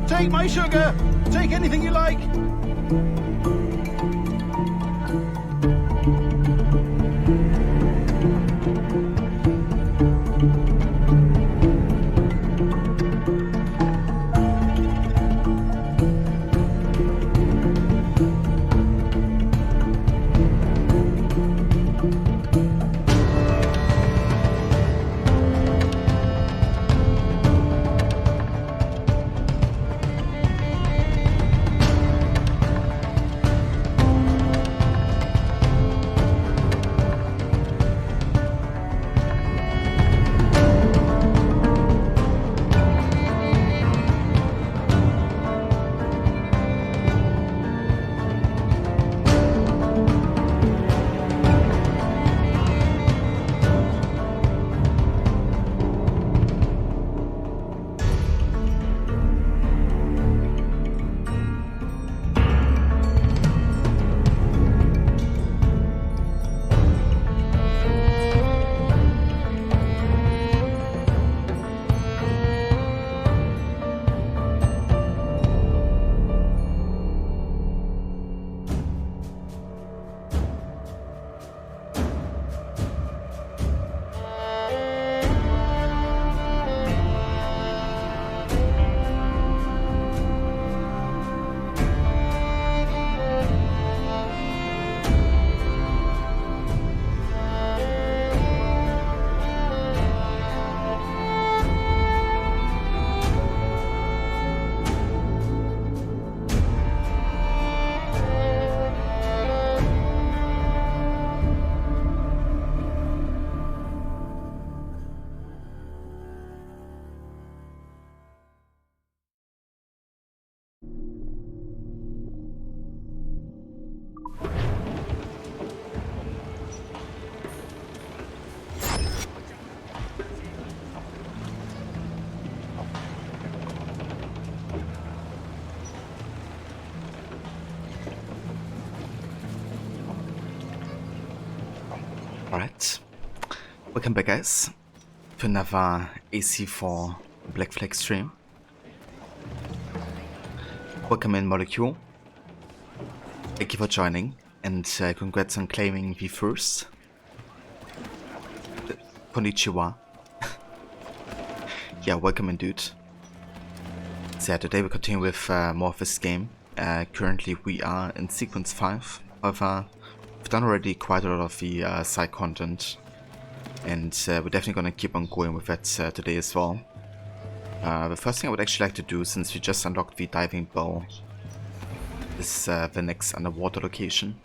Take my sugar! Take anything you like! Alright, welcome back guys to another AC4 Black Flag stream. Welcome in Molecule, thank you for joining, and congrats on claiming the first. Konnichiwa. Yeah, welcome in dude. So yeah, today we continue with more of this game. Currently we are in sequence 5, however we've done already quite a lot of the side content, and we're definitely going to keep on going with that today as well. The first thing I would actually like to do, since we just unlocked the diving bow, is the next underwater location.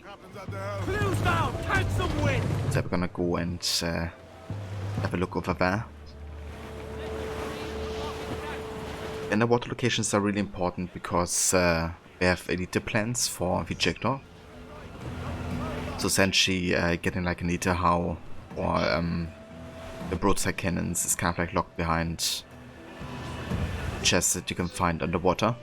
So we're gonna go and have a look over there. Underwater locations are really important because we have elite plans for the Jackdaw. So essentially getting like an Ether How or the broadside cannons is kind of like locked behind chests that you can find underwater.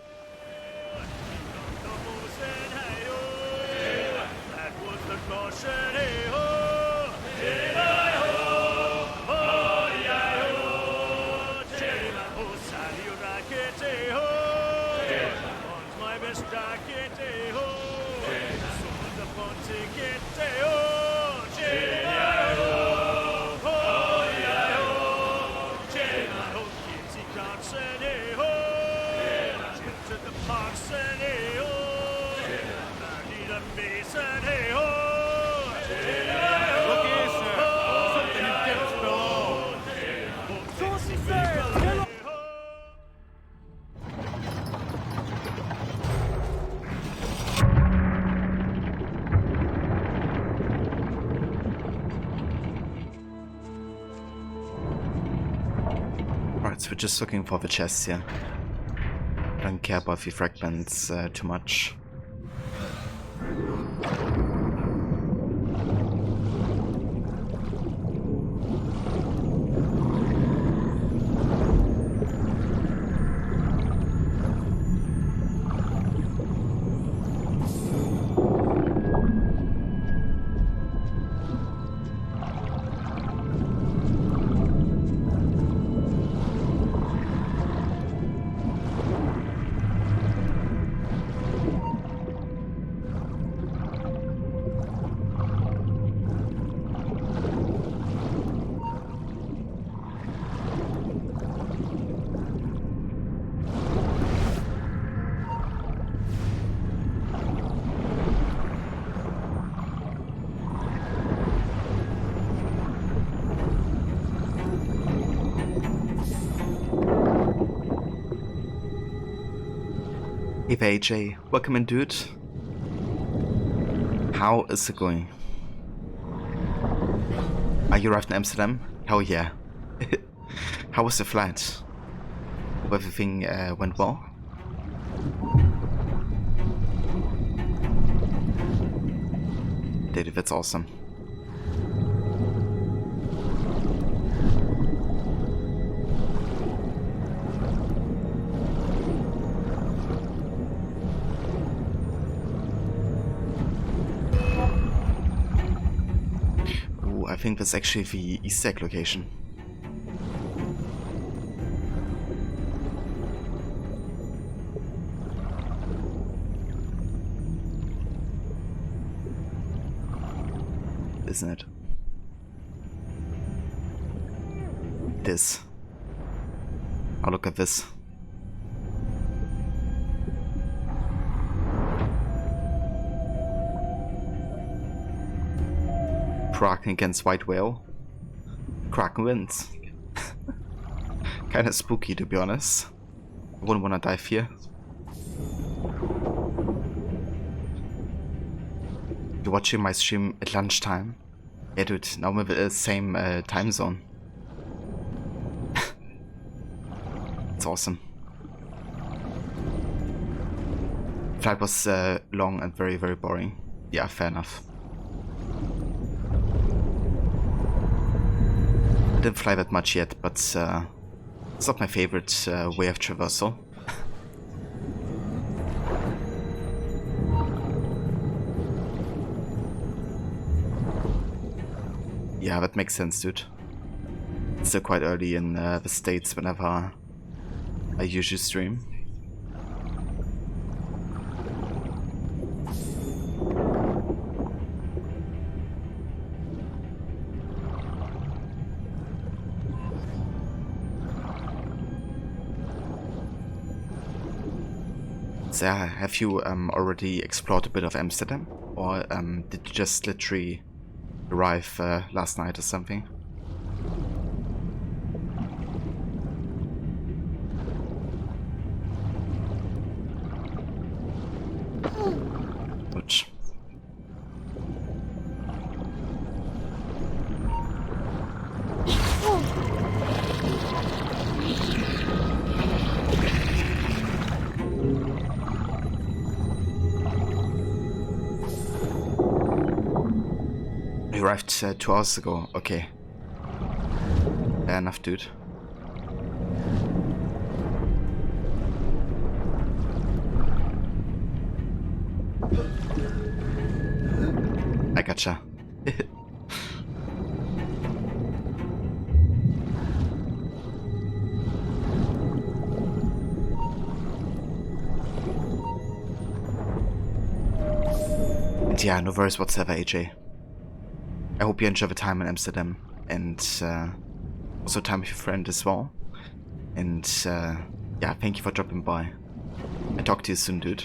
So we're just looking for the chests here. I don't care about the fragments too much. Hey AJ, welcome in dude. How is it going? Are you arrived in Amsterdam? Hell yeah. How was the flight? Hope everything went well? Dude, that's awesome. Ooh, I think that's actually the Easter egg location. Isn't it? This. Oh, look at this. Kraken against White Whale. Kraken wins. Kinda spooky, to be honest. I wouldn't wanna dive here. You're watching my stream at lunchtime? Yeah, dude, now we're the same time zone. It's awesome. Flight was long and very, very boring. Yeah, fair enough. I didn't fly that much yet, but it's not my favorite way of traversal. Yeah, that makes sense, dude. It's still quite early in the States whenever I usually stream. So, have you already explored a bit of Amsterdam? Or did you just literally arrive last night or something? Ouch. You arrived 2 hours ago. Okay. Fair enough, dude. I gotcha. And yeah, no worries whatsoever, AJ. I hope you enjoy the time in Amsterdam, and also time with your friend as well. And yeah, thank you for dropping by. I'll talk to you soon, dude.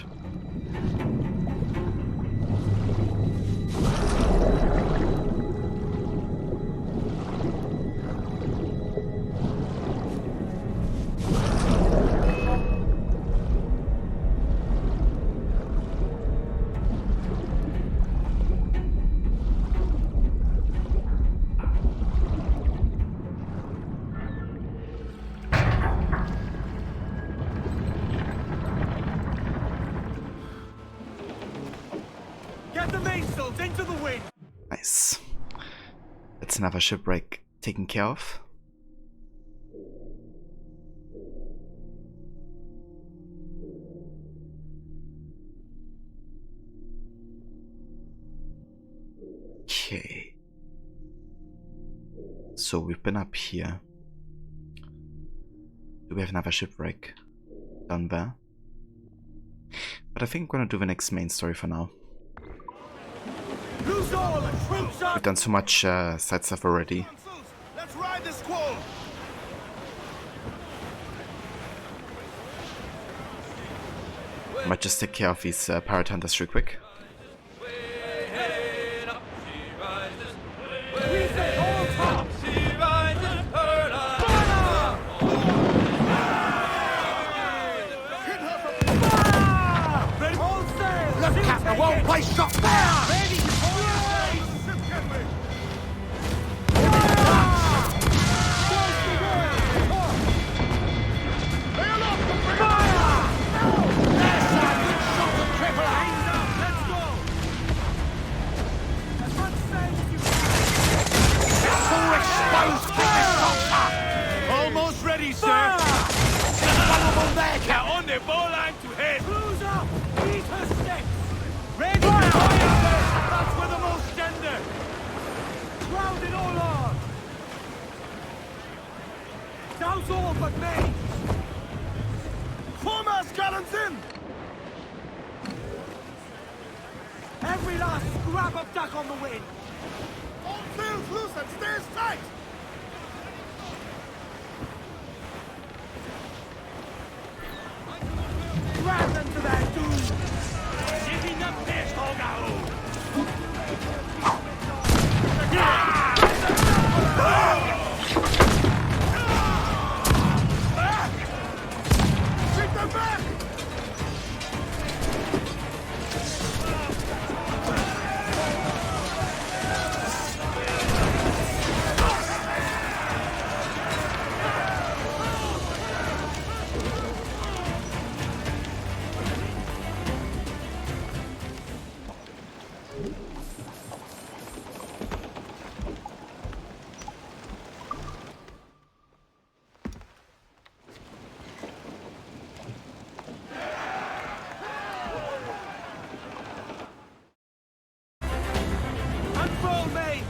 Into the wind. Nice. That's another shipwreck taken care of. Okay. So we've been up here. Do we have another shipwreck down there? But I think I'm gonna do the next main story for now. We've done so much side stuff already. Let's ride this squall. Might just take care of these pirate hunters real quick. Crowd it all on! Douse all but mains! Foremost gallants in! Every last scrap of duck on the wind! All sails loose and stairs tight! Drag them to their doom! Sitting the fish, Hogo! Keep them back!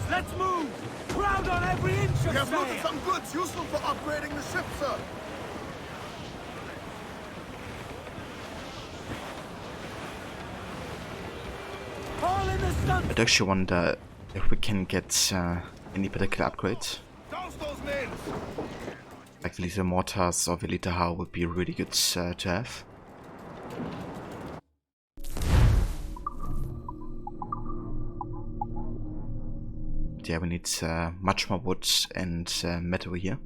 Let's move! Crowd on every inch of sail! We have looted some goods useful for upgrading the ship, sir. All in the stunt! I'd actually wonder if we can get any particular upgrades. Douse those men! Like the little mortars or the little hull would be really good to have. Yeah, we need much more wood and metal here.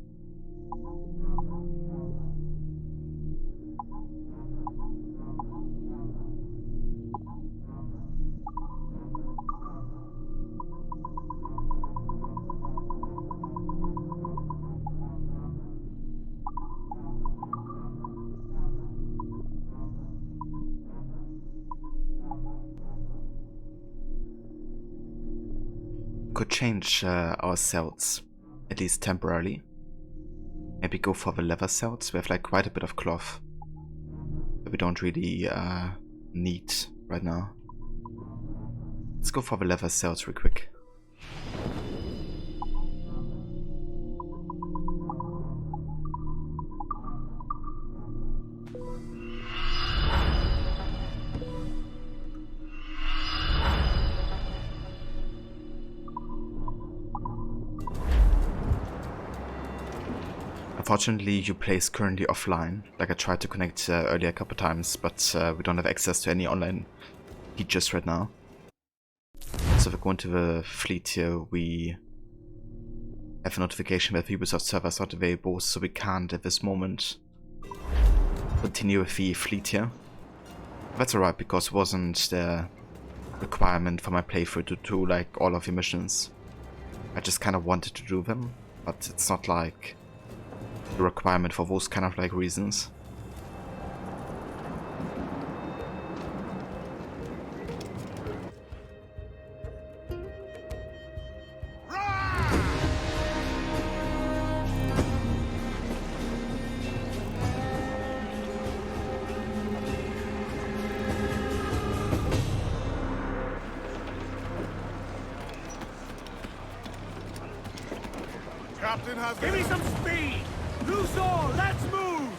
Could change our cells, at least temporarily. Maybe go for the leather cells. We have like quite a bit of cloth that we don't really need right now. Let's go for the leather cells real quick. Unfortunately, Uplay is currently offline. Like I tried to connect earlier a couple times, but we don't have access to any online features right now. So if we go into the fleet here, we have a notification that the Ubisoft server is not available, so we can't at this moment continue with the fleet here. That's alright, because it wasn't the requirement for my playthrough to do like all of the missions. I just kind of wanted to do them, but it's not like a requirement for those kind of like reasons. Captain has... Give me some speed! Loose all, let's move!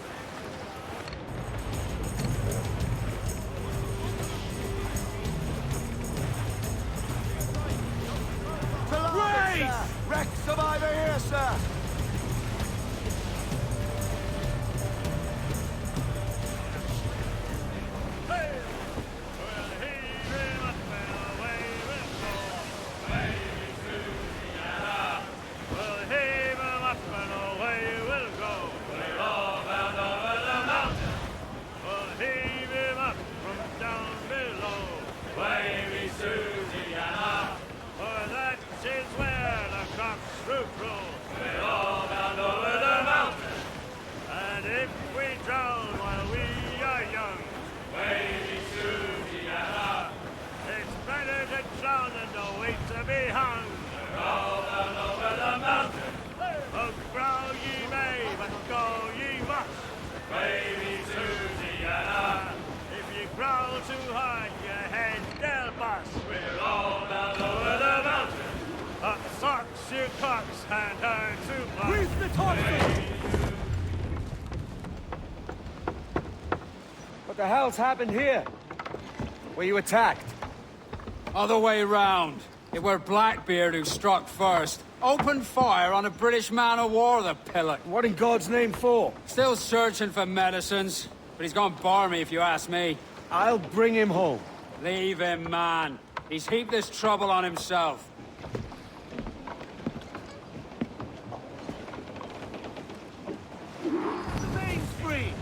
Race! Wreck survivor here, sir. This is where the cocks root rule. Ducks and two Grease the torso! What the hell's happened here? Were you attacked? Other way round. It were Blackbeard who struck first. Opened fire on a British man-o'-war, the pillock. What in God's name for? Still searching for medicines, but he's gone barmy if you ask me. I'll bring him home. Leave him, man. He's heaped this trouble on himself. The main's free!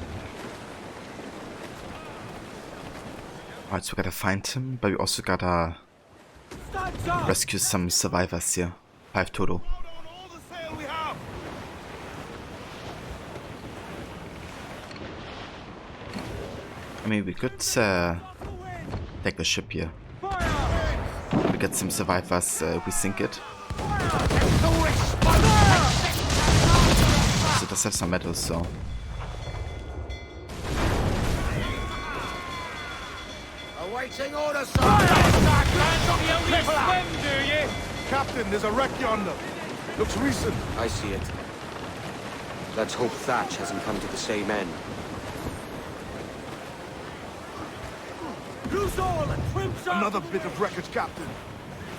Alright, so we gotta find him, but we also gotta Stands up! rescue some survivors here. 5 total. Load on all the sail we have. I mean, we could take the ship here. We get some survivors, we sink it. So it does have some medals, so. Awaiting orders, sir. Swim, do you? Captain, there's a wreck yonder. Looks recent. I see it. Let's hope Thatch hasn't come to the same end. Loose all and trim's up! Another bit of wreckage, Captain.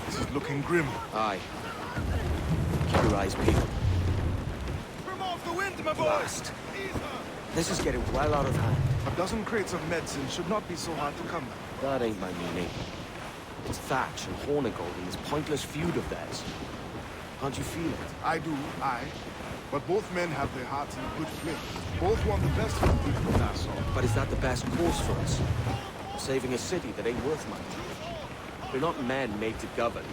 This is looking grim. Aye. Keep your eyes peeled. Trim off the wind, my boy. Blast. This is getting well out of hand. A dozen crates of medicine should not be so hard to come by. That ain't my meaning. It's Thatch and Hornigold in this pointless feud of theirs. Can't you feel it? I do, aye. But both men have their hearts in a good place. Both want the best for the people of Nassau. But is that the best course for us? Saving a city that ain't worth much. We're not men made to govern.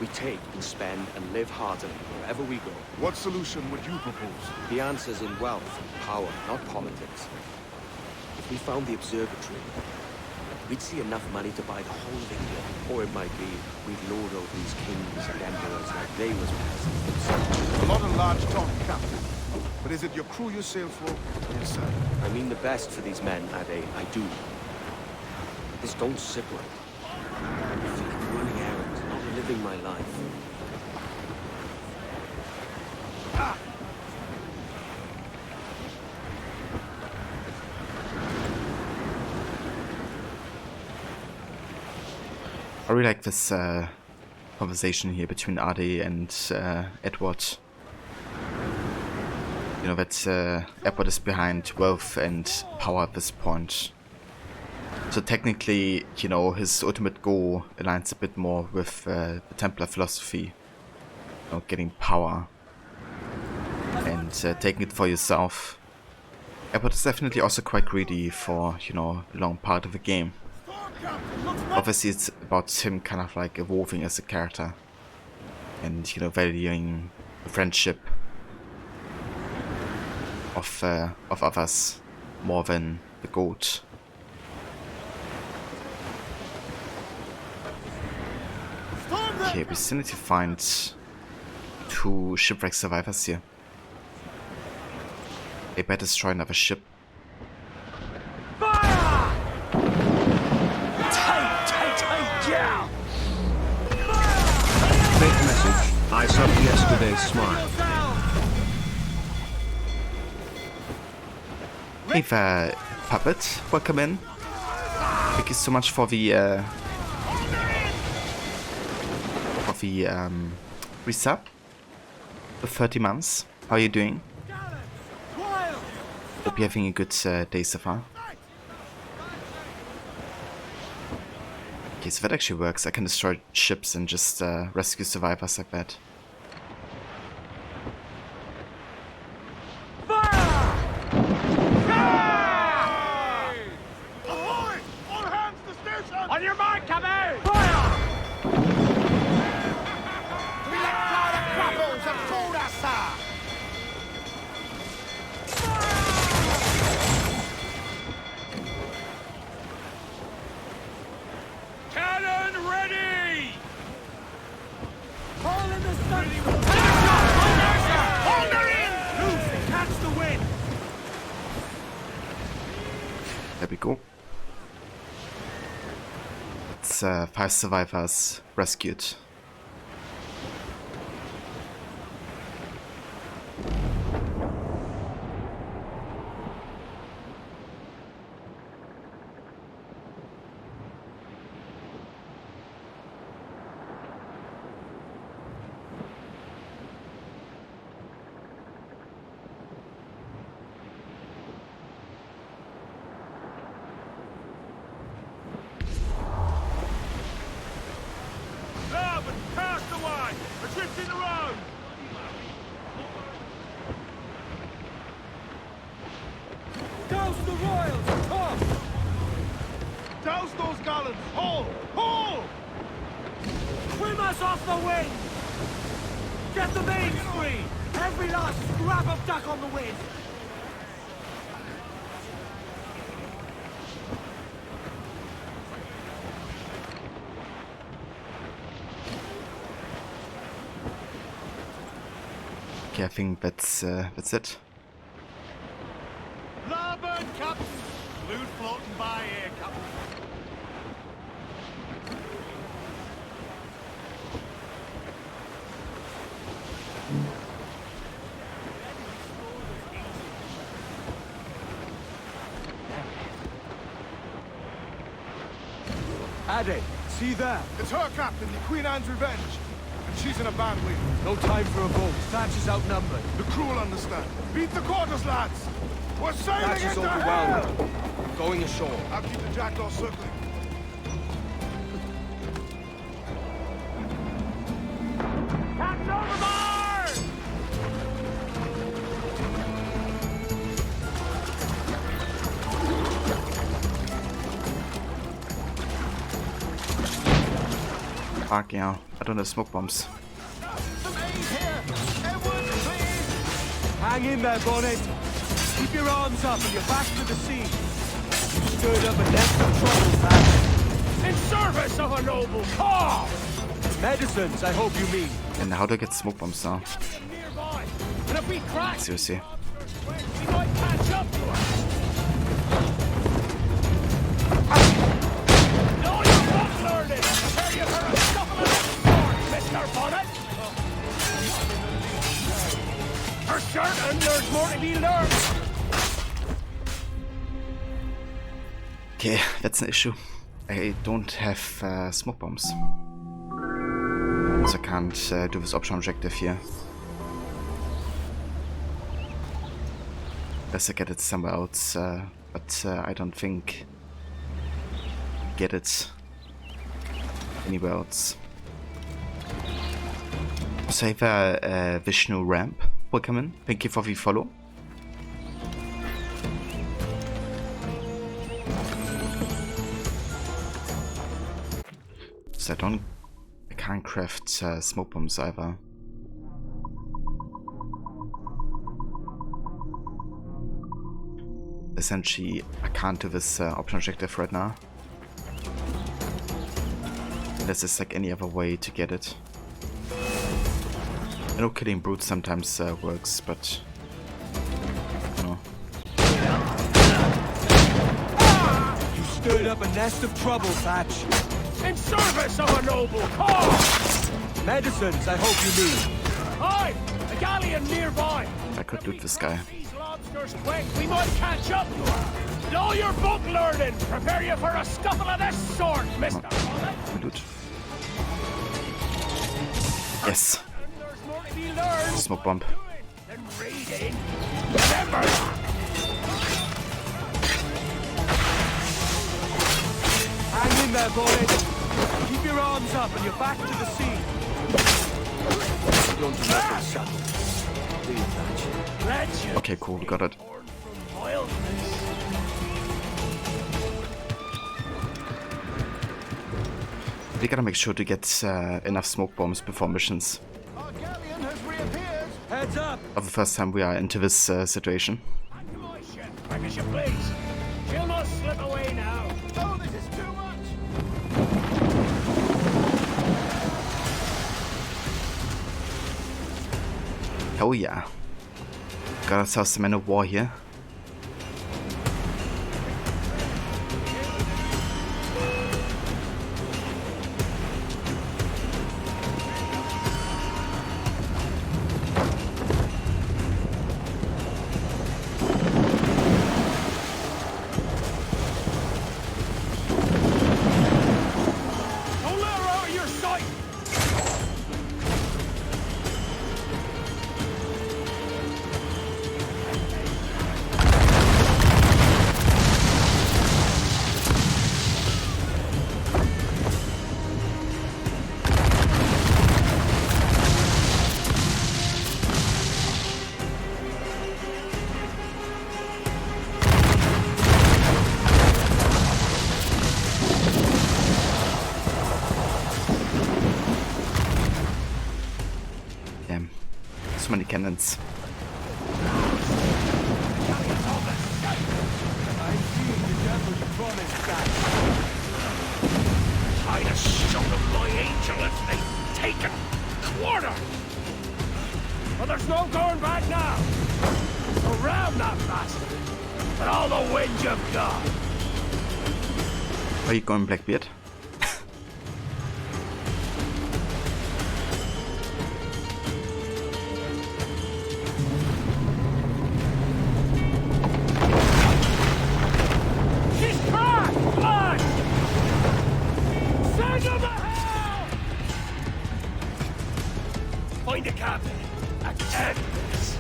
We take and spend and live heartily wherever we go. What solution would you propose? The answer's in wealth and power, not politics. If we found the observatory, we'd see enough money to buy the whole of India. Or it might be we'd lord over these kings and emperors like they was peasants themselves. A lot of large talk, Captain. But is it your crew you sail for, or yourself? I mean the best for these men, Ade, I do. This don't sit right. I feel like running errands, not living my life. I really like this conversation here between Ade and Edward. You know that Edward is behind wealth and power at this point. So technically, you know, his ultimate goal aligns a bit more with the Templar philosophy. You know, getting power and taking it for yourself. Edward is definitely also quite greedy for, you know, a long part of the game. Obviously it's about him kind of like evolving as a character. And, you know, valuing the friendship of others more than the gold. Okay, we still need to find 2 shipwreck survivors here. They better destroy another ship. Fire! Take, yeah! Fake message. I subbed yesterday's smile. Hey there, Puppet, welcome in. Thank you so much for the resub for 30 months. How are you doing? Hope you're having a good day so far. Okay, so that actually works. I can destroy ships and just rescue survivors like that. Ahoy! All hands to station! On your mark, come out! Fire! We let fly the crapples and told us, sir! Cannon ready! All in the sun! Hold her in! Loose and catch the wind! There we go. It's 5 survivors rescued. balance! Hold! Hold! Swim us off the wind! Get the mains free! Every last scrap of duck on the wind! Okay, I think that's it. Larboard, Captain! Loot floating by here, Captain. Ade, see that? It's her, Captain, the Queen Anne's Revenge. And she's in a bad way. No time for a boat. Thatch is outnumbered. The crew will understand. Beat the quarters, lads! We're sailing Thatch is into hell! overwhelmed. Going ashore. I'll keep the jackdaw circling. Captain overboard! Fuck yeah, I don't have smoke bombs. Hang in there, Bonnet. Keep your arms up and your back to the sea. You stirred up a nest of trouble, Thatch. In service of a noble cause! Medicines, I hope you mean. And how do I get smoke bombs now? Nearby. And if we crash, Seriously. we might catch up to her. No, you're not learning! Prepare you for a scuffle of that sword, Mr. Bonnet! For certain, there's more to be learned! Okay, that's an issue. I don't have smoke bombs. So I can't do this optional objective here. Unless I get it somewhere else, but I don't think get it anywhere else. So I have a Vishnu ramp. Welcome in. Thank you for the follow. So I can't craft smoke bombs either. Essentially, I can't do this optional objective right now. Unless there's like any other way to get it. I know killing brutes sometimes works, but no. You stirred up a nest of trouble, Thatch. In service of a noble cause! Medicines, I hope you mean. Aye, a galleon nearby. I could loot this guy. These lobsters quick, we might catch up to her. And all your book learning, prepare you for a scuffle of this sort, Mr. Bonnet. Loot. Yes. There's more to be learned. Smoke bomb. Then raiding. Remember that. Hang in there, Bonnet. Keep your arms up and your back to the sea. Don't let them settle. Leave Thatch. Legend. Okay, cool, we got it. Born from wildness. We gotta make sure to get enough smoke bombs before missions. Our galleon has reappeared. Heads up. For the first time we are into this situation. Back to my ship, quick as you please. She'll not slip away now. Oh, this is too much. Hell yeah. Got ourselves some men of war here. Don't let her out of your sight. many cannons. I'd have shown them my angel if they'd taken quarter. But there's no going back now. Around that bastard. And all the wind you've got. Are you going, Blackbeard? She's cracked! Blood! Send her to hell! Find the captain and end this.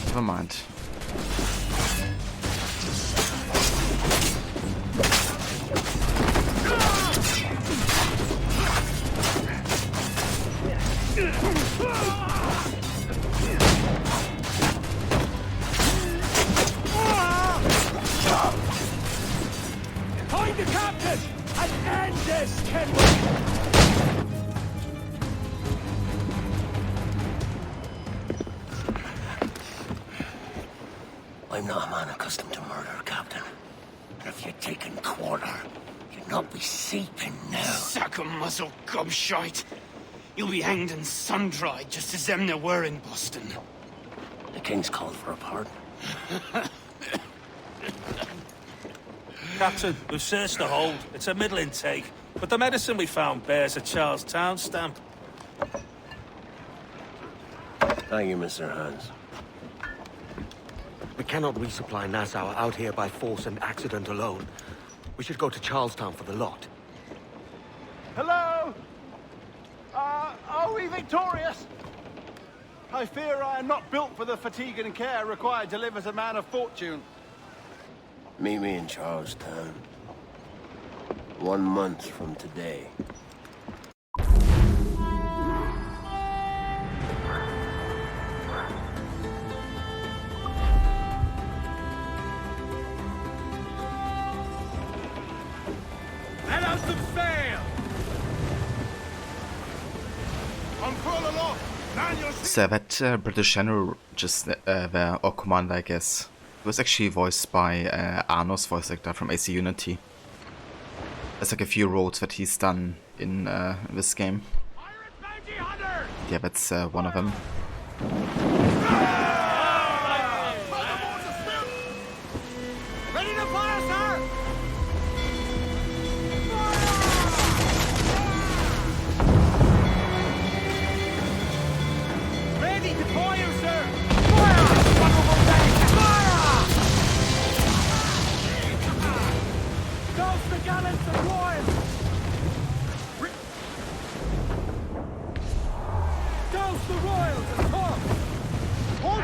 Never mind. Find the captain and end this, Kenway! I'm not a man accustomed to murder, Captain. And if you'd taken quarter, you'd not be seeping now. Sack a muzzle, gobshite. You'll be hanged and sun-dried just as them there were in Boston. The King's called for a pardon. Captain, we've searched the hold. It's a middling take, but the medicine we found bears a Charlestown stamp. Thank you, Mr. Hans. We cannot resupply Nassau out here by force and accident alone. We should go to Charlestown for the lot. Hello? Are we victorious? I fear I am not built for the fatigue and care required to live as a man of fortune. Meet me in Charlestown. 1 month from today. Let out some sail! Unfurl aloft! Man your So that British general just there, or commander, I guess, was actually voiced by Arno's voice actor from AC Unity. There's like a few roles that he's done in this game. Yeah, that's one of them. Ready to fire, sir! Ready to fire, sir! Fire! Fire! Toast the gallants and royals! Toast the royals and toast! Hold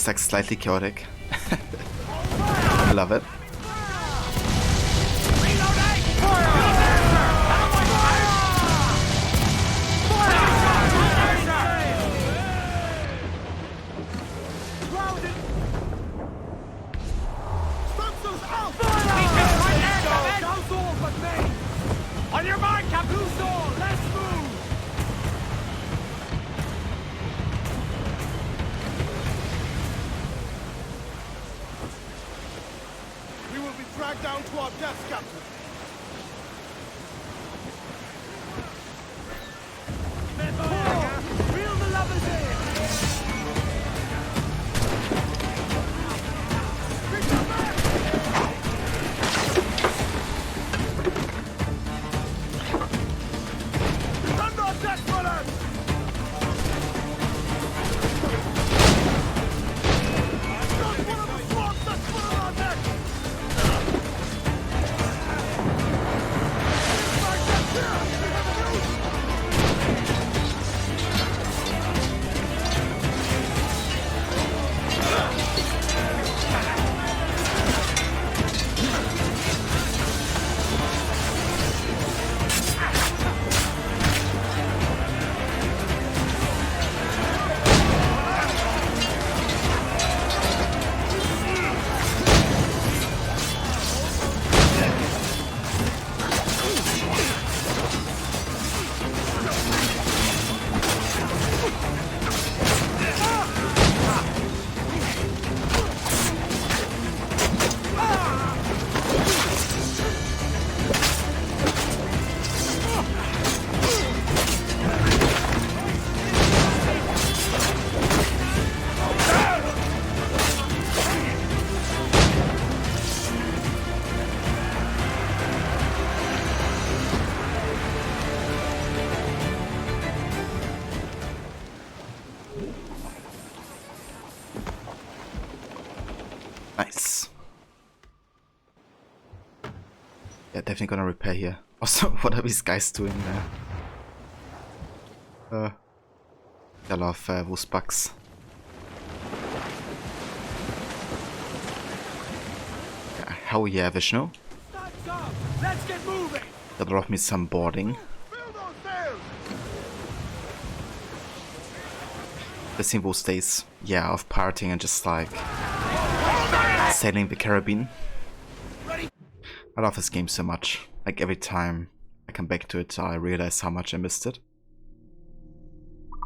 like slightly chaotic. I love it. On your mark, Capuso! Let's move! We will be dragged down to our death, Captain. Reel the lovers in! Nice. Yeah, definitely gonna repair here. Also, what are these guys doing there? I love those bugs. Yeah, hell yeah, Vishnu. Let's get moving! That brought me some boarding. The symbol stays, yeah, of partying and just like sailing the Caribbean. I love this game so much. Like every time I come back to it, I realize how much I missed it.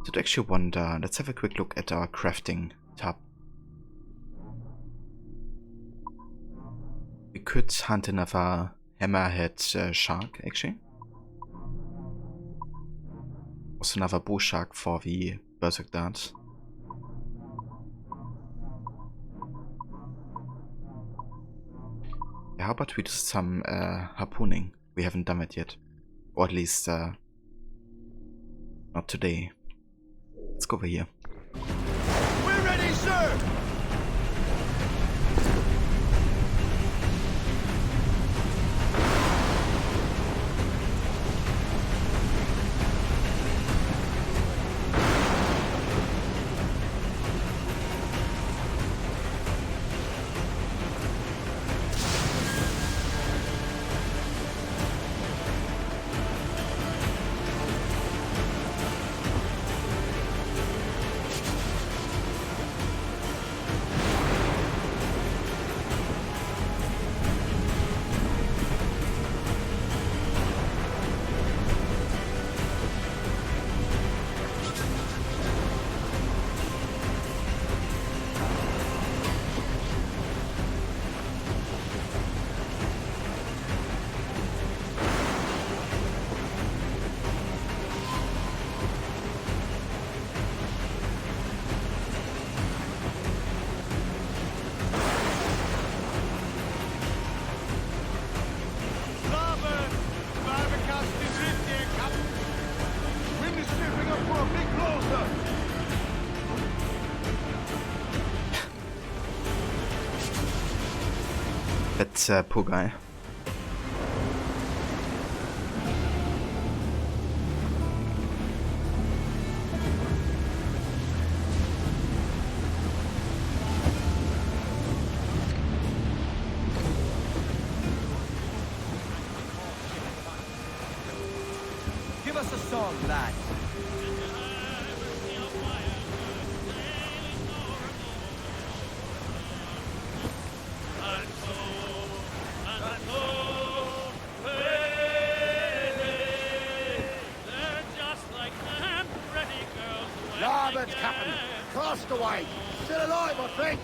So to actually wonder, let's have a quick look at our crafting tab. We could hunt another hammerhead shark, actually. Also another bull shark for the Berserk dart. Yeah, how about we do some harpooning? We haven't done it yet. Or at least not today. Let's go over here. We're ready, sir! That poor guy. on, lad. Larboard, Captain! Cast away! Still alive, I think!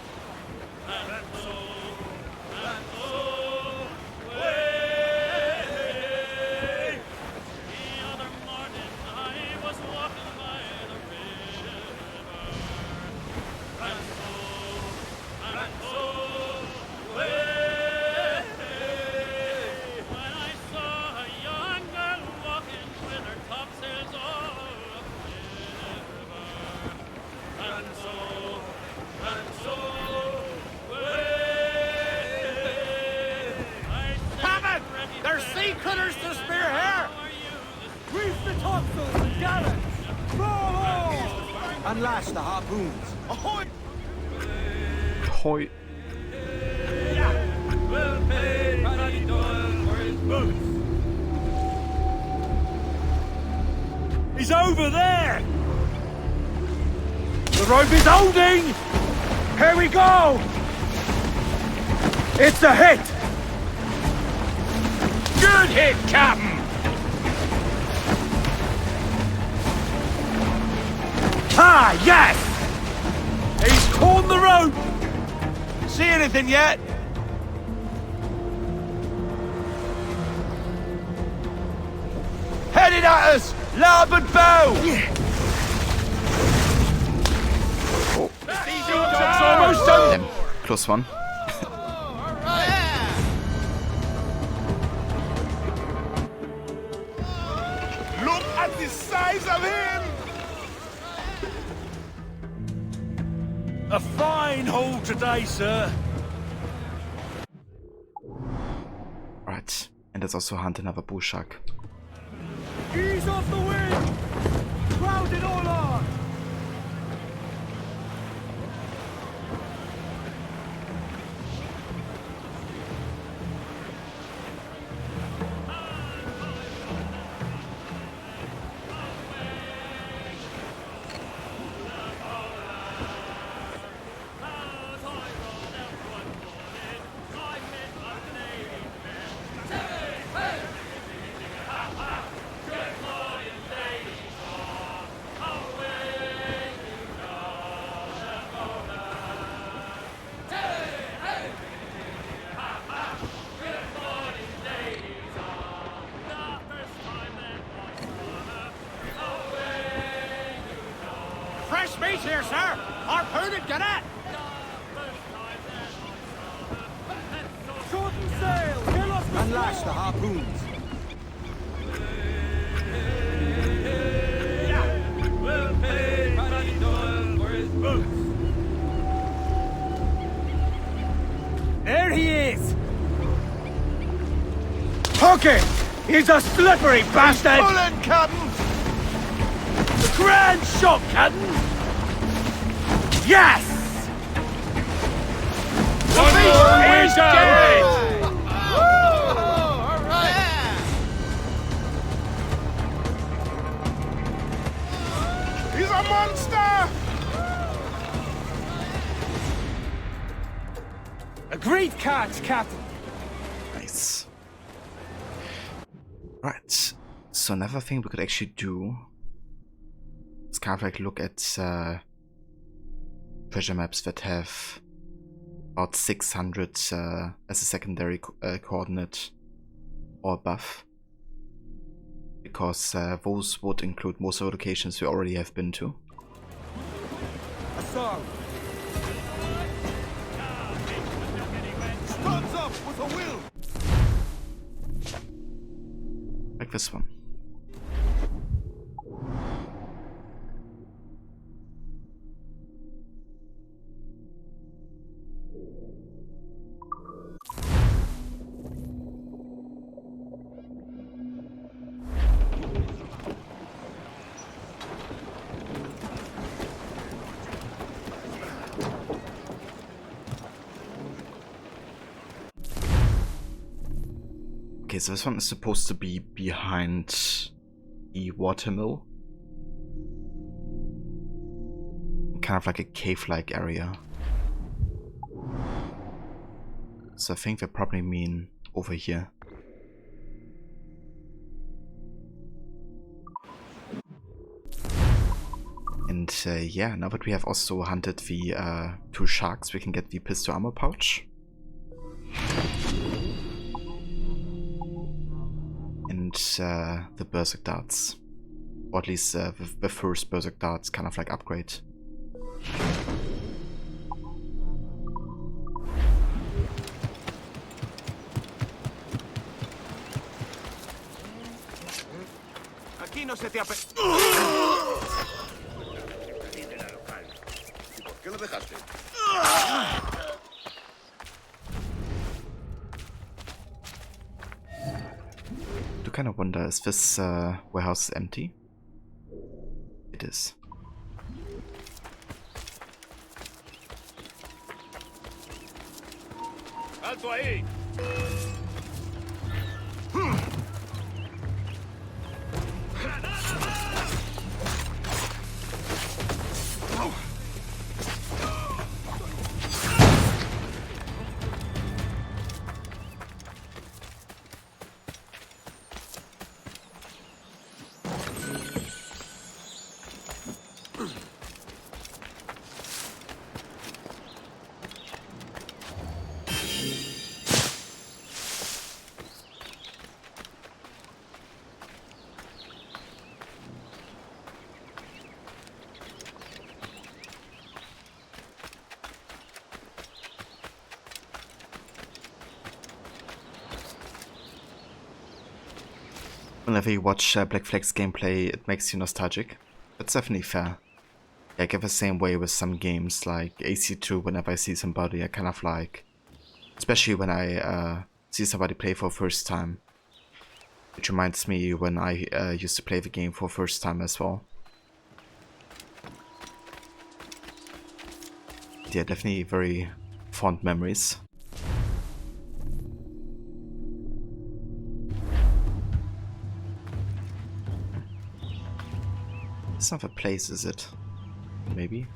Unlash the harpoons. Ahoy! Hoi. We'll pay Paddy Doyle for his boots. He's over there! The rope is holding! Here we go! It's a hit! Good hit, Captain! Ah, yes! He's caught the rope! See anything yet? Headed at us! Larboard bow! Oh. It's almost over! Damn. Close one. Look at the size of him! A fine haul today, sir. Right. And let's also hunt another bull shark. Ease off the wind! Crowd it all on! Meat here, sir! Harpoon it, get it! Shorten sail! Get off the Unlash the harpoons. We'll pay Paddy Doyle for his boots. There he is! Hook it! He's a slippery bastard! Pull it, Captain! Grand shot, Captain! Yes! The fish is dead! He's a monster! A great catch, Captain! Nice. Right. So another thing we could actually do is kind of like look at treasure maps that have about 600 as a secondary coordinate or above, because those would include most of the locations we already have been to. A song. Stands up with a will! Like this one. Okay, so this one is supposed to be behind the watermill. Kind of like a cave-like area. So I think they probably mean over here. And yeah, now that we have also hunted the 2 sharks, we can get the pistol ammo pouch. And the berserk darts. Or at least the first berserk darts kind of like upgrade. Aquí no se te ape... ¿Qué lo dejaste? Do kind of wonder, is this warehouse empty? It is. ¡Alto ahí! Whenever you watch Black Flag's gameplay, it makes you nostalgic. That's definitely fair. I get the same way with some games like AC2. Whenever I see somebody, I kind of like, especially when I see somebody play for the first time. It reminds me when I used to play the game for the first time as well. Yeah, definitely very fond memories. It's not a place, is it? Maybe?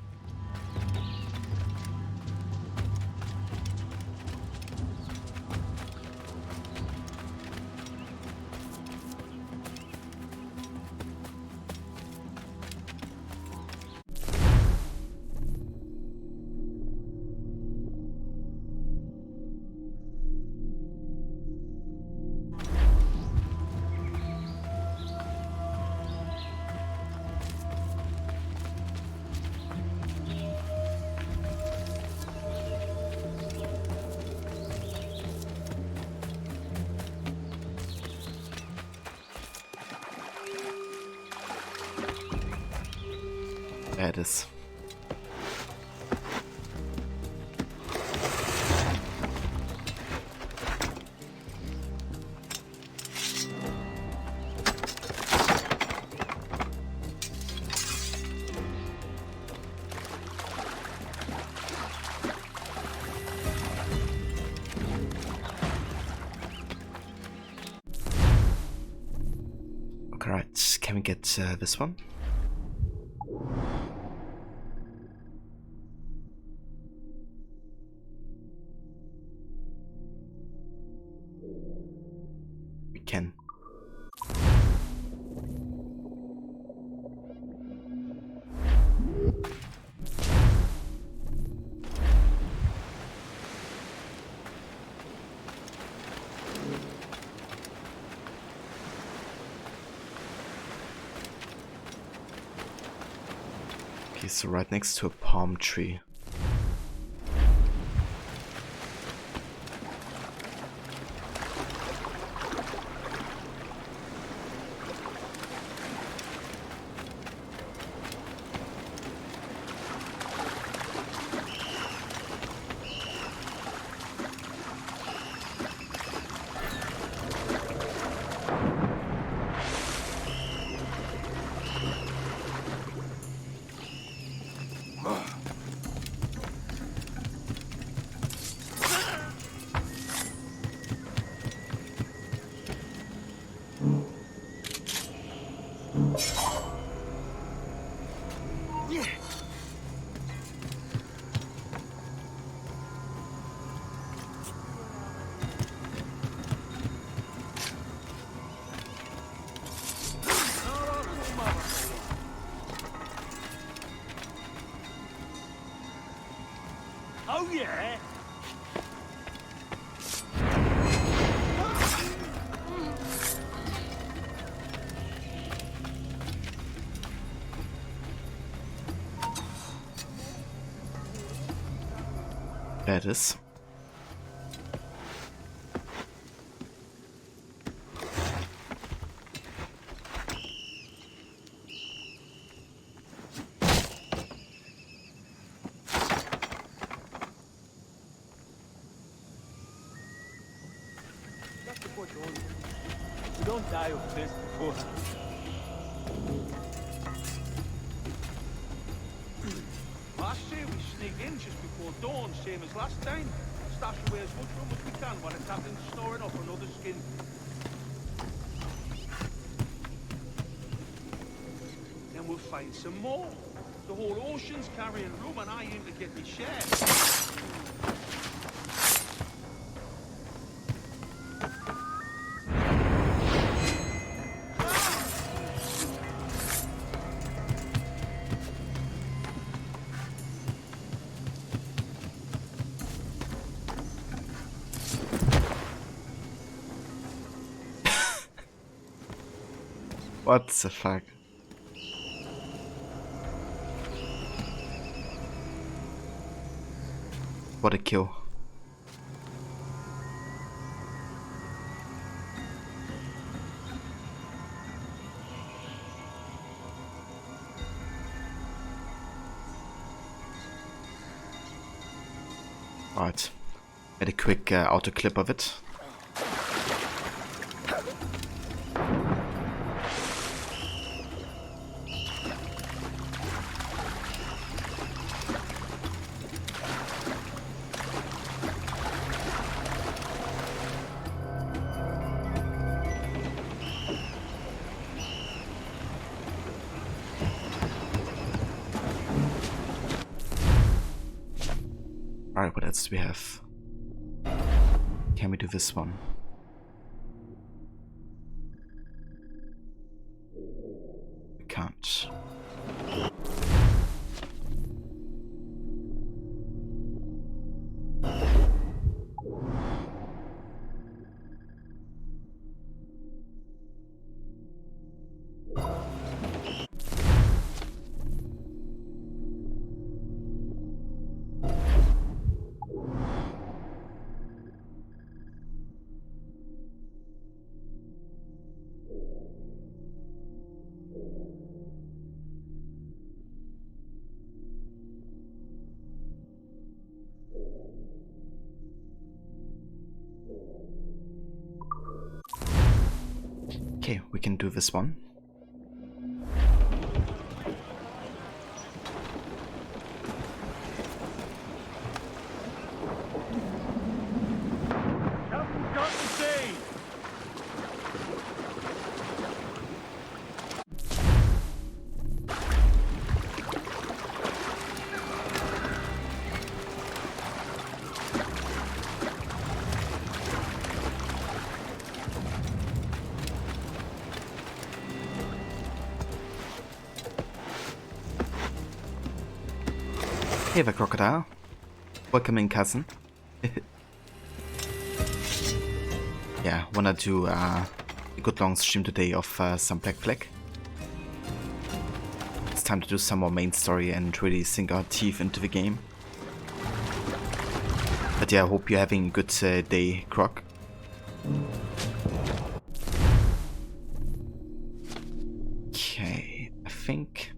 There it is. Okay, right, can we get this one? Can. Okay, so right next to a palm tree. Oh, yeah? There it is. We don't die of thirst before. I say we sneak in just before dawn, same as last time. Stash away as much rum as we can while the captain's snoring off another skin. Then we'll find some more. The whole ocean's carrying rum and I aim to get me share. What the fuck? What a kill. Alright. Had a quick auto clip of it. Alright, what else do we have? Can we do this one? We can't. Okay, we can do this one. Captain's got the sea! Hey there, crocodile. Welcome in, cousin. Yeah, wanna do a good long stream today of some Black Flag. It's time to do some more main story and really sink our teeth into the game. But yeah, I hope you're having a good day, Croc. Okay, I think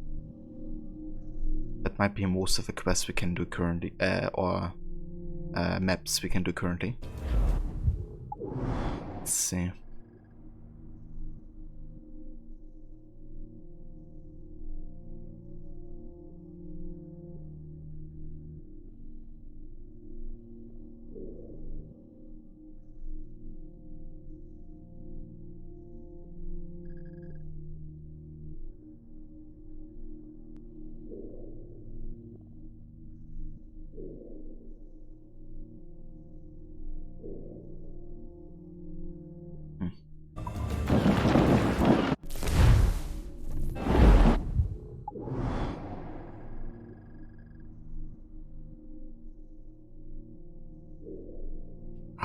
that might be most of the quests we can do currently, or maps we can do currently. Let's see.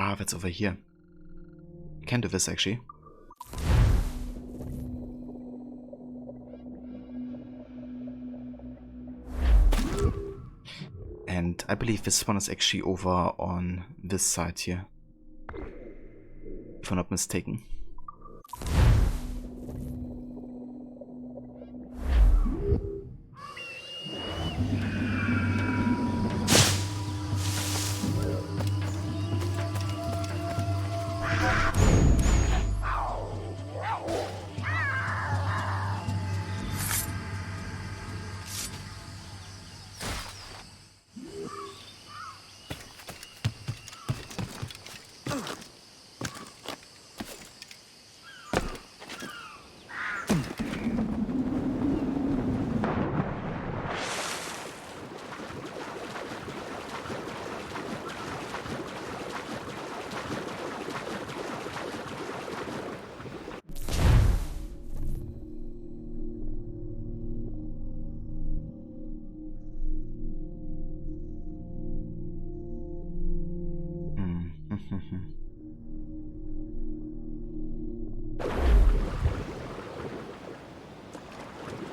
Ah, that's over here. I can do this actually. And I believe this one is actually over on this side here, if I'm not mistaken.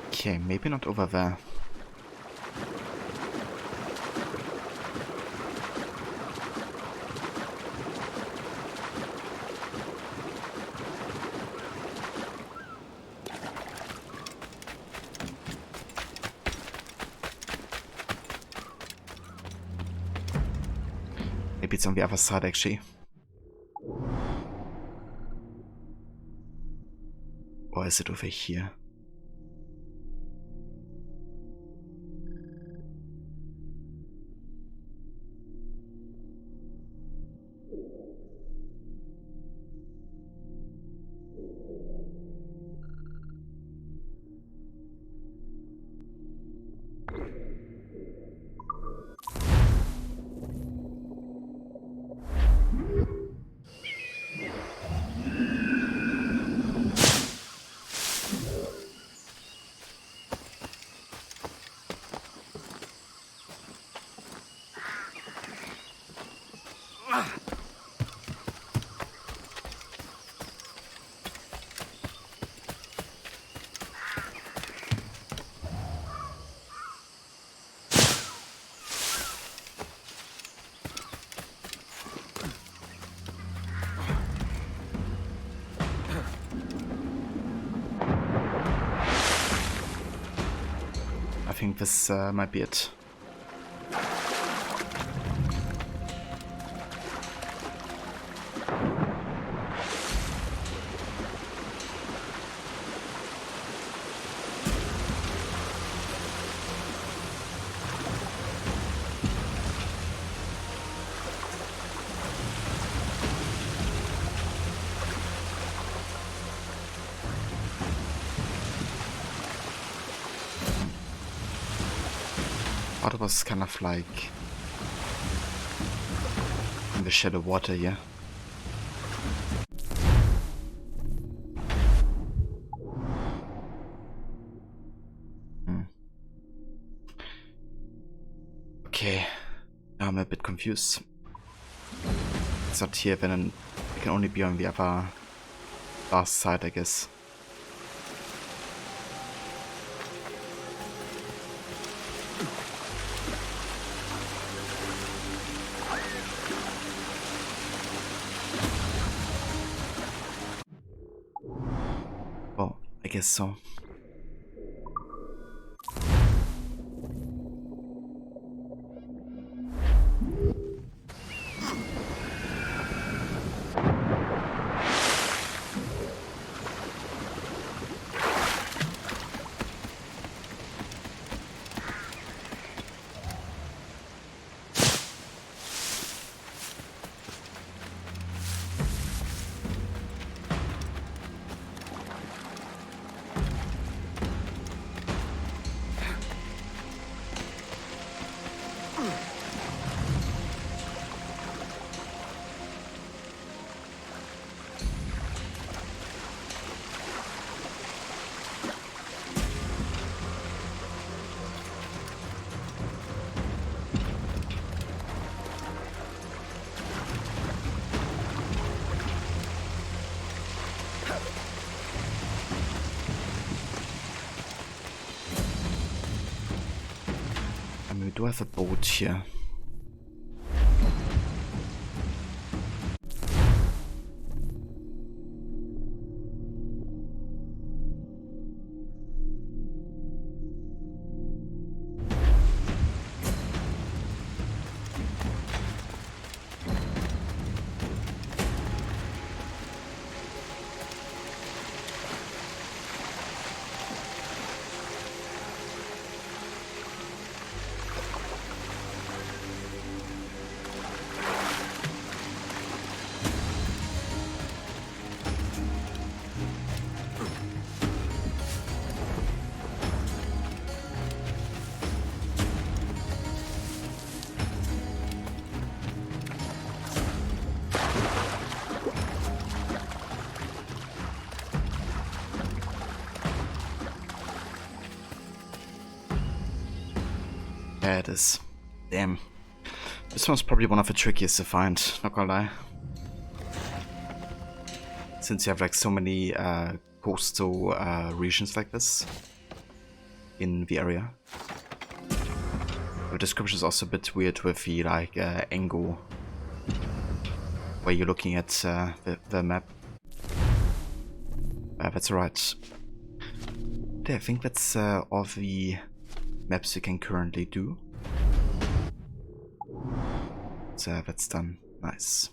Okay, maybe not over there. Maybe it's on the other side actually. Or is it over here? I think this might be it. It was kind of like in the shallow water here. Okay, now I'm a bit confused. It's not here, then it can only be on the other last side, I guess. I guess so. do have a boat here. Yeah, it is. Damn. This one's probably one of the trickiest to find, not gonna lie. Since you have like so many coastal regions like this in the area. The description is also a bit weird with the like angle where you're looking at the map. That's alright. Yeah, I think that's all the maps you can currently do. So that's done. Nice.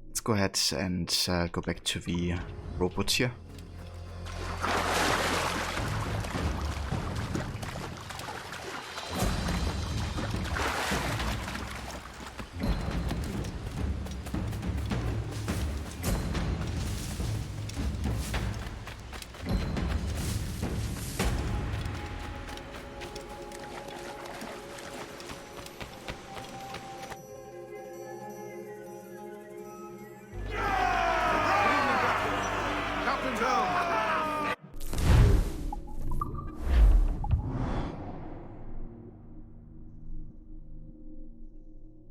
Let's go ahead and go back to the robot here.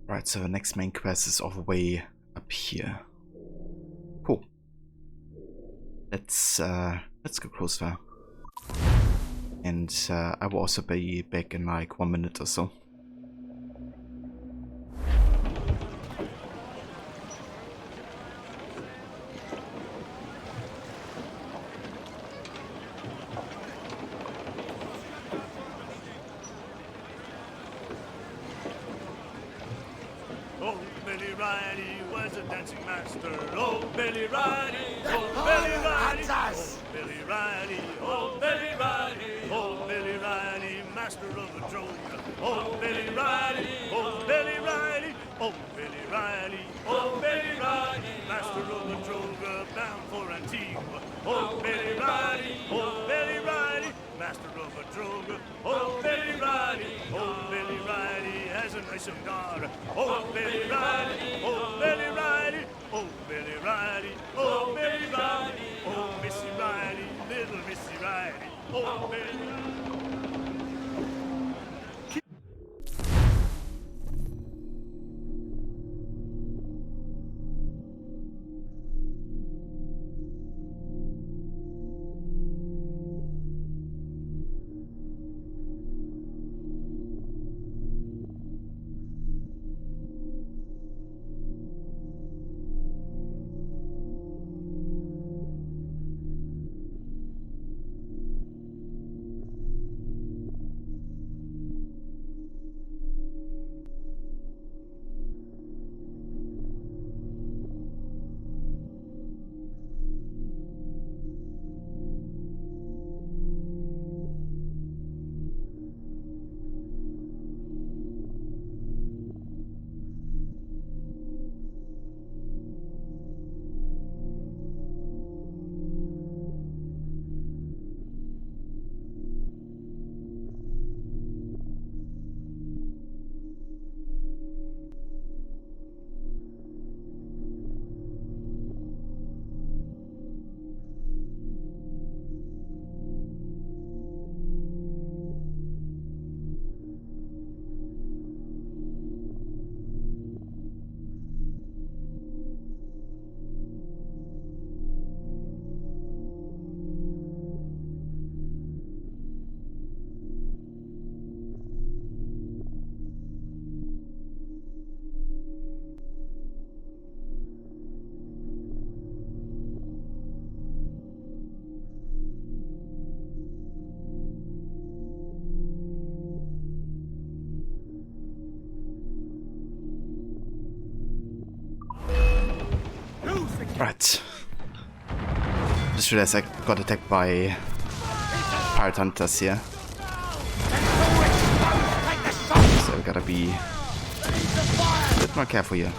Right, so the next main quest is all the way up here. Cool. Let's go closer. And I will also be back in like 1 minute or so. Right. Just realized I got attacked by pirate hunters here. So we gotta be a bit more careful here.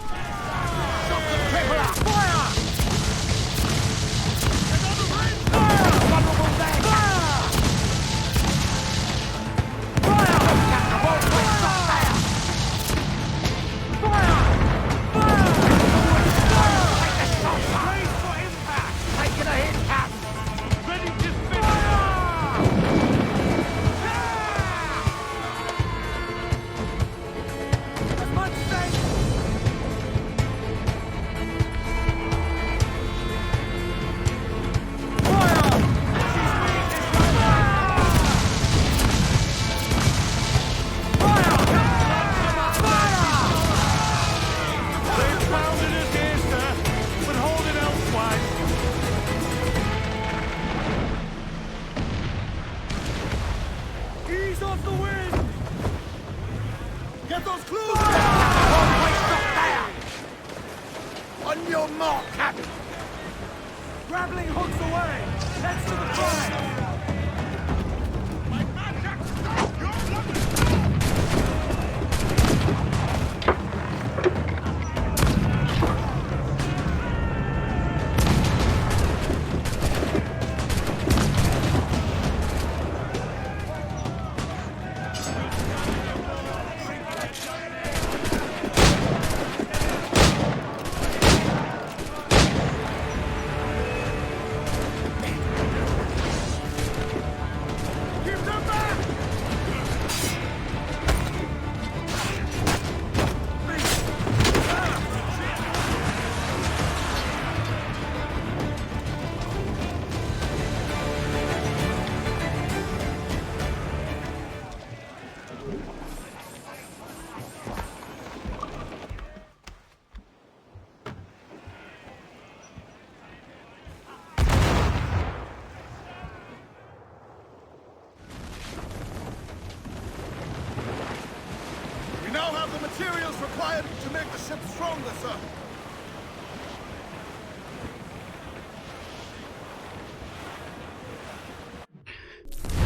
Materials required to make the ship stronger, sir.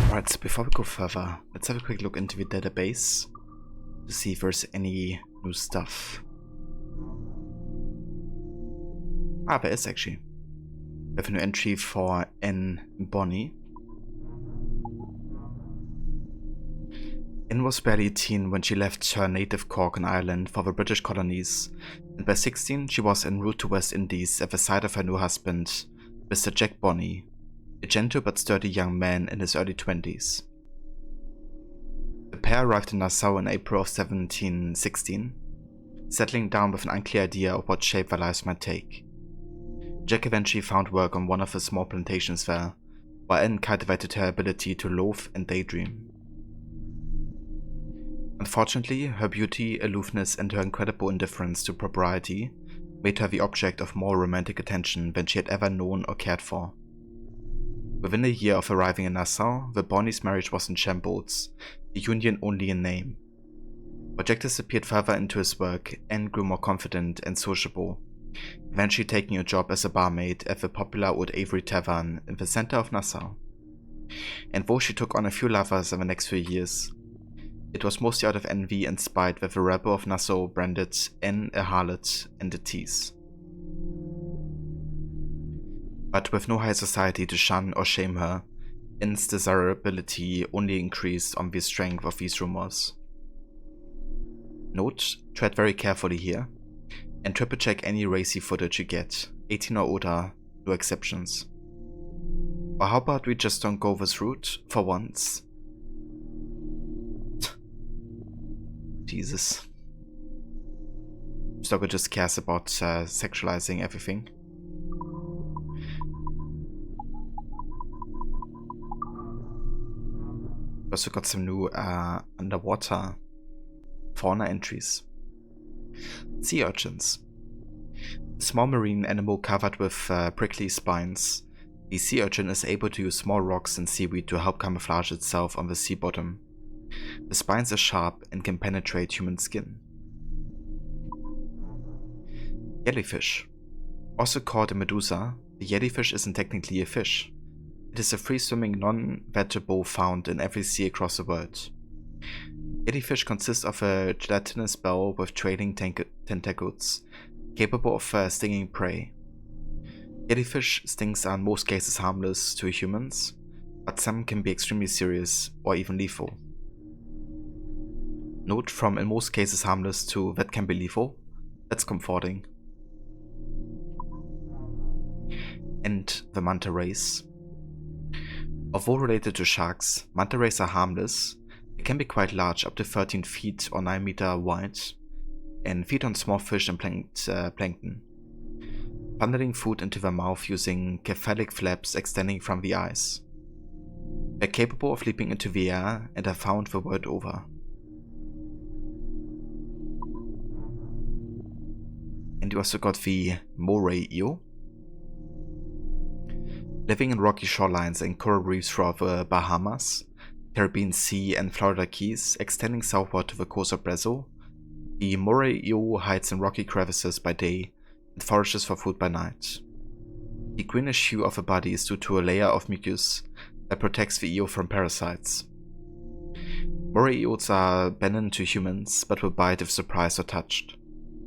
Alright, so before we go further, let's have a quick look into the database to see if there's any new stuff. Ah, there is actually. We have a new entry for N. Bonny. Anne was barely a teen when she left her native Cork in Ireland for the British colonies, and by 16 she was en route to West Indies at the side of her new husband, Mr. Jack Bonny, a gentle but sturdy young man in his early 20s. The pair arrived in Nassau in April of 1716, settling down with an unclear idea of what shape their lives might take. Jack eventually found work on one of the small plantations there, while Anne cultivated her ability to loaf and daydream. Unfortunately, her beauty, aloofness, and her incredible indifference to propriety made her the object of more romantic attention than she had ever known or cared for. Within a year of arriving in Nassau, the Bonny's marriage was in shambles, a union only in name. But Jack disappeared further into his work and grew more confident and sociable, eventually taking a job as a barmaid at the popular Old Avery Tavern in the center of Nassau. And though she took on a few lovers in the next few years, it was mostly out of envy and spite that the rebel of Nassau branded Anne a harlot and a tease. But with no high society to shun or shame her, Anne's desirability only increased on the strength of these rumors. Note, tread very carefully here, and triple check any racy footage you get, 18 or older, no exceptions. Or how about we just don't go this route for once? Jesus. Saga just cares about sexualizing everything. Also got some new underwater fauna entries. Sea urchins. A small marine animal covered with prickly spines, the sea urchin is able to use small rocks and seaweed to help camouflage itself on the sea bottom. The spines are sharp and can penetrate human skin. Yeti Fish. Also called a medusa, the Yeti fish isn't technically a fish. It is a free-swimming non-vegetable found in every sea across the world. Yeti fish consists of a gelatinous bell with trailing tentacles, capable of stinging prey. Yeti fish stings are in most cases harmless to humans, but some can be extremely serious or even lethal. Note from in most cases harmless to that can be lethal. That's comforting. And the Manta Rays. Although related to sharks, Manta Rays are harmless. They can be quite large, up to 13 feet or 9 meters wide, and feed on small fish and plankton, funneling food into their mouth using cephalic flaps extending from the eyes. They're capable of leaping into the air and are found the world over. And you also got the Morayo, living in rocky shorelines and coral reefs throughout the Bahamas, Caribbean Sea and Florida Keys, extending southward to the coast of Brazil. The Morayo hides in rocky crevices by day and forages for food by night. The greenish hue of the body is due to a layer of mucus that protects the eel from parasites. Moray eels are venomous to humans, but will bite if surprised or touched.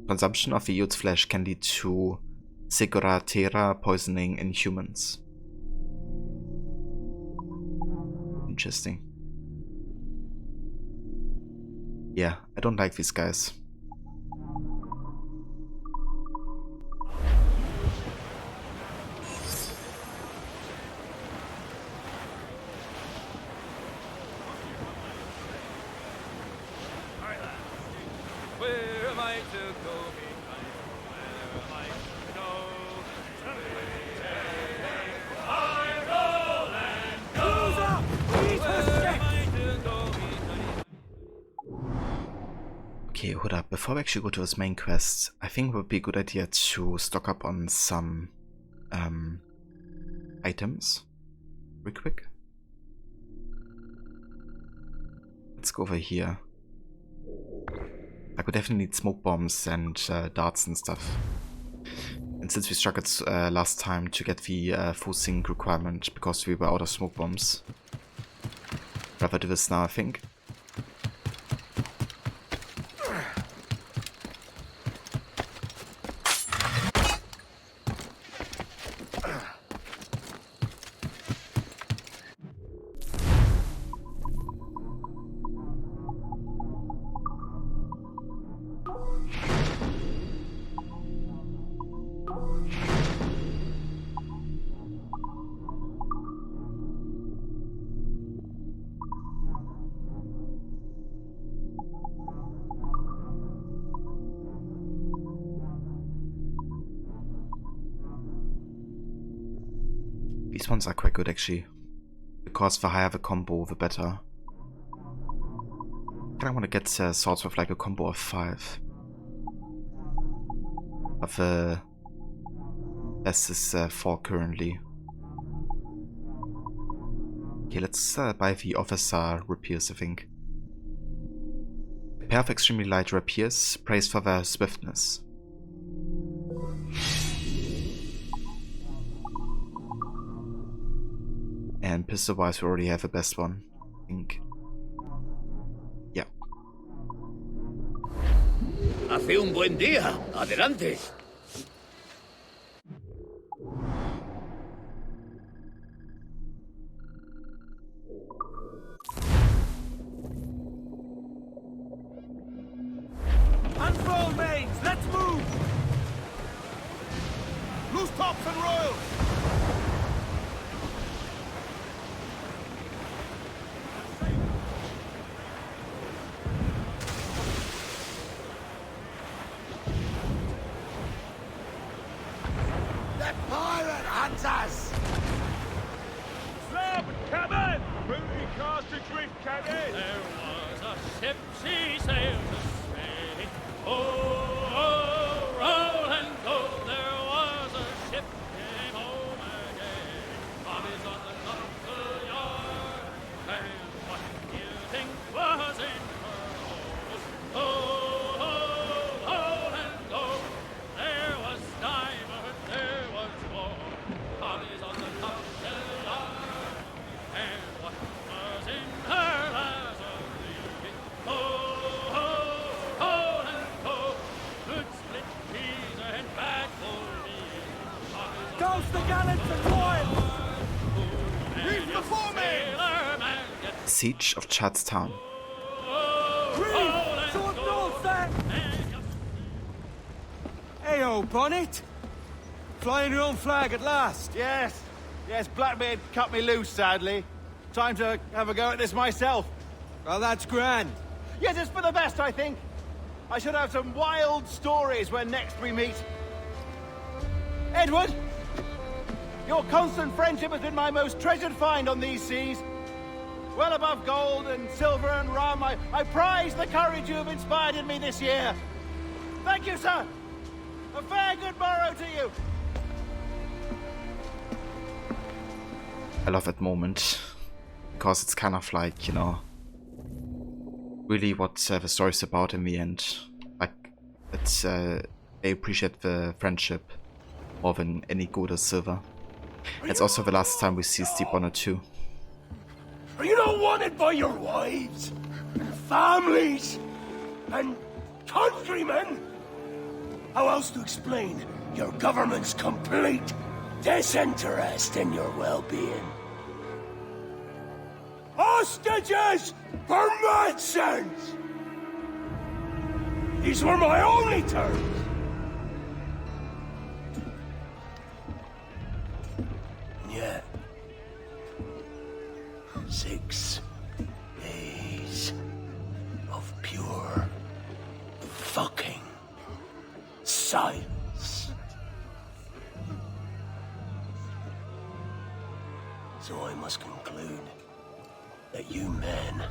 Consumption of the eel's flesh can lead to ciguatera poisoning in humans. Interesting. Yeah, I don't like these guys. Okay, hold up. Before we actually go to this main quest, I think it would be a good idea to stock up on some items real quick. Let's go over here. I could definitely need smoke bombs and darts and stuff. And since we struggled last time to get the full sync requirement because we were out of smoke bombs, rather do this now, I think. These ones are quite good actually, because the higher the combo, the better. I kinda wanna get swords with like a combo of 5. But the best is 4 currently. Okay, let's buy the officer rapiers, I think. A pair of extremely light rapiers, praised for their swiftness. And pistol-wise, we already have the best one, I think. Yeah. Hace un buen día. Adelante. Unfurl mains, let's move! Loose tops and royals! The pirate hunters! Starboard, cabin! Booty cast adrift, cabin! There was a ship, she sailed this way. Oh, oh, roll and go. There was a ship came over siege of Charlestown. Hey, old Bonnet! Flying your own flag at last. Yes. Yes, Blackbeard cut me loose, sadly. Time to have a go at this myself. Well, that's grand. Yes, it's for the best, I think. I should have some wild stories when next we meet. Edward! Your constant friendship has been my most treasured find on these seas. Well above gold and silver and rum, I prize the courage you have inspired in me this year. Thank you, sir. A fair good morrow to you. I love that moment, because it's kind of like, you know, really what the story's about in the end. Like, it's, I appreciate the friendship more than any gold or silver. It's also the last time we see Steve Bonner too. Are you not wanted by your wives, and families, and countrymen? How else to explain your government's complete disinterest in your well-being? Hostages for medicines! These were my only terms. Yet, 6 days of pure fucking silence. So I must conclude that you men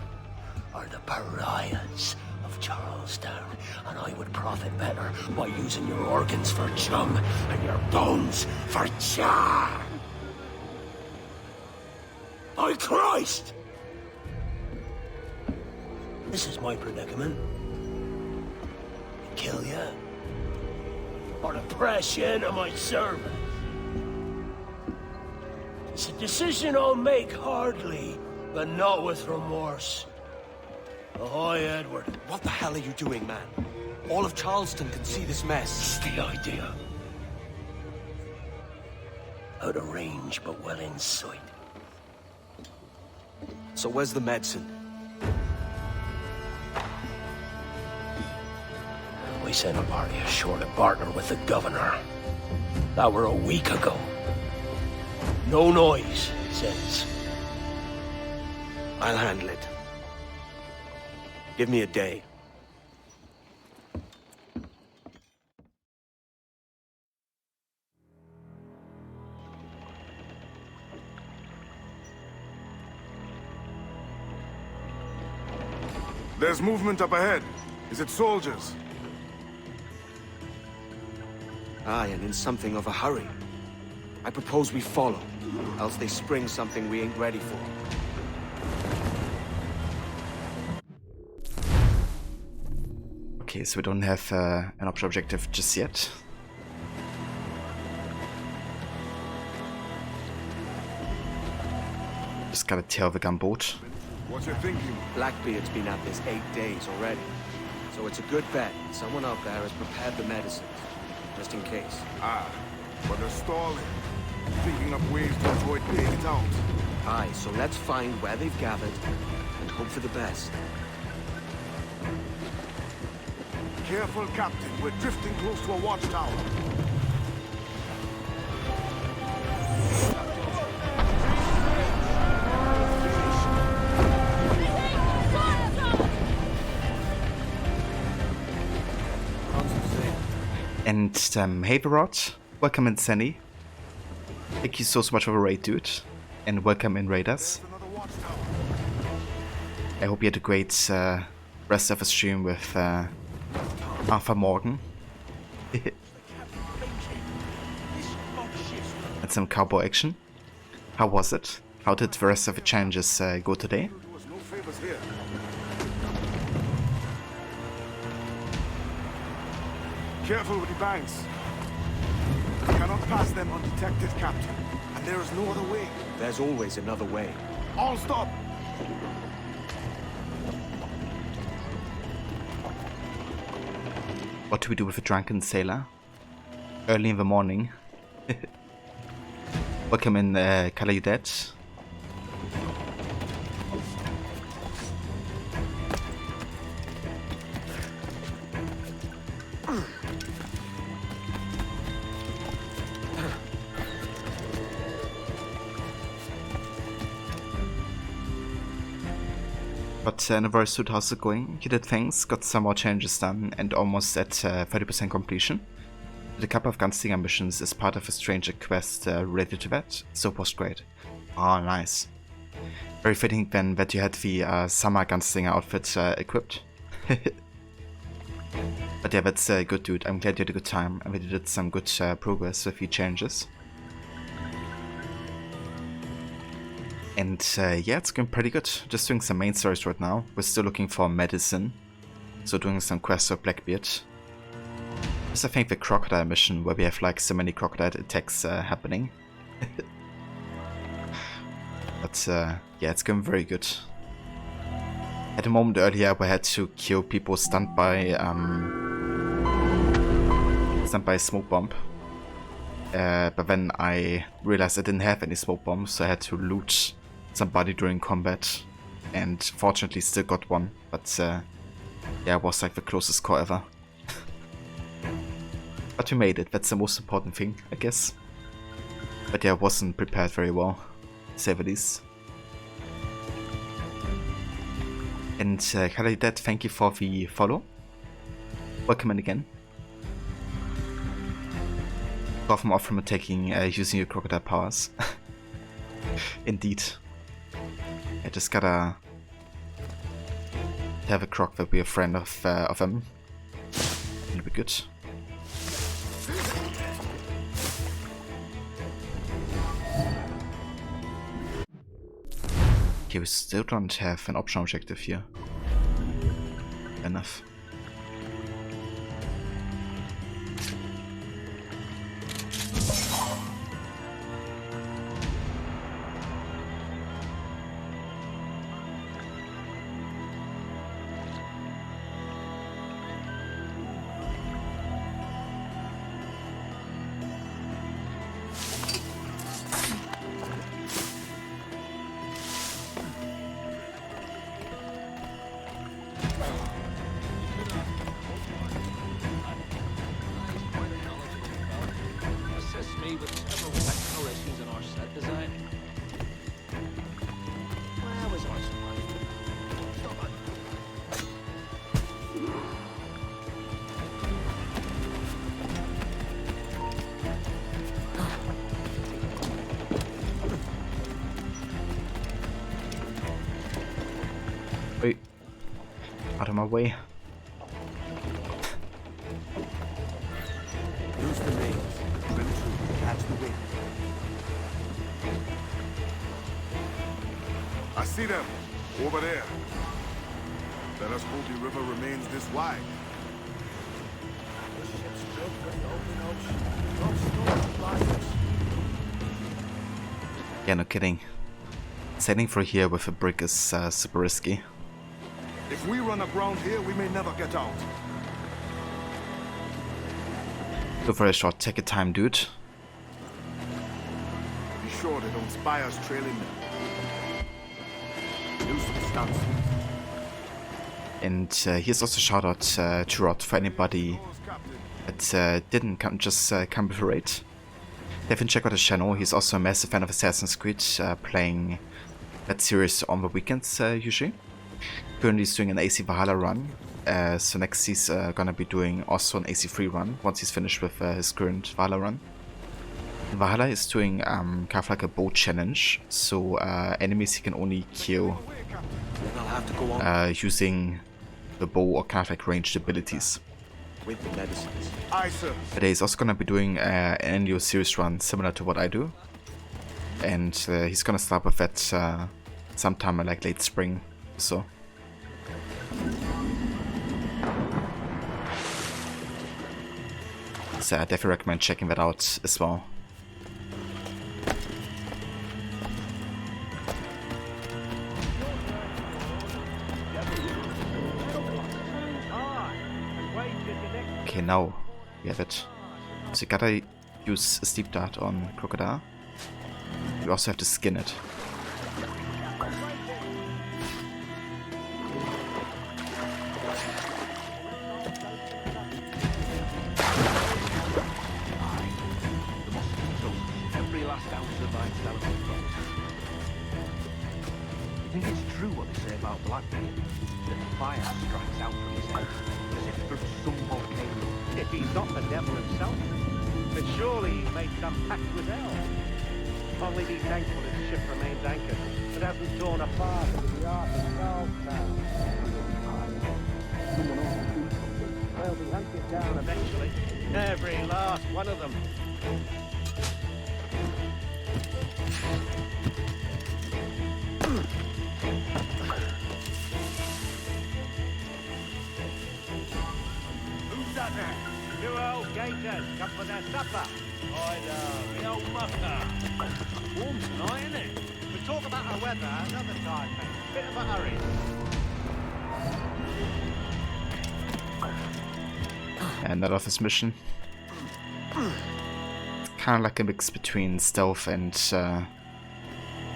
are the pariahs of Charlestown, and I would profit better by using your organs for chum and your bones for char. By Christ! This is my predicament. Kill you, or to press you into my service. It's a decision I'll make hardly, but not with remorse. Ahoy, Edward. What the hell are you doing, man? All of Charleston can see this mess. It's the idea. Out of range, but well in sight. So where's the medicine? We sent a party ashore to partner with the governor. That were a week ago. No noise since. I'll handle it. Give me a day. There's movement up ahead. Is it soldiers? Aye, and in something of a hurry. I propose we follow, else they spring something we ain't ready for. Okay, so we don't have an option objective just yet. Just gotta tail the gunboat. What's your thinking? Blackbeard's been at this 8 days already. So it's a good bet someone out there has prepared the medicines, just in case. Ah, but they're stalling. Thinking up ways to avoid paying it out. Aye, so let's find where they've gathered and hope for the best. Careful, Captain. We're drifting close to a watchtower. And hey Verrot, welcome in Senny. Thank you so much for the raid, dude. And welcome in Raiders. I hope you had a great rest of the stream with Arthur Morgan. And some cowboy action. How was it? How did the rest of the challenges go today? Careful with the banks. We cannot pass them undetected, Captain. And there is no other way. There's always another way. All stop! What do we do with a drunken sailor? Early in the morning. Welcome in, Kala, you dead? But in a very suit, how's it going? You did things, got some more changes done, and almost at 30% completion. Did a couple of gunslinger missions as part of a stranger quest related to that, so it was great. Oh, nice. Very fitting then that you had the summer gunslinger outfit equipped. But yeah, that's good, dude. I'm glad you had a good time and that you did some good progress with the changes. And yeah, it's going pretty good. Just doing some main stories right now. We're still looking for medicine, so doing some quests with Blackbeard. Just I think the crocodile mission where we have like so many crocodile attacks happening. But yeah, it's going very good. At the moment earlier, we had to kill people stunned by a smoke bomb. But then I realized I didn't have any smoke bombs, so I had to loot somebody during combat, and fortunately still got one. But yeah, it was like the closest call ever. But we made it. That's the most important thing, I guess. But yeah, I wasn't prepared very well, to say the least. And Kali Dad, thank you for the follow. Welcome in again. Off from attacking using your crocodile powers. Indeed. I just gotta have a croc that be a friend of him. It'll be good. Okay, we still don't have an optional objective here. Enough. Wait, out of my way. Use the reins. Trim true. Catch the wind. I see them. Over there. Let us hope the river remains this wide. The ship's built for the open ocean. Don't store supplies. Yeah, no kidding. Sailing through here with a brick is super risky. If we run aground here, we may never get out. So very short, take your time, dude. Be sure they don't spy us trailing them. Use some stunts. And here's also a shout out to Rod for anybody that didn't come with a raid. Definitely check out his channel. He's also a massive fan of Assassin's Creed, playing that series on the weekends usually. Currently he's doing an AC Valhalla run, so next he's gonna be doing also an AC3 run once he's finished with his current Valhalla run. And Valhalla is doing kind of like a bow challenge, so enemies he can only kill using the bow or kind of like ranged abilities. With the medicines. Aye, sir. But he's also gonna be doing an annual series run similar to what I do, and he's gonna start with that sometime in like late spring or so. So I definitely recommend checking that out as well. Okay, now we have it. So you gotta use a steep dart on Crocodile. You also have to skin it. The fire strikes out from his head, as if from some volcano. If he's not the devil himself, then surely he's made some pact with hell. Only be thankful his ship remains anchored. It hasn't torn apart into the ark of Town. They'll be hunted down eventually. Every last one of them. Who's that there? Two old gators come for their supper. I know, the old mucker. Warm tonight, isn't it? We'll talk about our weather another time, mate. Bit of a hurry. And that office mission. Kind of like a mix between stealth and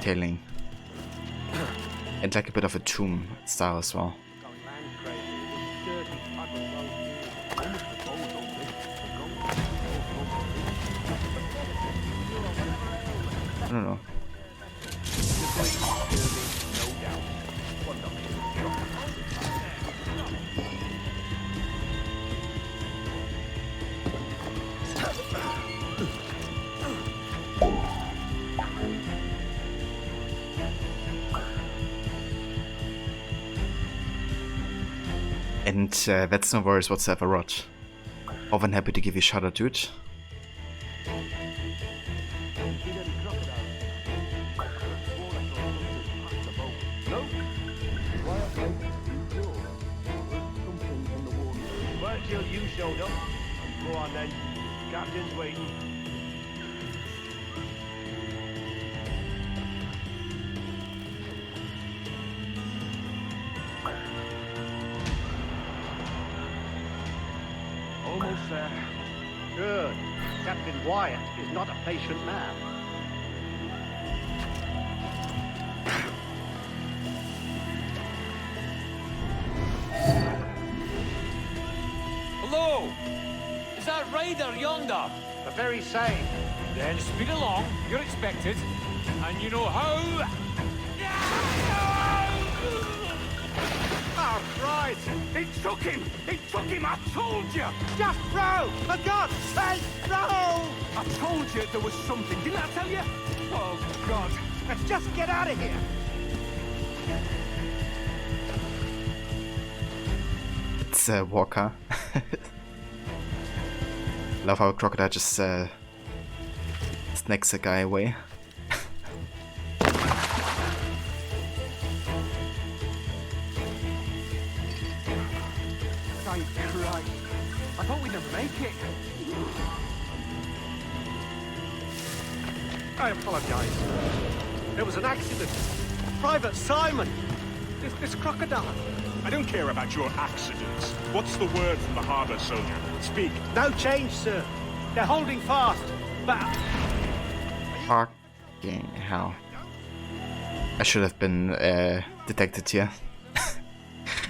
tailing. And like a bit of a tomb style as well. I don't know. And that's no worries whatsoever, Rod. Over and happy to give you a shout out, dude. Well, till you showed up. Go on then. Captain's waiting. Almost there. Good. Captain Wyatt is not a patient man. Hello! Is that Raider yonder? The very same. Then speed along, you're expected. And you know how... Oh, Christ! He took him! He took him! I told you! Just row! For God's sake, row! I told you there was something. Didn't I tell you? Oh, God. Let's just get out of here. It's Walker. Love how a crocodile just snakes a guy away. Thank Christ. I thought we'd never make it. I apologize. It was an accident. Private Simon! This crocodile. I don't care about your accidents. What's the word from the harbor, soldier? Speak. No change, sir. They're holding fast, but... Fucking hell. I should have been detected here.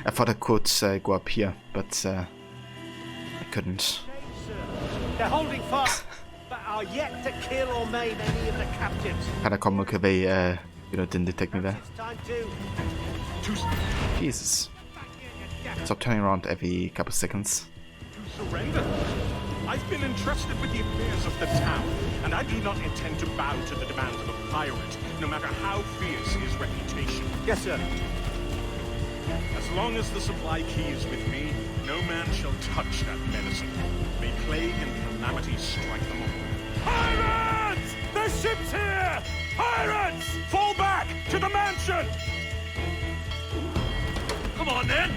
I thought I could go up here, but I couldn't. They're holding fast, but are yet to kill or maim any of the captives. Kinda comical they, you know, didn't detect me there. It's time to... Jesus. Stop turning around every couple seconds. To surrender. I've been entrusted with the affairs of the town, and I do not intend to bow to the demands of a pirate, no matter how fierce his reputation. Yes, sir. As long as the supply key is with me, no man shall touch that medicine. May plague and calamity strike them all. Pirates! The ship's here! Pirates! Fall back to the mansion! Come on, then!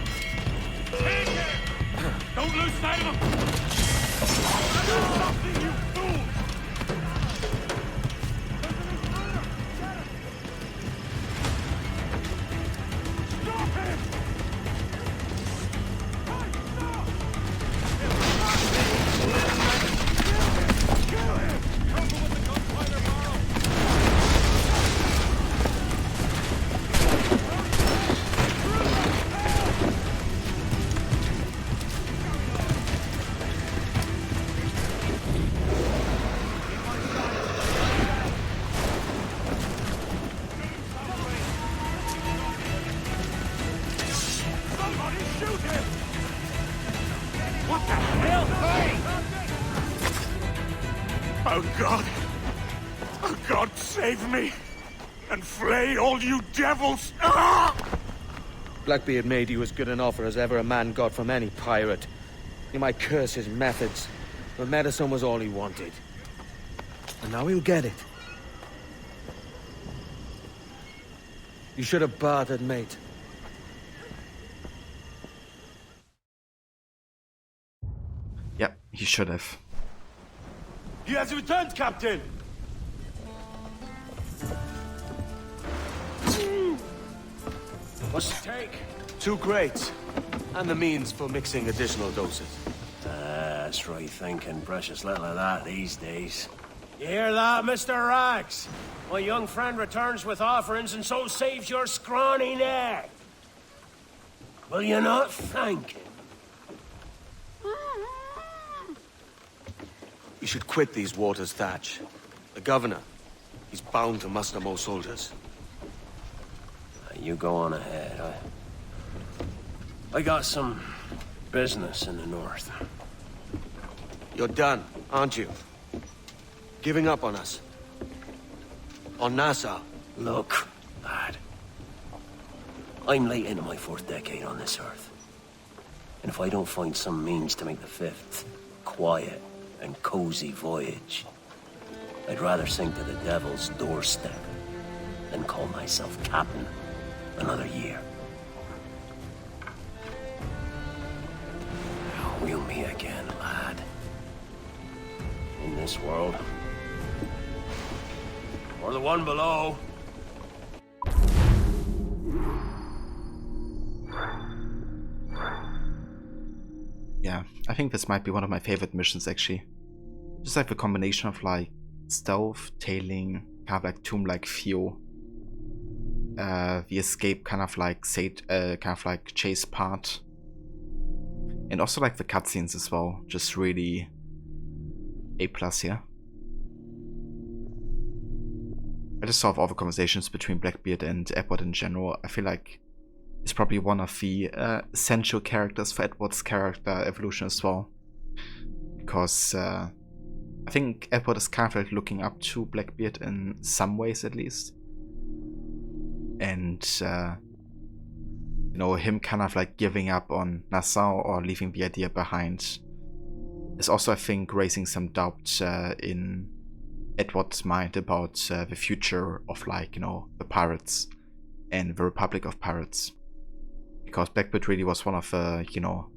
Take it! Don't lose sight of him! Do something, you fools! Stop him! Kill him! Careful with the gunpowder barrel! What the hell? Hey! Oh God! Oh God, save me! And flay all you devils! Ah! Blackbeard made you as good an offer as ever a man got from any pirate. You might curse his methods, but medicine was all he wanted. And now he'll get it. You should have bartered, mate. Yep, he should have. He has returned, Captain! What's the take? 2 crates. And the means for mixing additional doses. That's right thinking. Precious little of that these days. You hear that, Mr. Rags? My young friend returns with offerings and so saves your scrawny neck. Will you not thank him? You should quit these waters, Thatch. The governor, he's bound to muster more soldiers. You go on ahead. I got some business in the north. You're done, aren't you? Giving up on us? On Nassau? Look, lad. I'm late into my 4th decade on this earth. And if I don't find some means to make the 5th quiet and cozy voyage, I'd rather sink to the devil's doorstep than call myself captain another year. We'll meet again, lad. In this world. Or the one below. Yeah, I think this might be one of my favorite missions actually. Just like the combination of like stealth, tailing, kind of like tomb-like feel. The escape kind of like chase part. And also like the cutscenes as well, just really A+ here. I just saw all the conversations between Blackbeard and Edward in general. I feel like he's probably one of the essential characters for Edward's character evolution as well. Because I think Edward is kind of like looking up to Blackbeard in some ways at least. And you know, him kind of like giving up on Nassau or leaving the idea behind is also, I think, raising some doubt in Edward's mind about the future of, like, you know, the pirates and the Republic of Pirates. Because Blackbeard really was one of the, you know,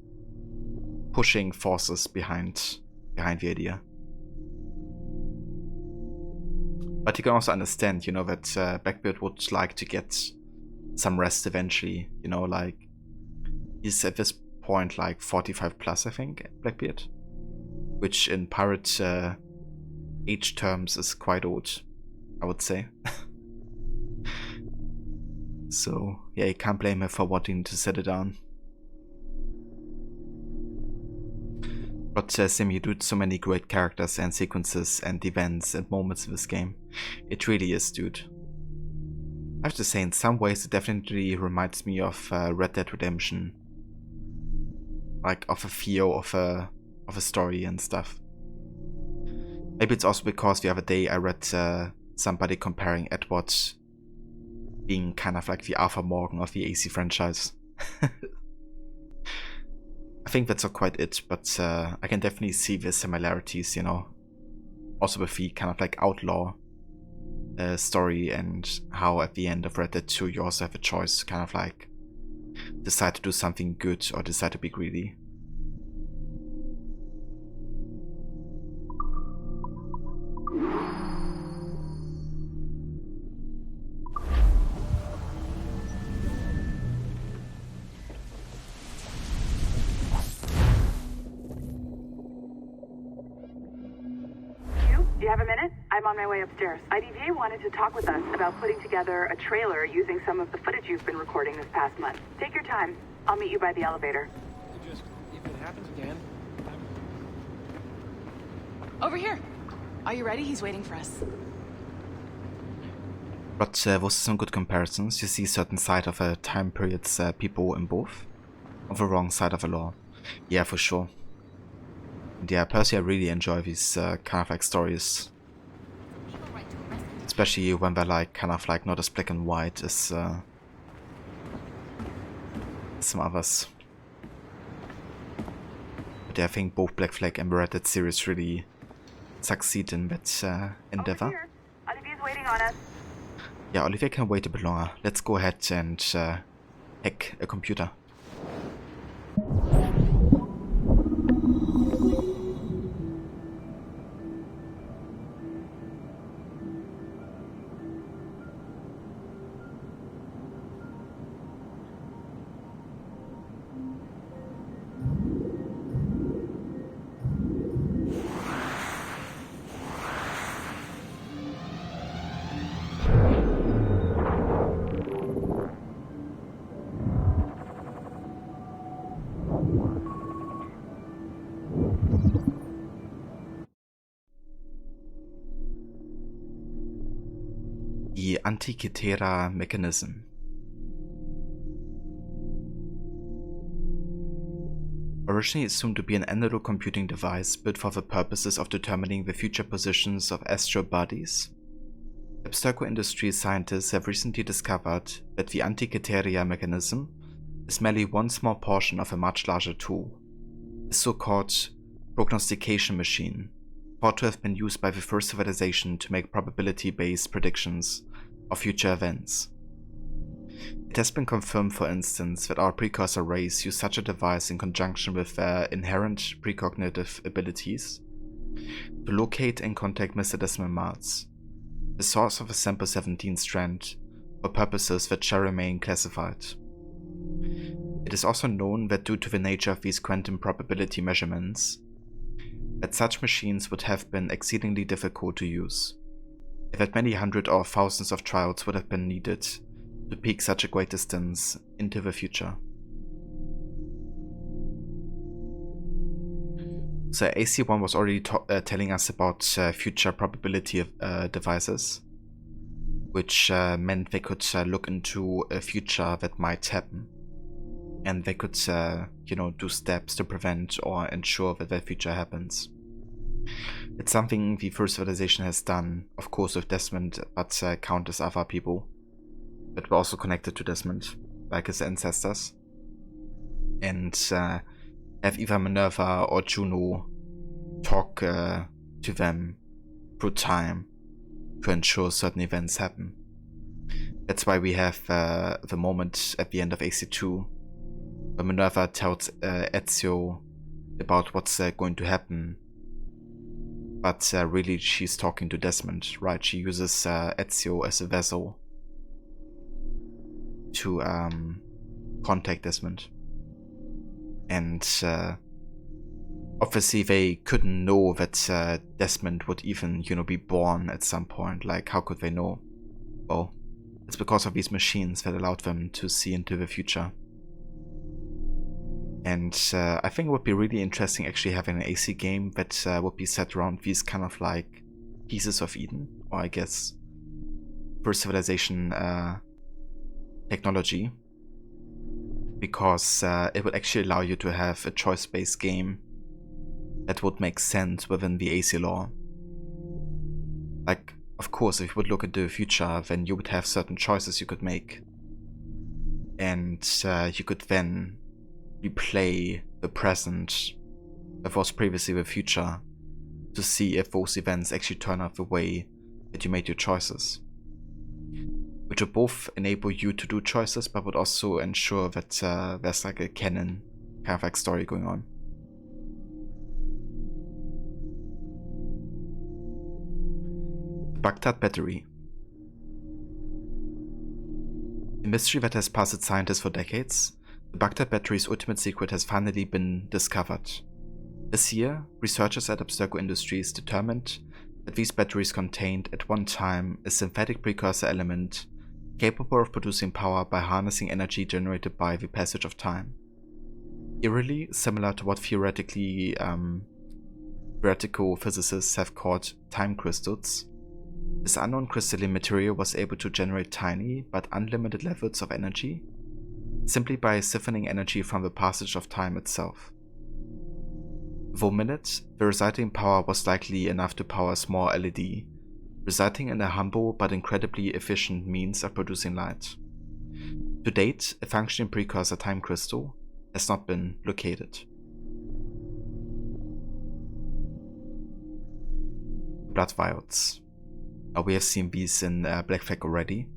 pushing forces behind the idea. But you can also understand, you know, that Blackbeard would like to get some rest eventually, you know, like, he's at this point like 45 plus, I think, Blackbeard. Which in pirate age terms is quite old, I would say. So, yeah, you can't blame him for wanting to set it down. But Sim, you do so many great characters and sequences and events and moments in this game. It really is, dude. I have to say, in some ways it definitely reminds me of Red Dead Redemption. Like, of a feel of a story and stuff. Maybe it's also because the other day I read somebody comparing Edward being kind of like the Arthur Morgan of the AC franchise. I think that's not quite it, but I can definitely see the similarities, you know. Also with the kind of like outlaw story, and how at the end of Red Dead 2 you also have a choice to kind of like decide to do something good or decide to be greedy. Do you have a minute? I'm on my way upstairs. IDVA wanted to talk with us about putting together a trailer using some of the footage you've been recording this past month. Take your time. I'll meet you by the elevator. Just, if it happens again... Over here. Are you ready? He's waiting for us. But those are some good comparisons. You see certain side of a time period's people in both. On the wrong side of the law. Yeah, for sure. And yeah, personally I really enjoy these kind of like stories. Especially when they're like kind of like not as black and white as some others. But yeah, I think both Black Flag and the Red Dead series really succeed in that endeavor. Olivier's waiting on us. Yeah, Olivier can wait a bit longer. Let's go ahead and hack a computer. The Antikythera mechanism. Originally assumed to be an analog computing device built for the purposes of determining the future positions of astral bodies, Abstergo Industries scientists have recently discovered that the Antikythera mechanism is merely one small portion of a much larger tool, a so-called prognostication machine, thought to have been used by the first civilization to make probability-based predictions of future events. It has been confirmed, for instance, that our precursor race used such a device in conjunction with their inherent precognitive abilities to locate and contact Mr. Desmond Mars, the source of a Sample 17 strand, for purposes that shall remain classified. It is also known that due to the nature of these quantum probability measurements, that such machines would have been exceedingly difficult to use, and that many hundred or thousands of trials would have been needed to peek such a great distance into the future. So AC1 was already telling us about future probability devices, which meant they could look into a future that might happen, and they could, do steps to prevent or ensure that that future happens. It's something the first civilization has done, of course with Desmond, but countless other people that were also connected to Desmond, like his ancestors, and have either Minerva or Juno talk to them through time to ensure certain events happen. That's why we have the moment at the end of AC2 where Minerva tells Ezio about what's going to happen, but really she's talking to Desmond, right? She uses Ezio as a vessel to contact Desmond, and obviously they couldn't know that Desmond would even, be born at some point. Like, how could they know? Well, it's because of these machines that allowed them to see into the future. And I think it would be really interesting actually having an AC game that would be set around these kind of like pieces of Eden, or I guess first civilization technology, because it would actually allow you to have a choice-based game that would make sense within the AC lore. Like, of course, if you would look at the future, then you would have certain choices you could make, and you could then replay the present that was previously the future to see if those events actually turn out the way that you made your choices, which would both enable you to do choices but would also ensure that there's like a canon kind of like story going on. The Baghdad Battery. A mystery that has puzzled scientists for decades, the Baghdad Battery's ultimate secret has finally been discovered. This year, researchers at Abstergo Industries determined that these batteries contained at one time a synthetic precursor element capable of producing power by harnessing energy generated by the passage of time. Eerily similar to what theoretical physicists have called time crystals, this unknown crystalline material was able to generate tiny but unlimited levels of energy simply by siphoning energy from the passage of time itself. For a minute, the resulting power was likely enough to power a small LED, resulting in a humble but incredibly efficient means of producing light. To date, a functioning precursor time crystal has not been located. Blood vials. Now we have seen these in Black Flag already.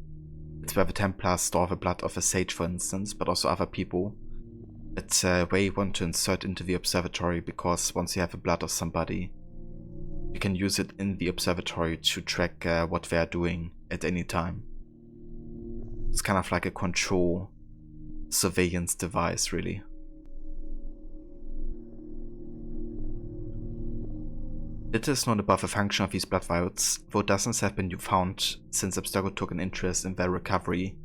It's where the Templars store the blood of a sage, for instance, but also other people. It's where you want to insert into the observatory, because once you have the blood of somebody, you can use it in the observatory to track what they are doing at any time. It's kind of like a control surveillance device, really. Little is known about the function of these blood vials, though dozens have been found since Abstergo took an interest in their recovery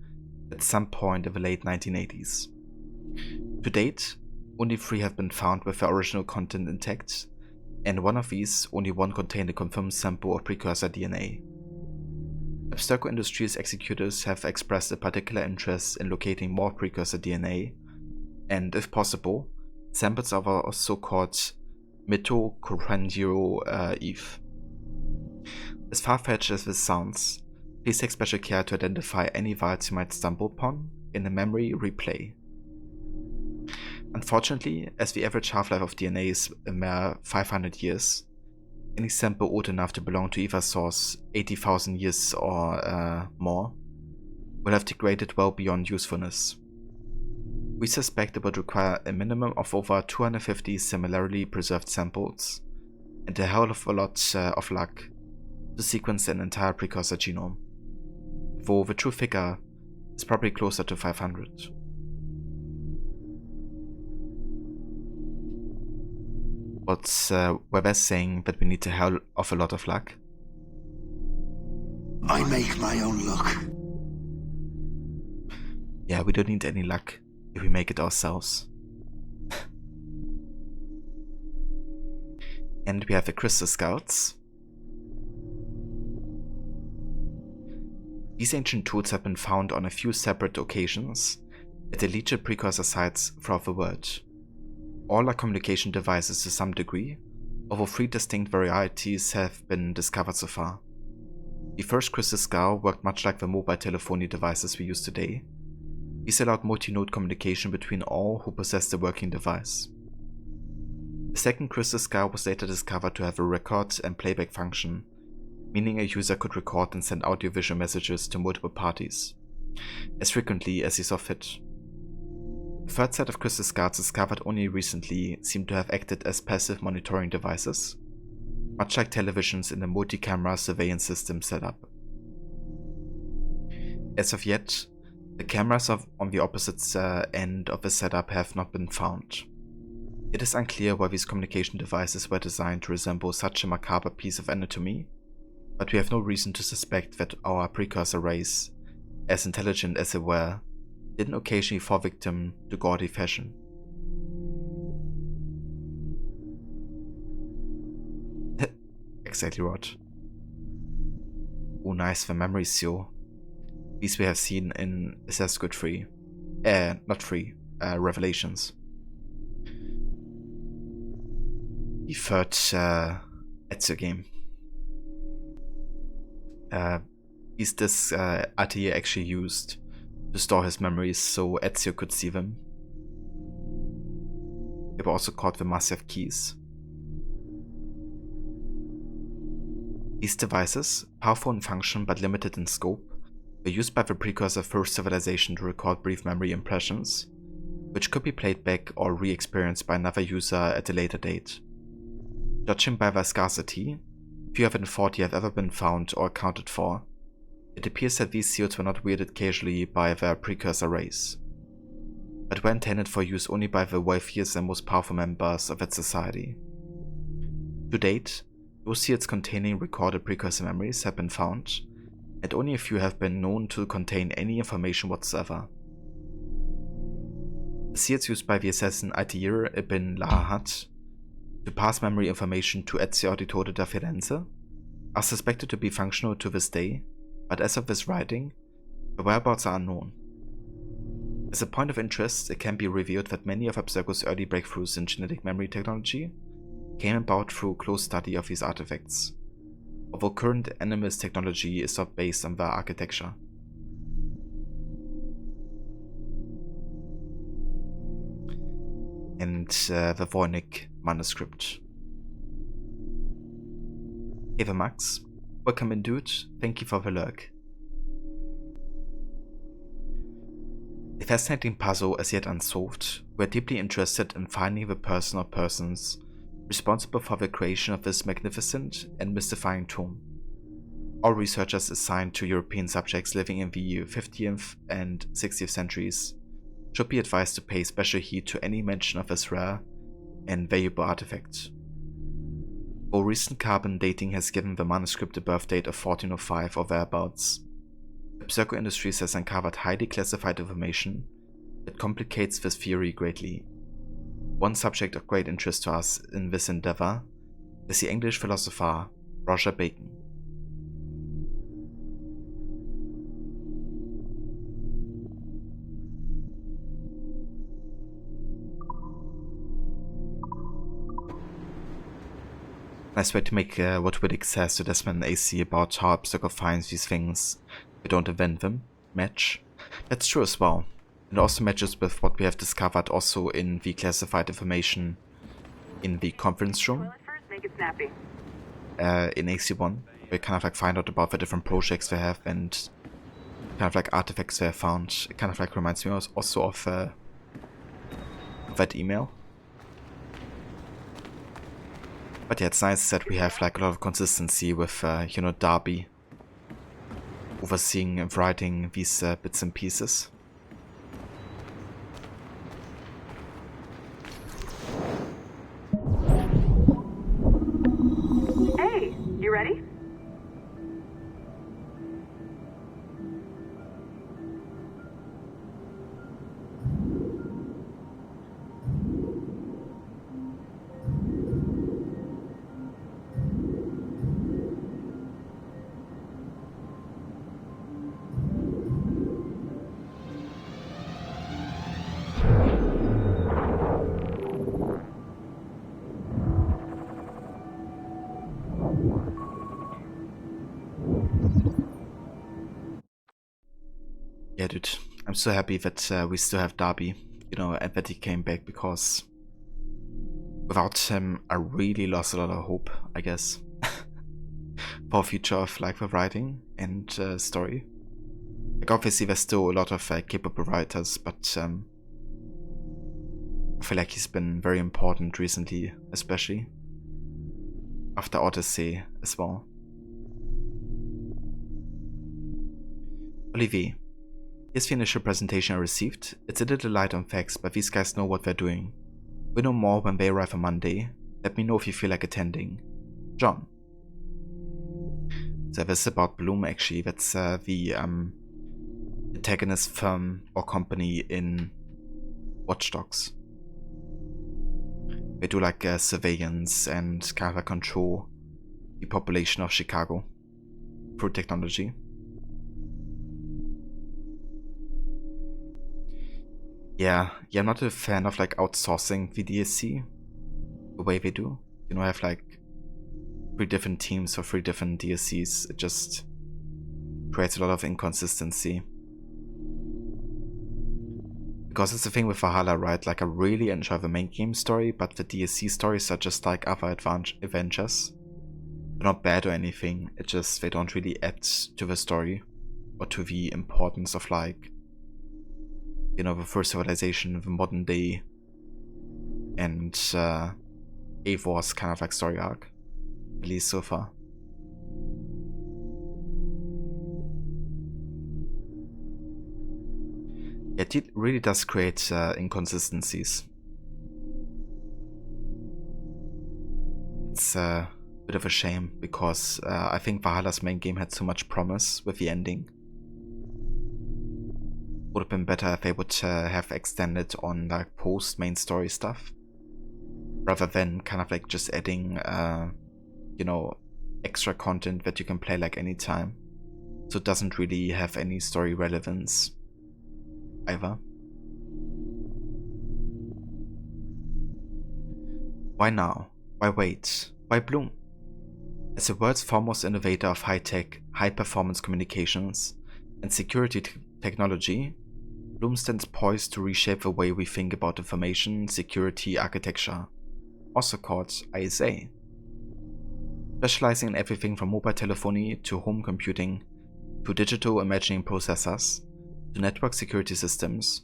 at some point in the late 1980s. To date, only 3 have been found with their original content intact, and one of these, only one, contained a confirmed sample of precursor DNA. Abstergo Industries executors have expressed a particular interest in locating more precursor DNA, and if possible, samples of our so-called mitochondrial Eve. As far-fetched as this sounds, please take special care to identify any vials you might stumble upon in a memory replay. Unfortunately, as the average half-life of DNA is a mere 500 years, any sample old enough to belong to either source 80,000 years or more will have degraded well beyond usefulness. We suspect it would require a minimum of over 250 similarly preserved samples and a hell of a lot of luck to sequence an entire precursor genome, though the true figure is probably closer to 500. What's Weber saying that we need a hell of a lot of luck? I make my own luck. Yeah, we don't need any luck if we make it ourselves. And we have the Crystal Scouts. These ancient tools have been found on a few separate occasions at the Legion precursor sites throughout the world. All are communication devices to some degree, although 3 distinct varieties have been discovered so far. The first Crystal Skull worked much like the mobile telephony devices we use today. These allowed multi-node communication between all who possessed the working device. The second Crystal Skull was later discovered to have a record and playback function, meaning a user could record and send audio-visual messages to multiple parties, as frequently as he saw fit. The third set of Crystal Skulls discovered only recently seem to have acted as passive monitoring devices, much like televisions in a multi-camera surveillance system setup. As of yet, the cameras on the opposite end of the setup have not been found. It is unclear why these communication devices were designed to resemble such a macabre piece of anatomy, but we have no reason to suspect that our precursor race, as intelligent as they were, didn't occasionally fall victim to gaudy fashion. Exactly right. Oh nice, the memory seal. These we have seen in Assassin's Creed 3. Not 3, Revelations. The third Ezio game. These discs Altair actually used to store his memories so Ezio could see them. They were also called the Massive Keys. These devices, powerful in function but limited in scope, were used by the precursor First Civilization to record brief memory impressions, which could be played back or re-experienced by another user at a later date. Judging by their scarcity, fewer than 40 have ever been found or accounted for. It appears that these seals were not wielded casually by their precursor race, but were intended for use only by the wealthiest and most powerful members of its society. To date, those seals containing recorded precursor memories have been found, and only a few have been known to contain any information whatsoever. The seals used by the assassin Altair ibn Lahat to pass memory information to Ezio Auditore da Firenze are suspected to be functional to this day, but as of this writing, the whereabouts are unknown. As a point of interest, it can be revealed that many of Abstergo's early breakthroughs in genetic memory technology came about through close study of these artifacts, although current Animus technology is not based on their architecture. And the Voynich manuscript. Eva Max, welcome in dude, thank you for the lurk. A fascinating puzzle as yet unsolved, we're deeply interested in finding the person or persons responsible for the creation of this magnificent and mystifying tomb. All researchers assigned to European subjects living in the 15th and 60th centuries should be advised to pay special heed to any mention of this rare and valuable artifact. Though recent carbon dating has given the manuscript a birth date of 1405 or thereabouts, Abstergo Industries has uncovered highly classified information that complicates this theory greatly. One subject of great interest to us in this endeavor is the English philosopher Roger Bacon. Nice way to make what Wittig says to Desmond and AC about how Abstergo finds these things, we don't invent them, match. That's true as well. It also matches with what we have discovered also in the classified information in the conference room. Make it snappy. In AC1, we kind of like find out about the different projects they have and kind of like artifacts they have found. It kind of like reminds me also of that email. But yeah, it's nice that we have like a lot of consistency with, you know, Darby overseeing and writing these bits and pieces. Hey, you ready? Yeah, dude, I'm so happy that we still have Darby, you know, and that he came back, because without him, I really lost a lot of hope, I guess, for future of like the writing and story. Like obviously there's still a lot of capable writers, but I feel like he's been very important recently, especially after Odyssey as well. Olivier. Here's the initial presentation I received. It's a little light on facts, but these guys know what they're doing. We'll know more when they arrive on Monday. Let me know if you feel like attending. John. So this is about Bloom actually. That's the antagonist firm or company in Watch Dogs. They do like surveillance and kind of like control the population of Chicago through technology. Yeah, I'm not a fan of like outsourcing the DSC the way they do. You know, I have like 3 different teams for 3 different DSCs. It just creates a lot of inconsistency. Because it's the thing with Valhalla, right? Like I really enjoy the main game story, but the DSC stories are just like other Avengers. They're not bad or anything, it just they don't really add to the story or to the importance of like, you know, the first civilization, the modern day, and Eivor's kind of like story arc, at least so far. Yeah, it really does create inconsistencies. It's a bit of a shame, because I think Valhalla's main game had so much promise with the ending. Would have been better if they would have extended on like post main story stuff, rather than kind of like just adding you know, extra content that you can play like anytime, so it doesn't really have any story relevance either. Why now? Why wait? Why Bloom? As the world's foremost innovator of high-tech, high-performance communications and security technology, Bloom stands poised to reshape the way we think about information security architecture, also called ISA. Specializing in everything from mobile telephony to home computing, to digital imaging processors, to network security systems,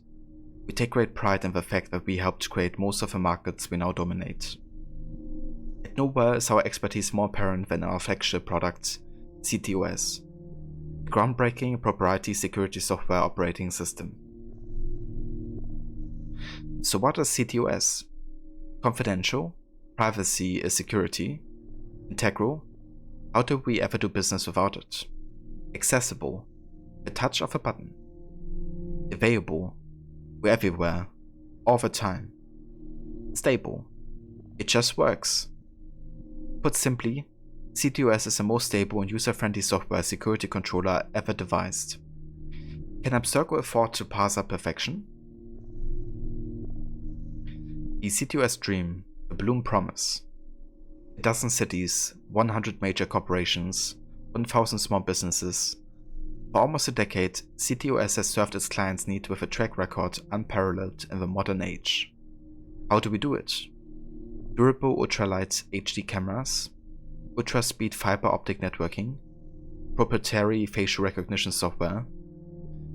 we take great pride in the fact that we helped create most of the markets we now dominate. At nowhere is our expertise more apparent than our flagship product, CTOS, a groundbreaking proprietary security software operating system. So what is CTOS? Confidential, privacy is security, integral, how do we ever do business without it? Accessible, the touch of a button. Available, we're everywhere, all the time. Stable, it just works. Put simply, CTOS is the most stable and user-friendly software security controller ever devised. Can Abstergo afford to pass up perfection? The CTOS dream, the Bloom promise. A dozen cities, 100 major corporations, 1,000 small businesses. For almost a decade, CTOS has served its clients' needs with a track record unparalleled in the modern age. How do we do it? Durable ultralight HD cameras, ultra-speed fiber optic networking, proprietary facial recognition software,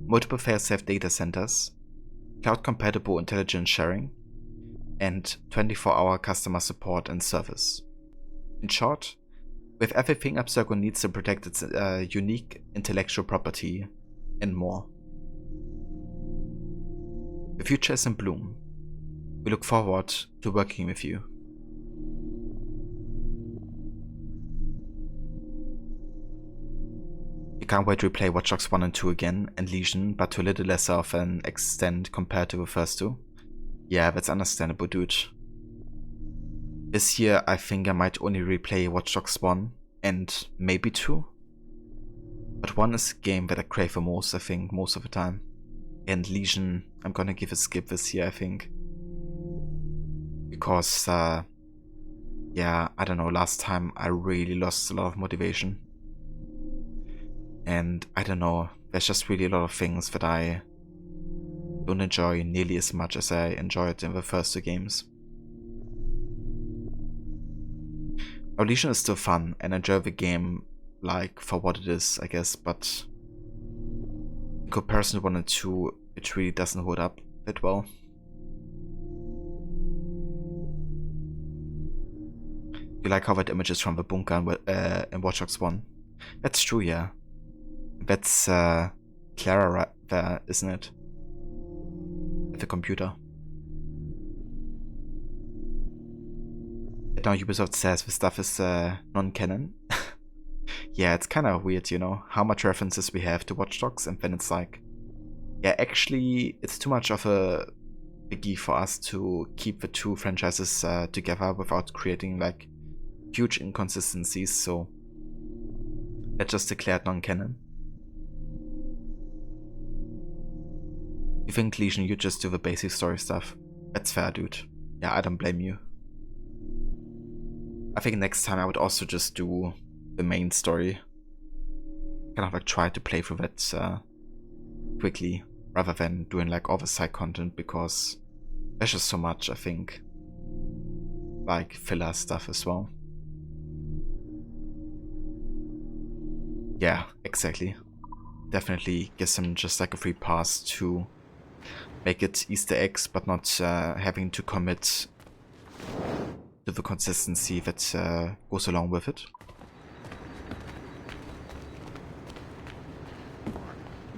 multiple fail-safe data centers, cloud-compatible intelligence sharing, and 24-hour customer support and service. In short, we have everything Abstergo needs to protect its unique intellectual property, and more. The future is in bloom. We look forward to working with you. You can't wait to replay Watch Dogs 1 and 2 again, and Legion, but to a little lesser of an extent compared to the first two. Yeah, that's understandable, dude. This year I think I might only replay Watch Dogs 1 and maybe 2. But 1 is a game that I crave the most, I think, most of the time. And Legion, I'm gonna give a skip this year, I think. Because, yeah, I don't know, last time I really lost a lot of motivation. And I don't know, there's just really a lot of things that I don't enjoy nearly as much as I enjoyed in the first two games. Now, Legion is still fun and I enjoy the game like for what it is, I guess, but in comparison to 1 and 2, it really doesn't hold up that well. You like how that images from the bunker in Watch Dogs 1? That's true, yeah. That's Clara right there, isn't it? At the computer. Now Ubisoft says the stuff is non-canon. Yeah, it's kind of weird, you know, how much references we have to Watch Dogs, and then it's like, yeah, actually, it's too much of a biggie for us to keep the two franchises together without creating like huge inconsistencies, so let's just declare it non-canon. You think, Legion, you just do the basic story stuff? That's fair, dude. Yeah, I don't blame you. I think next time I would also just do the main story. Kind of like try to play through that quickly, rather than doing like all the side content, because there's just so much, I think. Like filler stuff as well. Yeah, exactly. Definitely gives them just like a free pass to make it Easter eggs, but not having to commit to the consistency that goes along with it.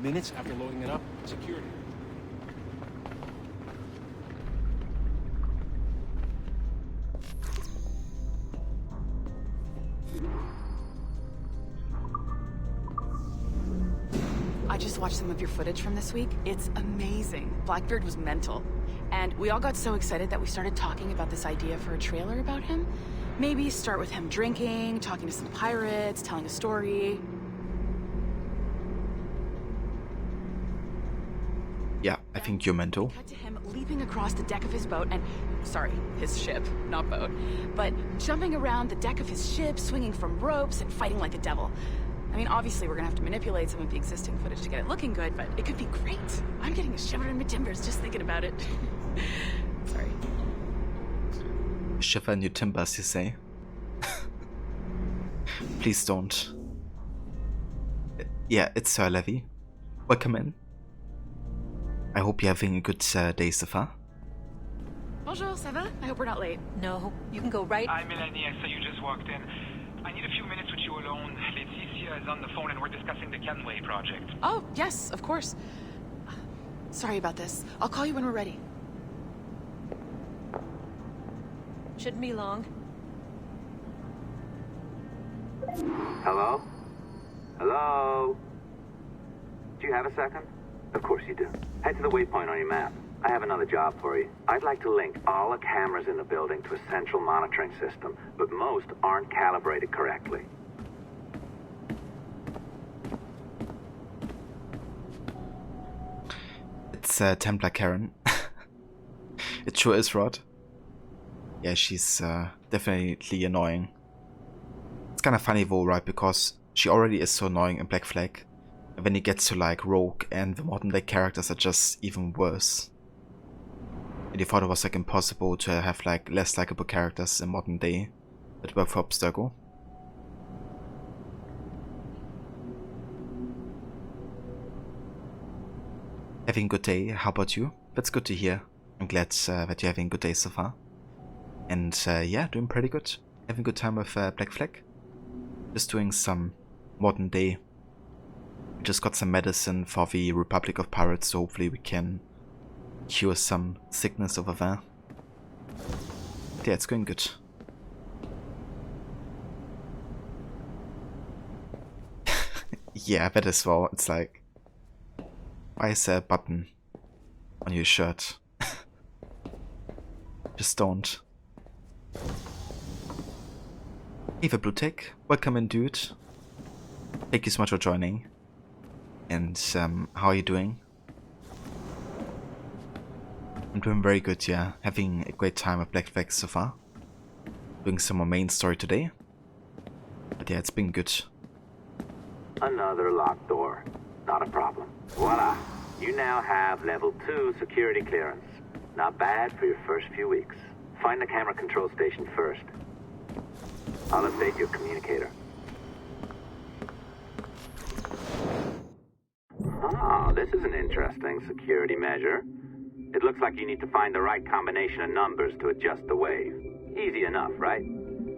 Minutes after loading it up, security. I just watched some of your footage from this week. It's amazing. Blackbeard was mental. And we all got so excited that we started talking about this idea for a trailer about him. Maybe start with him drinking, talking to some pirates, telling a story. Yeah, I think you're mental. Cut to him leaping across the deck of his boat and... Sorry, his ship, not boat. But jumping around the deck of his ship, swinging from ropes, and fighting like a devil. I mean, obviously we're gonna have to manipulate some of the existing footage to get it looking good, but it could be great. I'm getting a shiver in my timbers just thinking about it. Sorry. Shiver in your timbers, you say? Please don't. Yeah, it's Sir Levy. Welcome in. I hope you're having a good day so far. Bonjour, ça va? I hope we're not late. No, you can go right... Hi, Melanie. I saw you just walked in. I need a few minutes with you alone. Leticia is on the phone and we're discussing the Kenway project. Oh, yes, of course. Sorry about this. I'll call you when we're ready. Shouldn't be long. Hello? Hello? Do you have a second? Of course you do. Head to the waypoint on your map. I have another job for you. I'd like to link all the cameras in the building to a central monitoring system, but most aren't calibrated correctly. It's Templar Karen. It sure is, Rod. Yeah, she's definitely annoying. It's kind of funny though, right? Because she already is so annoying in Black Flag. And when it gets to like Rogue and the modern day characters are just even worse. And you thought it was like impossible to have like less likable characters in modern day that work for Abstergo. Having a good day, how about you? That's good to hear. I'm glad that you're having a good day so far. And yeah, doing pretty good. Having a good time with Black Flag. Just doing some modern day. We just got some medicine for the Republic of Pirates, so hopefully we can cure some sickness over there. But yeah, it's going good. Yeah, that as well. It's like, why is there a button on your shirt? Just don't. Hey, the Blue Tech. Welcome in, dude. Thank you so much for joining. And how are you doing? I'm doing very good, yeah. Having a great time at Black Flag so far. Doing some more main story today. But yeah, it's been good. Another locked door. Not a problem. Voila! You now have level 2 security clearance. Not bad for your first few weeks. Find the camera control station first. I'll update your communicator. Ah, this is an interesting security measure. It looks like you need to find the right combination of numbers to adjust the wave. Easy enough, right?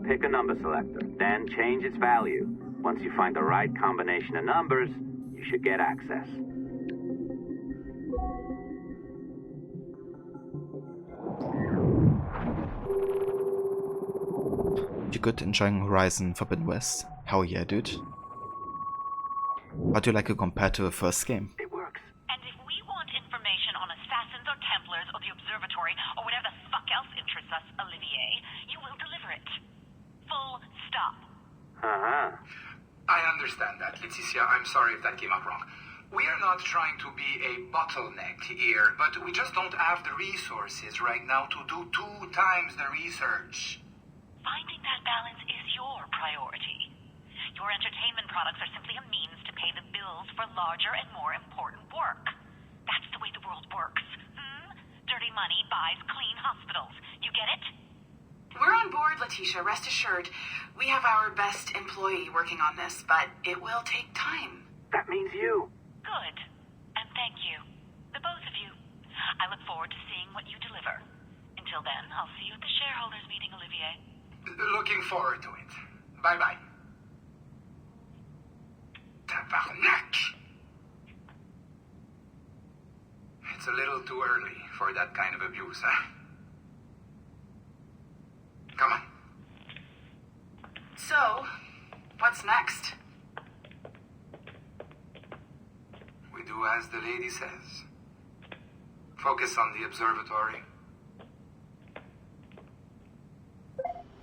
Pick a number selector, then change its value. Once you find the right combination of numbers, you should get access. You good? Enjoying Horizon Forbidden West? Hell yeah, dude. How do you like it compared to the first game? It works. And if we want information on assassins or Templars or the observatory or whatever the fuck else interests us, Olivier, you will deliver it. Full stop. Uh-huh. I understand that, Leticia. I'm sorry if that came out wrong. We are not trying to be a bottleneck here, but we just don't have the resources right now to do 2 times the research. Finding that balance is your priority. Your entertainment products are simply a means to pay the bills for larger and more important work. That's the way the world works. Dirty money buys clean hospitals. You get it? We're on board, Leticia, rest assured. We have our best employee working on this, but it will take time. That means you. Good. And thank you. The both of you. I look forward to seeing what you deliver. Until then, I'll see you at the shareholders meeting, Olivier. Looking forward to it. Bye-bye. Tabarnak! It's a little too early for that kind of abuse, huh? Come on. So, what's next? We do as the lady says. Focus on the observatory.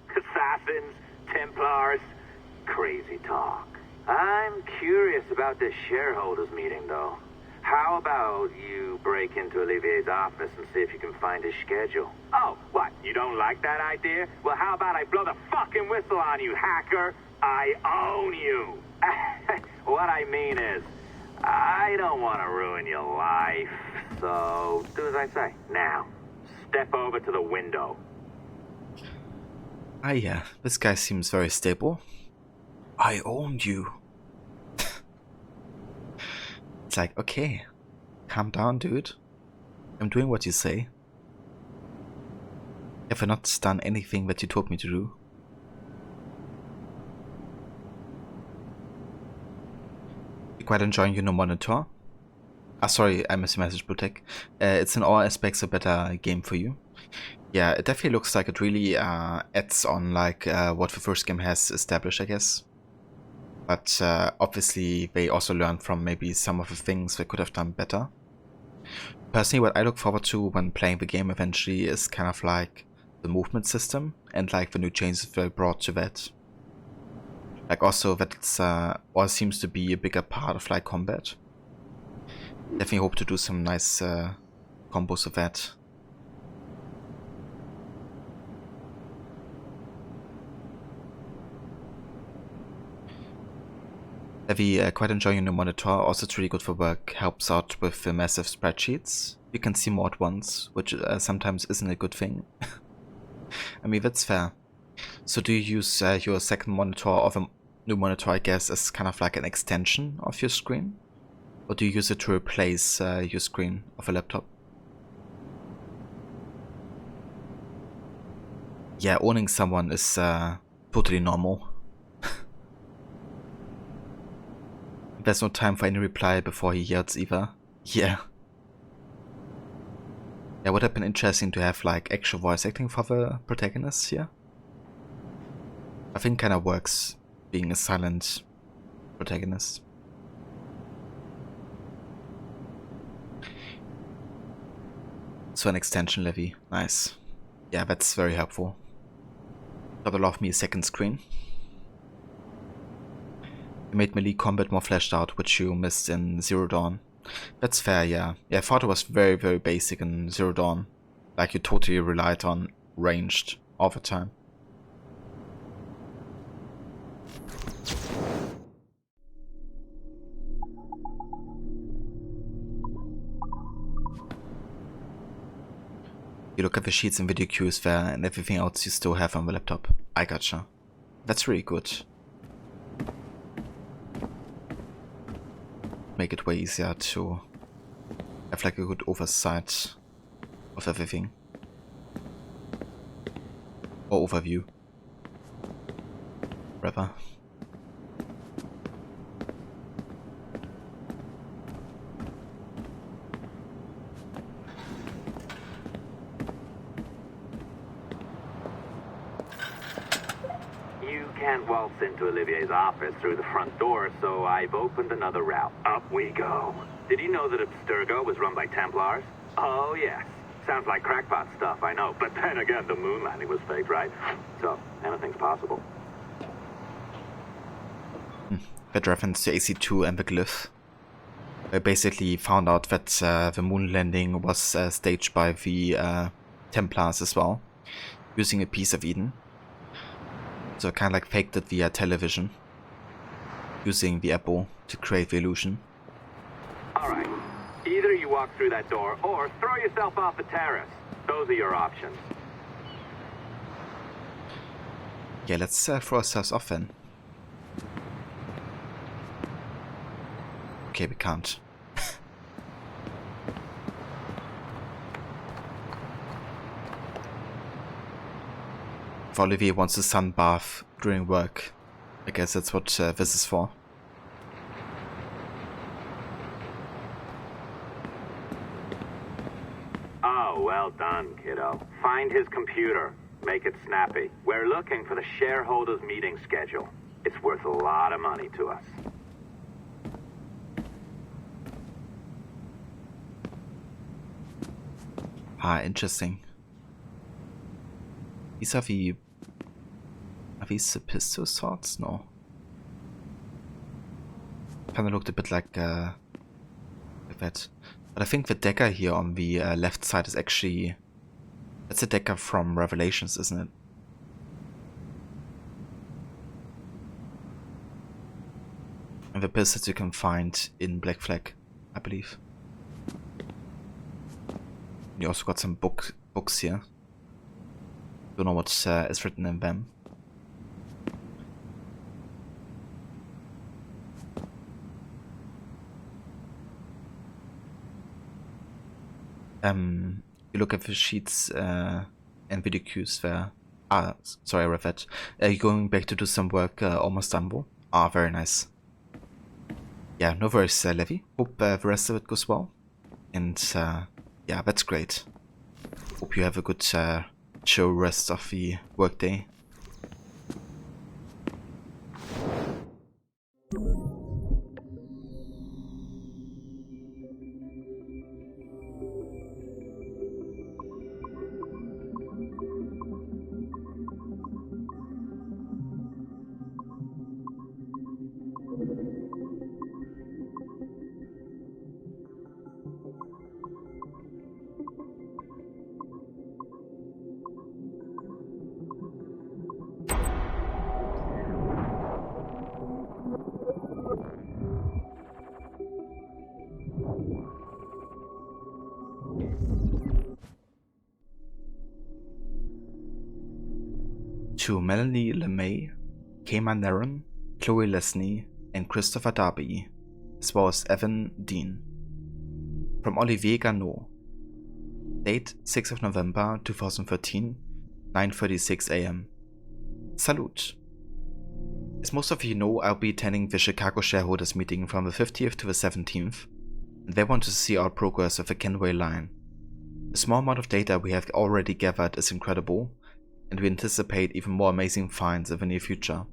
Assassins, Templars, crazy talk. I'm curious about this shareholders meeting, though. How about you break into Olivier's office and see if you can find his schedule? Oh, what? You don't like that idea? Well, how about I blow the fucking whistle on you, hacker? I own you. What I mean is, I don't want to ruin your life. So, do as I say. Now, step over to the window. Ah yeah, this guy seems very stable. I own you. It's like, okay, calm down, dude. I'm doing what you say. Have I not done anything that you told me to do? You quite enjoying your new monitor? Ah, sorry, I missed your message, Bluetech. It's in all aspects a better game for you. Yeah, it definitely looks like it really adds on like what the first game has established, I guess. But obviously they also learned from maybe some of the things they could have done better. Personally, what I look forward to when playing the game eventually is kind of like the movement system and like the new changes they brought to that. Like also that it's all seems to be a bigger part of like combat. Definitely hope to do some nice combos of that. Heavy, quite enjoying your new monitor, also it's really good for work, helps out with the massive spreadsheets. You can see more at once, which sometimes isn't a good thing. I mean, that's fair. So do you use your second monitor or the new monitor, I guess, as kind of like an extension of your screen? Or do you use it to replace your screen of a laptop? Yeah, owning someone is totally normal. There's no time for any reply before he yells either. Yeah. Yeah, would have been interesting to have like actual voice acting for the protagonists here. I think kinda works being a silent protagonist. So an extension levy, nice. Yeah, that's very helpful. Gotta love me a second screen. It made melee combat more fleshed out, which you missed in Zero Dawn. That's fair, yeah. Yeah, I thought it was very, very basic in Zero Dawn. Like you totally relied on ranged all the time. You look at the sheets and video queues there and everything else you still have on the laptop. I gotcha. That's really good. Make it way easier to have like a good oversight of everything. Or overview. Rather. Can't waltz into Olivier's office through the front door, so I've opened another route. Up we go. Did you know that Abstergo was run by Templars? Oh, yes. Sounds like crackpot stuff, I know. But then again, the moon landing was faked, right? So, anything's possible. That reference to AC2 and the glyph. I basically found out that the moon landing was staged by the Templars as well, using a piece of Eden. So I kind of like faked it via television, using the apple to create the illusion. Alright, either you walk through that door or throw yourself off the terrace. Those are your options. Yeah, let's throw ourselves off then. Okay, we can't. If Olivier wants a sun bath during work, I guess that's what this is for. Oh, well done, kiddo. Find his computer. Make it snappy. We're looking for the shareholders meeting schedule. It's worth a lot of money to us. Ah, interesting. These are these the pistol swords? No. Kinda looked a bit like that. But I think the dagger here on the left side is actually... That's a dagger from Revelations, isn't it? And the pistols you can find in Black Flag, I believe. You also got some books here. Don't know what is written in them. You look at the sheets and video cues there. Ah, sorry, I read that. You're going back to do some work almost done, Bo? Ah, very nice. Yeah, no worries, Levi. Hope the rest of it goes well. And yeah, that's great. Hope you have a good chill rest of the workday. To Melanie LeMay, Kema Naron, Chloe Lesney, and Christopher Darby, as well as Evan Dean. From Olivier Garneau. Date 6th of November 2013, 9:36 AM. Salute. As most of you know, I'll be attending the Chicago Shareholders meeting from the 50th to the 17th, and they want to see our progress with the Kenway line. The small amount of data we have already gathered is incredible, and we anticipate even more amazing finds in the near future.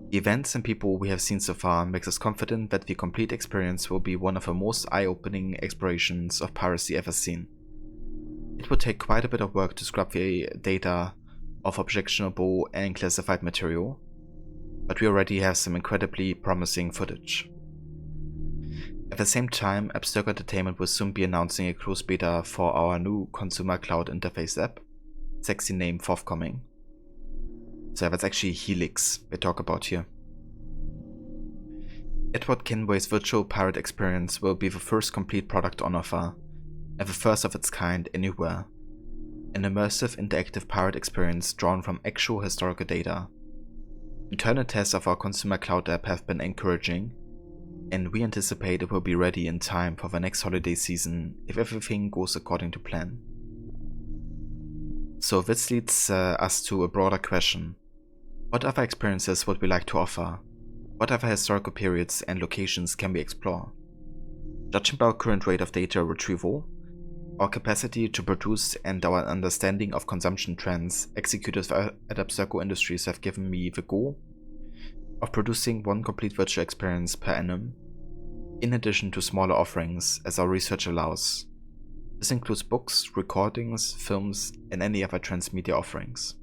The events and people we have seen so far makes us confident that the complete experience will be one of the most eye-opening explorations of piracy ever seen. It would take quite a bit of work to scrub the data of objectionable and classified material, but we already have some incredibly promising footage. At the same time, Abstergo Entertainment will soon be announcing a closed beta for our new consumer cloud interface app, sexy name forthcoming. So that's actually Helix we talk about here. Edward Kenway's virtual pirate experience will be the first complete product on offer, and the first of its kind anywhere. An immersive interactive pirate experience drawn from actual historical data. Internal tests of our consumer cloud app have been encouraging, and we anticipate it will be ready in time for the next holiday season if everything goes according to plan. So this leads us to a broader question. What other experiences would we like to offer? What other historical periods and locations can we explore? Judging by our current rate of data retrieval, our capacity to produce and our understanding of consumption trends, executives at Abstergo Industries have given me the goal of producing one complete virtual experience per annum, in addition to smaller offerings as our research allows. This includes books, recordings, films, and any other transmedia offerings.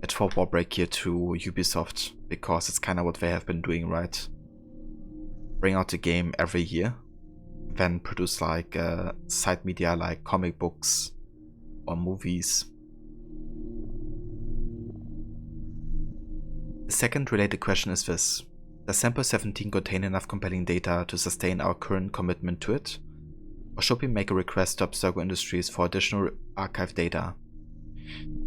Let's for war break here to Ubisoft, because it's kinda what they have been doing, right? Bring out a game every year, then produce like side media like comic books or movies. The second related question is this: does Sample 17 contain enough compelling data to sustain our current commitment to it? Or should we make a request to Abstergo Industries for additional archive data?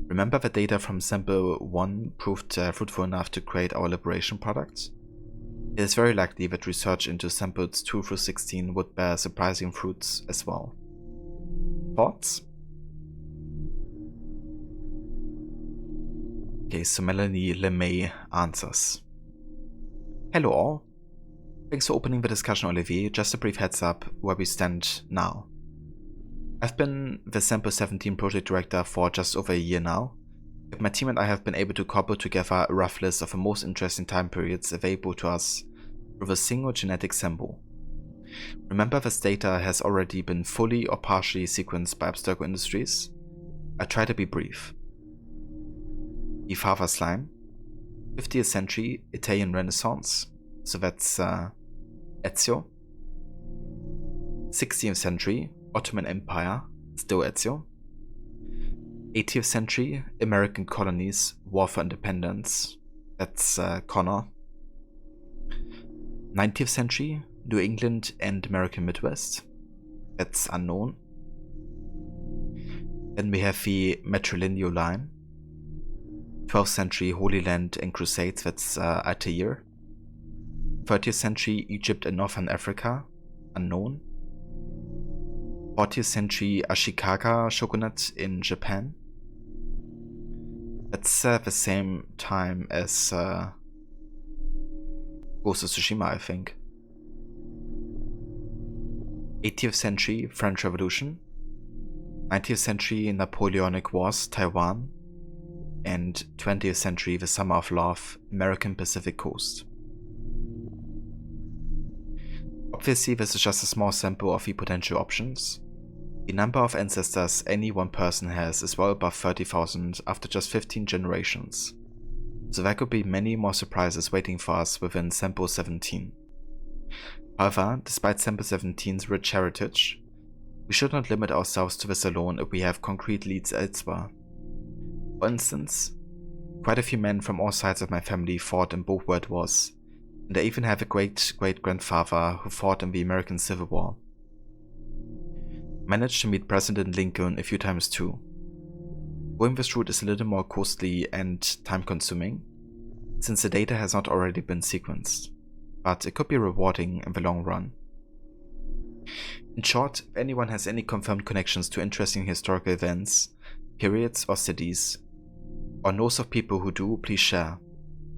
Remember that data from Sample 1 proved fruitful enough to create our Liberation products? It is very likely that research into Samples 2 through 16 would bear surprising fruits as well. Thoughts? Okay, so Melanie LeMay answers. Hello all. Thanks for opening the discussion, Olivier. Just a brief heads up where we stand now. I've been the Sample 17 project director for just over a year now. My team and I have been able to cobble together a rough list of the most interesting time periods available to us with a single genetic sample. Remember, this data has already been fully or partially sequenced by Abstergo Industries. I try to be brief. The Father Slime, 50th century Italian Renaissance, so that's Ezio, 16th century, Ottoman Empire, still Ezio. 18th century, American colonies, war for independence, that's Connor. 19th century, New England and American Midwest, that's unknown. Then we have the matrilineal line. 12th century, Holy Land and Crusades, that's Altair. 30th century, Egypt and Northern Africa, unknown. 40th century, Ashikaga shogunate in Japan. That's the same time as Ghost of Tsushima, I think. 18th century, French Revolution. 19th century, Napoleonic Wars, Taiwan. And 20th century, the Summer of Love, American Pacific Coast. Obviously, this is just a small sample of the potential options. The number of ancestors any one person has is well above 30,000 after just 15 generations, so there could be many more surprises waiting for us within sample 17. However, despite sample 17's rich heritage, we should not limit ourselves to this alone if we have concrete leads elsewhere. For instance, quite a few men from all sides of my family fought in both World Wars, and I even have a great-great-grandfather who fought in the American Civil War. Managed to meet President Lincoln a few times too. Going this route is a little more costly and time-consuming, since the data has not already been sequenced, but it could be rewarding in the long run. In short, if anyone has any confirmed connections to interesting historical events, periods or cities, or knows of people who do, please share.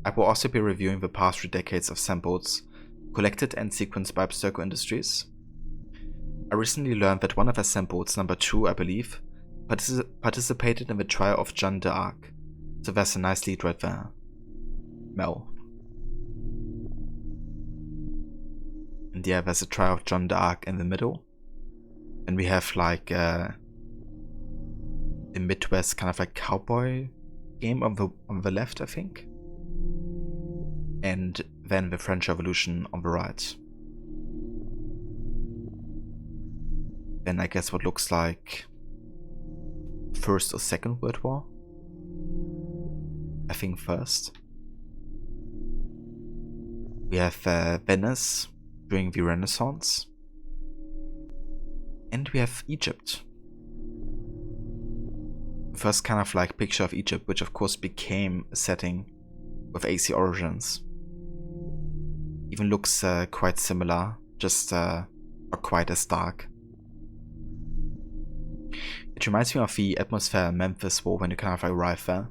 I will also be reviewing the past 3 decades of samples collected and sequenced by Abstergo Industries. I recently learned that one of the samples, number 2 I believe, participated in the trial of Jeanne d'Arc, so there's a nice lead right there. Mel. And yeah, there's a trial of Jeanne d'Arc in the middle, and we have like a Midwest kind of like cowboy game on the left, I think, and then the French Revolution on the right. Then I guess what looks like First or Second World War. I think first. We have Venice during the Renaissance. And we have Egypt. First kind of like picture of Egypt, which of course became a setting with AC origins. Even looks quite similar, just not quite as dark. It reminds me of the atmosphere in Memphis War when you kind of like arrive there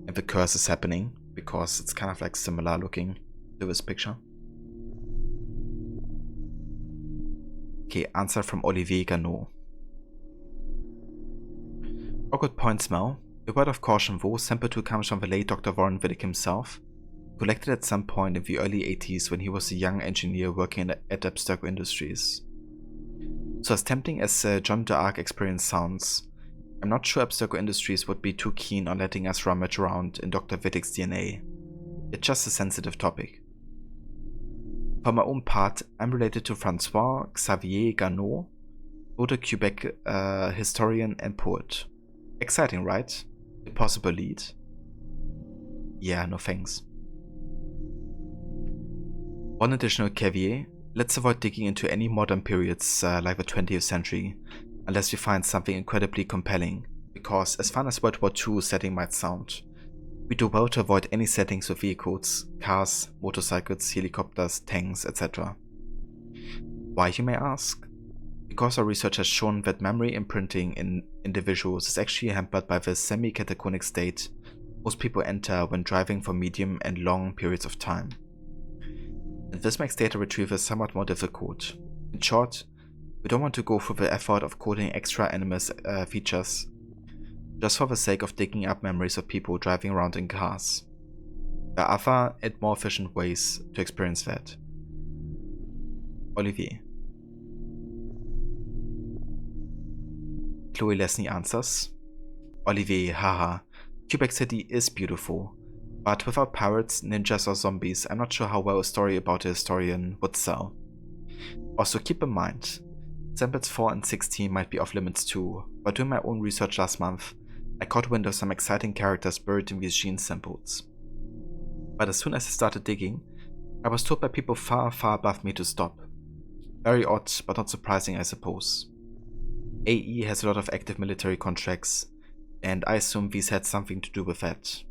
and the curse is happening, because it's kind of like similar looking to this picture. Okay, answer from Olivier Gano. Oh, good points, Mel. A word of caution though, sample 2 comes from the late Dr. Warren Vidic himself, collected at some point in the early 80s when he was a young engineer working at Abstergo Industries. So as tempting as Jeanne d'Arc experience sounds, I'm not sure Abstergo Industries would be too keen on letting us rummage around in Dr. Vidic's DNA. It's just a sensitive topic. For my own part, I'm related to Francois Xavier Gano, noted Quebec historian and poet. Exciting, right? A possible lead? Yeah, no thanks. One additional caveat. Let's avoid digging into any modern periods like the 20th century, unless we find something incredibly compelling, because as fun as World War II setting might sound, we do well to avoid any settings with vehicles, cars, motorcycles, helicopters, tanks, etc. Why, you may ask? Because our research has shown that memory imprinting in individuals is actually hampered by the semi-catatonic state most people enter when driving for medium and long periods of time. And this makes data retrieval somewhat more difficult. In short, we don't want to go through the effort of coding extra animus features just for the sake of digging up memories of people driving around in cars. There are other and more efficient ways to experience that. Olivier. Chloe Lesney answers. Olivier, haha. Quebec City is beautiful, but without pirates, ninjas or zombies, I'm not sure how well a story about a historian would sell. Also keep in mind, Samples 4 and 16 might be off limits too, but doing my own research last month, I caught wind of some exciting characters buried in these gene samples. But as soon as I started digging, I was told by people far, far above me to stop. Very odd, but not surprising I suppose. AE has a lot of active military contracts, and I assume these had something to do with that.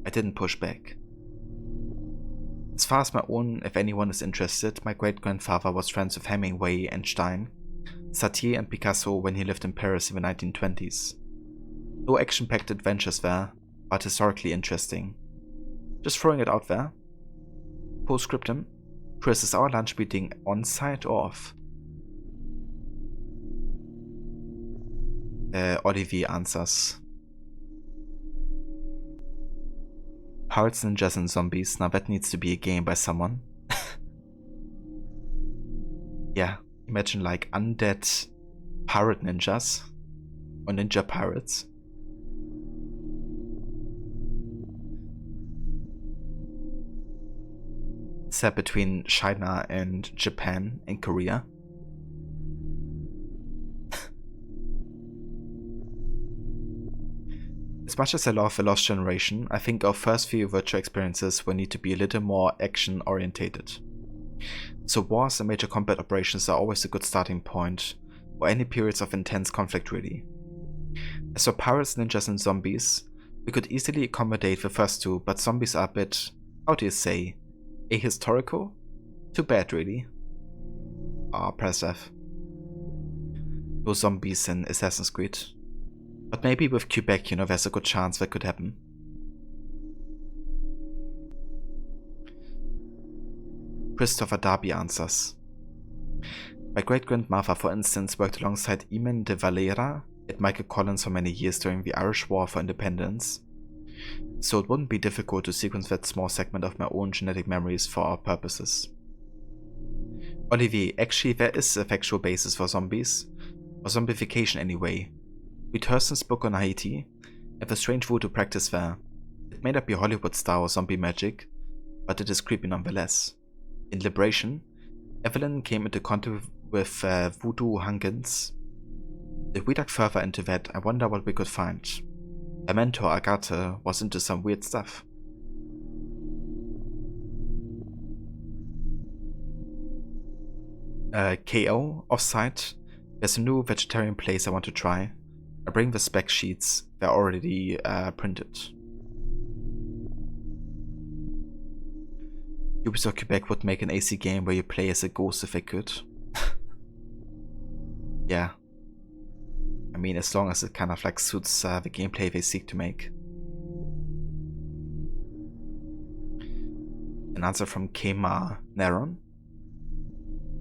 I didn't push back. As far as my own, if anyone is interested, my great-grandfather was friends with Hemingway and Stein, Satie and Picasso when he lived in Paris in the 1920s. No action-packed adventures there, but historically interesting. Just throwing it out there. Postscriptum, Chris, is our lunch meeting on-site or off? Olivier answers. Pirates, ninjas and zombies, now that needs to be a game by someone. Yeah, imagine like undead pirate ninjas or ninja pirates. Set between China and Japan and Korea. As much as I love The Lost Generation, I think our first few virtual experiences will need to be a little more action orientated. So wars and major combat operations are always a good starting point, or any periods of intense conflict really. As for pirates, ninjas and zombies, we could easily accommodate the first two, but zombies are a bit, how do you say, ahistorical? Too bad really. Press F. No zombies in Assassin's Creed. But maybe with Quebec, you know, there's a good chance that could happen. Christopher Darby answers. My great-grandmother, for instance, worked alongside Eamon de Valera at Michael Collins for many years during the Irish War for Independence, so it wouldn't be difficult to sequence that small segment of my own genetic memories for our purposes. Olivier, actually there is a factual basis for zombies, or zombification anyway. Reed Hurston's book on Haiti, and the strange voodoo practice there. It may not be Hollywood-style zombie magic, but it is creepy nonetheless. In Liberation, Evelyn came into contact with voodoo Hungans. If we dug further into that, I wonder what we could find. Her mentor, Agathe, was into some weird stuff. KO, offsite, there's a new vegetarian place I want to try. I bring the spec sheets, they're already printed. Ubisoft Quebec would make an AC game where you play as a ghost if they could. Yeah. I mean, as long as it kind of like suits the gameplay they seek to make. An answer from Kema Naron.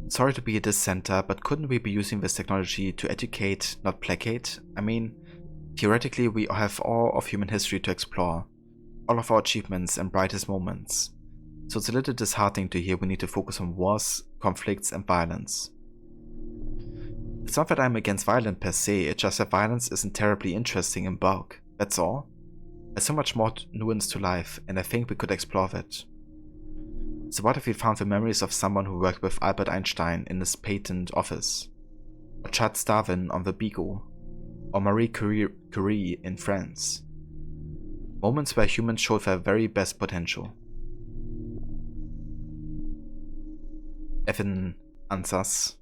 Sorry to be a dissenter, but couldn't we be using this technology to educate, not placate? I mean, theoretically we have all of human history to explore, all of our achievements and brightest moments. So it's a little disheartening to hear we need to focus on wars, conflicts and violence. It's not that I'm against violence per se, it's just that violence isn't terribly interesting in bulk, that's all. There's so much more nuance to life, and I think we could explore that. So what if we found the memories of someone who worked with Albert Einstein in his patent office? Or Charles Darwin on the Beagle? Or Marie Curie in France? Moments where humans showed their very best potential. Evan answers.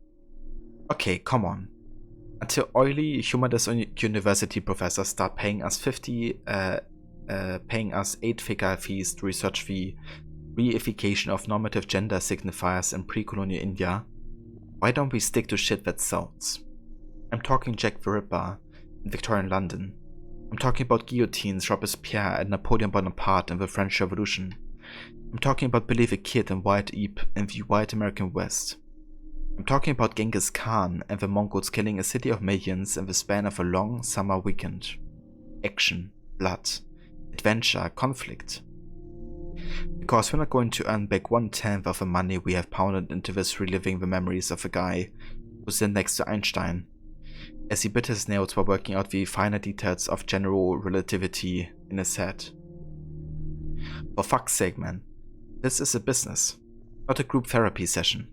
Okay, come on. Until oily humorless university professors start paying us 8-figure fees to research the reification of normative gender signifiers in pre-colonial India, why don't we stick to shit that sells? I'm talking Jack the Ripper in Victorian London. I'm talking about guillotines, Robespierre and Napoleon Bonaparte in the French Revolution. I'm talking about Billy the Kid and Wild Eep in the white American West. I'm talking about Genghis Khan and the Mongols killing a city of millions in the span of a long summer weekend. Action, blood, adventure, conflict. Because we're not going to earn back 1/10 of the money we have pounded into this reliving the memories of a guy who's in next to Einstein, as he bit his nails while working out the finer details of general relativity in his head. For fuck's sake, man. This is a business, not a group therapy session.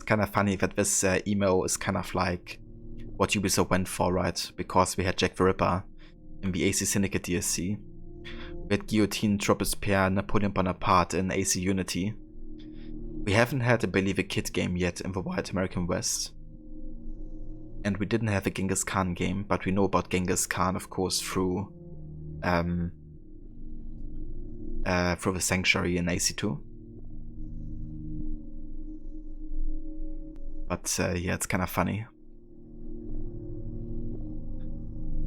kind of funny that this emo is kind of like what Ubisoft went for, right? Because we had Jack the Ripper in the AC Syndicate DLC. We had Guillotine, Robespierre, Napoleon Bonaparte in AC Unity. We haven't had a Billy the Kid game yet in the Wild American West. And we didn't have a Genghis Khan game, but we know about Genghis Khan, of course, through the Sanctuary in AC2. But yeah, it's kind of funny.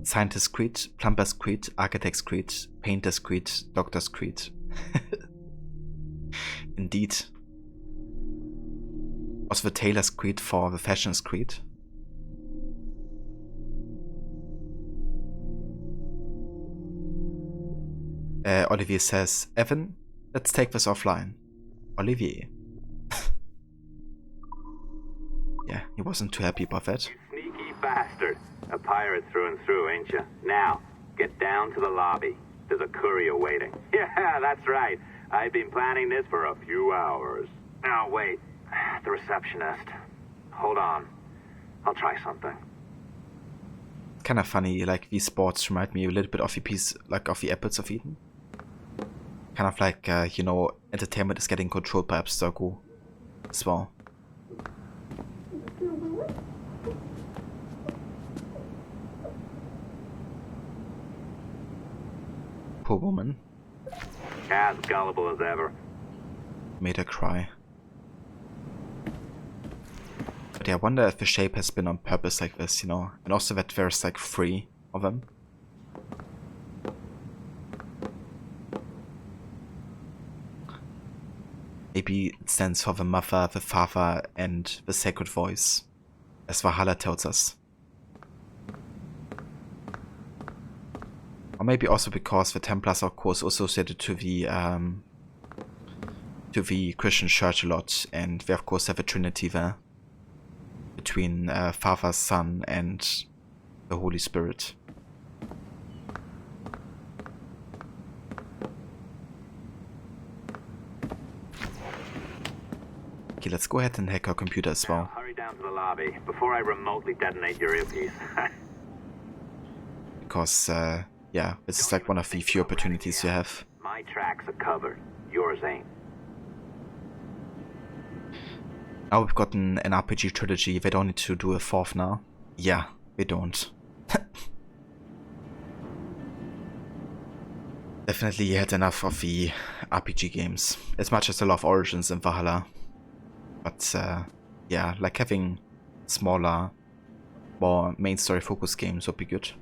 Scientist Creed, Plumber's Creed, Architect's Creed, Painter's Creed, Doctor's Creed. Indeed. Also the Tailor's Creed for the Fashion's Creed. Olivier says, Evan, let's take this offline. Olivier. Yeah, he wasn't too happy about that. Sneaky bastard. A pirate through and through, ain't ya? Now, get down to the lobby. There's a courier waiting. Yeah, that's right. I've been planning this for a few hours. Now, wait. The receptionist. Hold on. I'll try something. Kind of funny, like these sports remind me a little bit of the piece, like of the Apples of Eden. Kind of like, you know, entertainment is getting controlled by Abstergo as well. Poor woman. As gullible as ever. Made her cry. But yeah, I wonder if the shape has been on purpose like this, you know, and also that there's like 3 of them. Maybe it stands for the mother, the father, and the sacred voice, as Valhalla tells us. Or maybe also because the Templars are of course associated to the Christian church a lot, and they of course have a trinity there. Between Father, Son, and the Holy Spirit. Okay, let's go ahead and hack our computer as well. Now, hurry down to the lobby before I remotely detonate your earpiece. Because, yeah, this is like one of the few opportunities you have. My tracks are covered. Yours ain't. Now we've gotten an RPG trilogy, they don't need to do a 4th now. Yeah, they don't. Definitely had enough of the RPG games, as much as I love Origins and Valhalla. But yeah, like having smaller, more main story focused games would be good.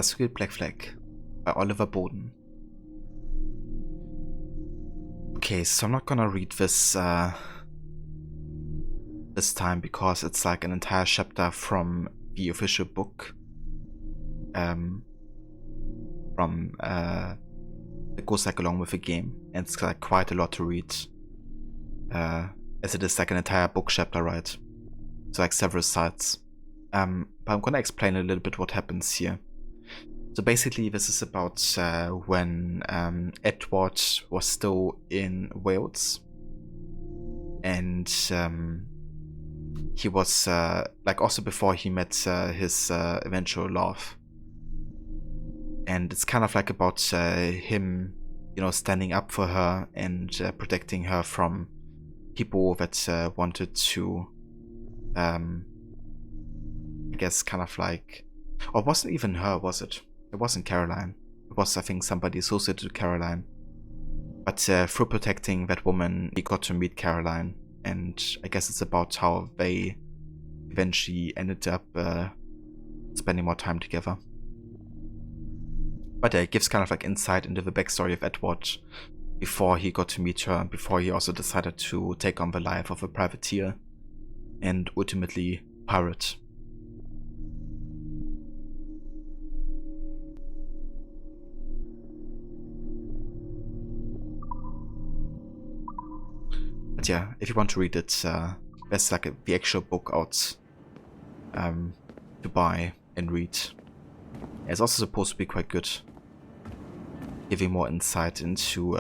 Sweet Black Flag by Oliver Boden. Okay, so I'm not gonna read this this time because it's like an entire chapter from the official book. It goes like along with the game, and it's like quite a lot to read. As it is like an entire book chapter, right? So like several sides. But I'm gonna explain a little bit what happens here. So basically this is about when Edward was still in Wales, and he was like also before he met his eventual love. And it's kind of like about him, you know, standing up for her and protecting her from people that wanted to, I guess, kind of like, or it wasn't even her, was it? It wasn't Caroline. It was, I think, somebody associated to Caroline. But through protecting that woman, he got to meet Caroline. And I guess it's about how they eventually ended up spending more time together. But yeah, it gives kind of like insight into the backstory of Edward before he got to meet her, before he also decided to take on the life of a privateer and ultimately pirate. But yeah, if you want to read it, there's like the actual book out to buy and read. It's also supposed to be quite good, giving more insight into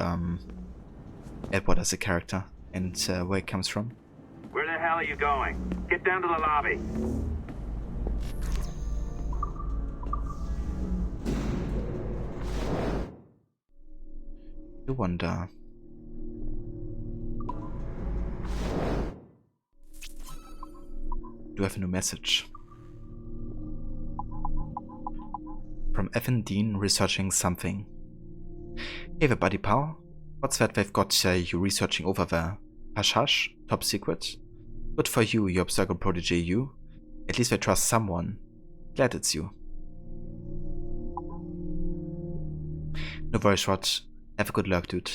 Edward as a character and where it comes from. Where the hell are you going? Get down to the lobby. You wonder. Do you have a new message? From Evan Dean researching something. Hey there, buddy pal. What's that they've got you researching over there? Hush hush? Top secret? Good for you, you observer prodigy, you. At least I trust someone. Glad it's you. No worries, Rod. Have a good luck, dude.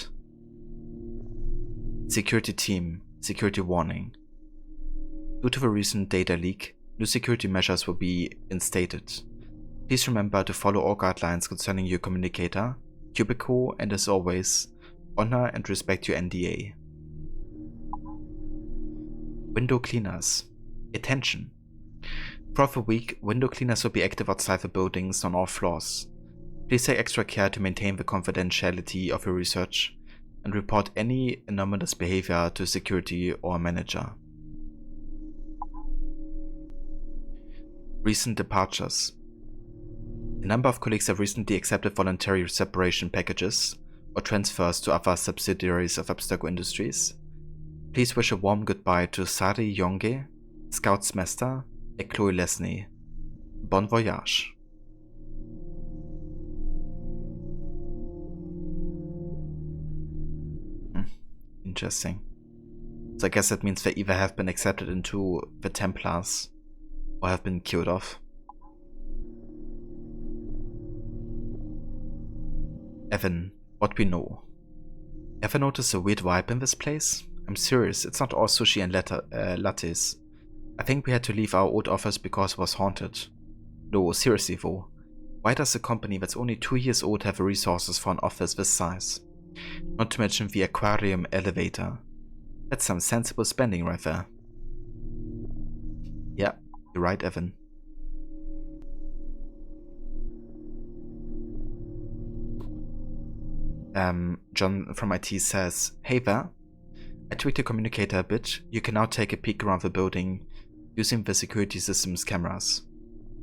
Security team. Security warning. Due to the recent data leak, new security measures will be instated. Please remember to follow all guidelines concerning your communicator, cubicle, and as always, honor and respect your NDA. Window cleaners. Attention! Throughout the week, window cleaners will be active outside the buildings on all floors. Please take extra care to maintain the confidentiality of your research and report any anomalous behavior to security or manager. Recent departures. A number of colleagues have recently accepted voluntary separation packages or transfers to other subsidiaries of Abstergo Industries. Please wish a warm goodbye to Sari Yonge, Scoutsmaster, and Chloe Lesney. Bon voyage. Interesting. So I guess that means they either have been accepted into the Templars or have been killed off. Evan, what we know. Ever notice a weird vibe in this place? I'm serious, it's not all sushi and lattes. I think we had to leave our old office because it was haunted. No, seriously though. Why does a company that's only 2 years old have the resources for an office this size? Not to mention the aquarium elevator. That's some sensible spending right there. Yeah, you're right, Evan. John from IT says, hey there. I tweaked the communicator a bit. You can now take a peek around the building using the security system's cameras.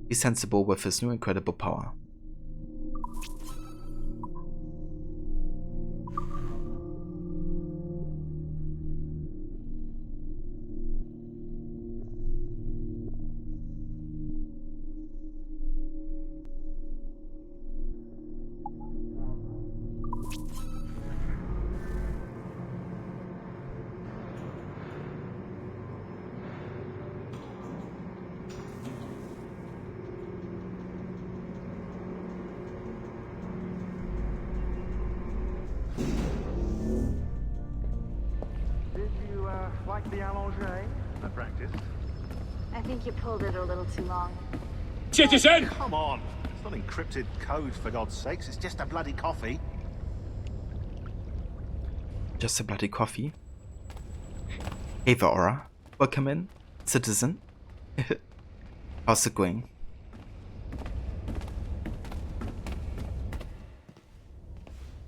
Be sensible with this new incredible power. Like the allongé? I practiced. I think you pulled it a little too long. Citizen! Come on. It's not encrypted code, for God's sakes. It's just a bloody coffee. Just a bloody coffee? Hey there, Aura. Welcome in, citizen. How's it going?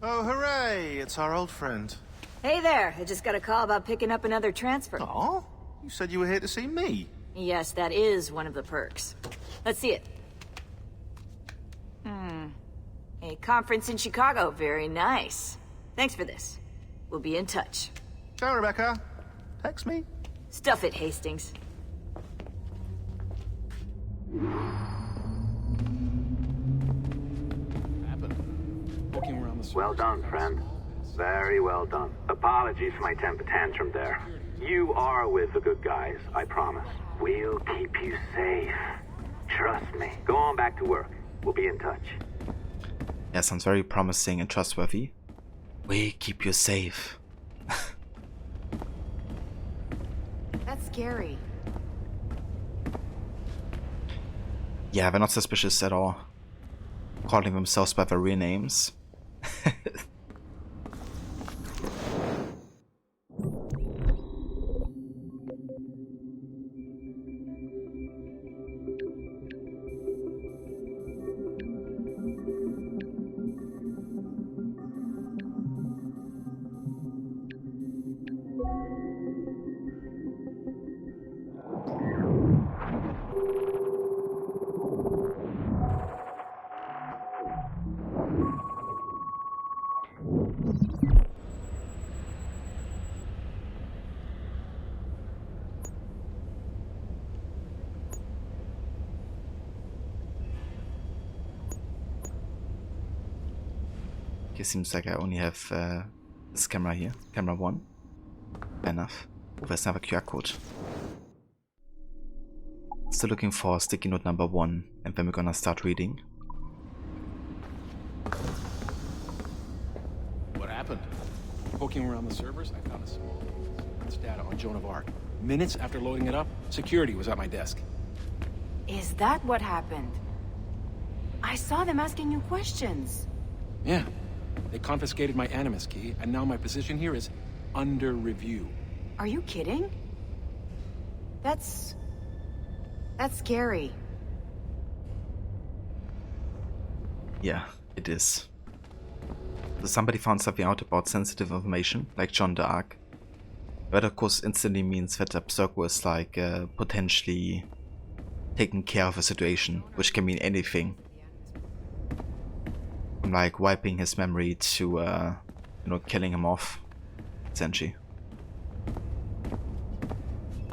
Oh, hooray! It's our old friend. Hey there, I just got a call about picking up another transfer. Oh? You said you were here to see me. Yes, that is one of the perks. Let's see it. A conference in Chicago, very nice. Thanks for this. We'll be in touch. Ciao, Rebecca. Text me. Stuff it, Hastings. Well done, friend. Very well done. Apologies for my temper tantrum there. You are with the good guys, I promise. We'll keep you safe. Trust me. Go on back to work. We'll be in touch. Yeah, sounds very promising and trustworthy. We keep you safe. That's scary. Yeah, they're not suspicious at all. Calling themselves by their real names. It seems like I only have this camera here, camera 1. Fair enough. Oh, there's another QR code. Still looking for sticky note number 1, and then we're gonna start reading. What happened? Poking around the servers, I found a small data on Joan of Arc. Minutes after loading it up, security was at my desk. Is that what happened? I saw them asking you questions. Yeah. They confiscated my Animus key, and now my position here is under review. Are you kidding? That's scary. Yeah, it is. So somebody found something out about sensitive information, like John d'Arc. That of course instantly means that the Berserker is like potentially taking care of a situation, which can mean anything. From like wiping his memory to, you know, killing him off, essentially.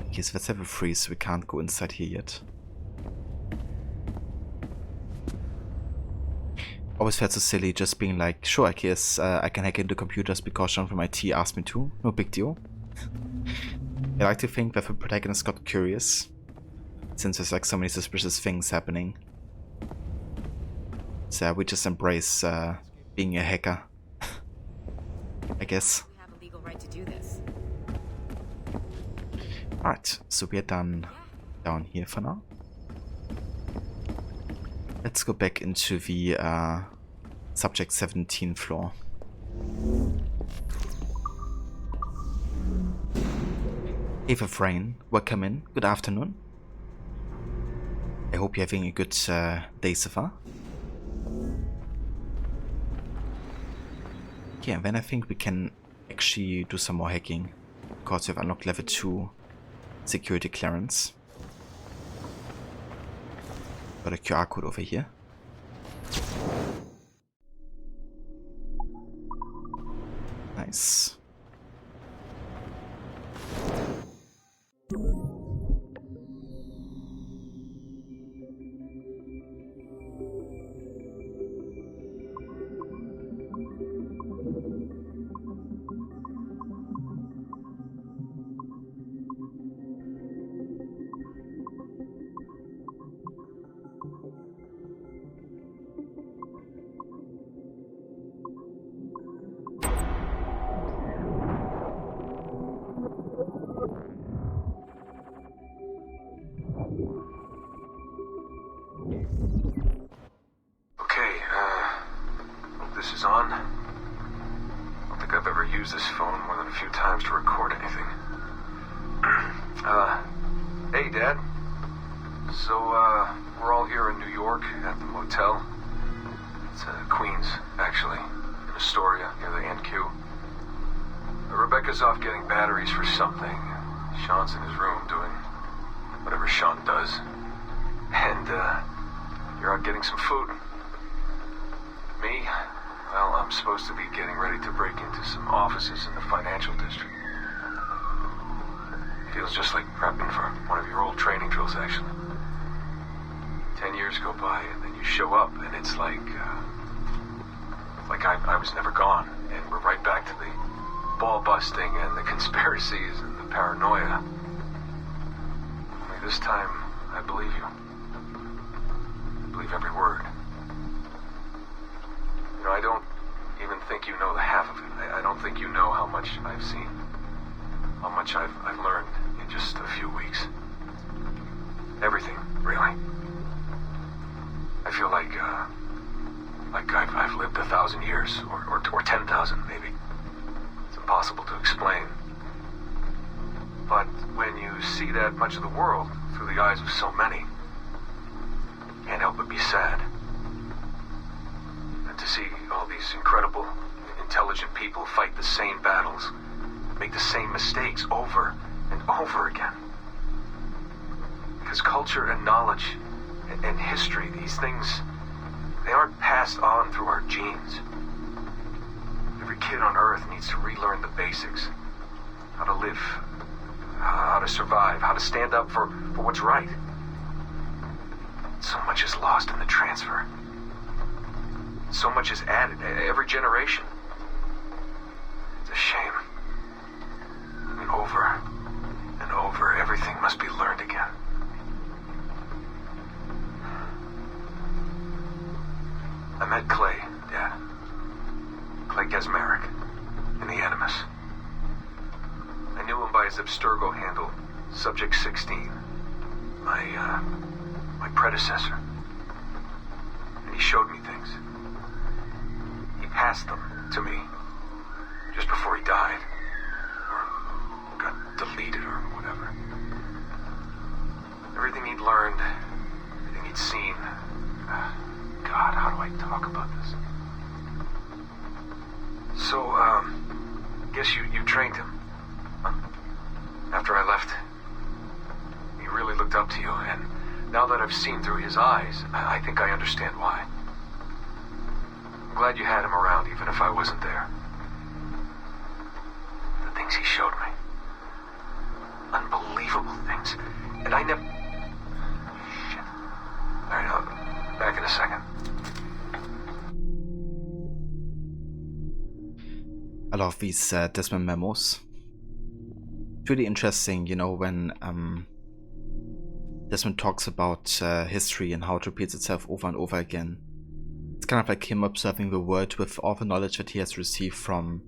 Okay, so let's have a freeze, so we can't go inside here yet. Always felt so silly just being like, sure, I guess I can hack into computers because Sean from IT asked me to, no big deal. I like to think that the protagonist got curious, since there's like so many suspicious things happening. So we just embrace being a hacker, I guess. We have a legal right to do this. Alright, so we're done down here for now. Let's go back into the Subject 17 floor. Hey Rain, welcome in. Good afternoon. I hope you're having a good day so far. Okay, and then I think we can actually do some more hacking, because we've unlocked level 2 security clearance. Got a QR code over here. Nice. This phone more than a few times to record anything. Hey, Dad. So, we're all here in New York at the motel. It's Queens, actually, in Astoria, near the NQ. Rebecca's off getting batteries for something. Sean's in his room doing whatever Sean does. And, you're out getting some food. Me? Well, I'm supposed to be getting ready to break into some offices in the financial district. Feels just like prepping for one of your old training drills, actually. 10 years go by, and then you show up, and it's like I was never gone, and we're right back to the ball busting and the conspiracies and the paranoia. Only this time, I believe you. I believe every word. I don't even think you know the half of it. I've seen. How much I've learned in just a few weeks. Everything, really. I feel like I've lived 1,000 years, or 10,000 maybe. It's impossible to explain. But when you see that much of the world through the eyes of so many, you can't help but be sad. And to see all these incredible, intelligent people fight the same battles, make the same mistakes over and over again. Because culture and knowledge and history, these things, they aren't passed on through our genes. Every kid on Earth needs to relearn the basics. How to live, how to survive, how to stand up for what's right. So much is lost in the transfer. So much is added every generation. It's a shame. And over and over, everything must be learned again. I met Clay, Dad. Clay Gesmeric, in the Animus. I knew him by his Abstergo handle, Subject 16. My predecessor. And he showed me things. He passed them to me, just before he died. Or got deleted or whatever. Everything he'd learned, everything he'd seen. God, how do I talk about this? So, guess you trained him. After I left, he really looked up to you, and now that I've seen through his eyes, I think I understand why. I'm glad you had him around, even if I wasn't there. The things he showed me. Unbelievable things. And I never... Shit. Alright, I'll back in a second. I love these Desmond memos. It's really interesting, you know, when Desmond talks about history and how it repeats itself over and over again. It's kind of like him observing the world with all the knowledge that he has received from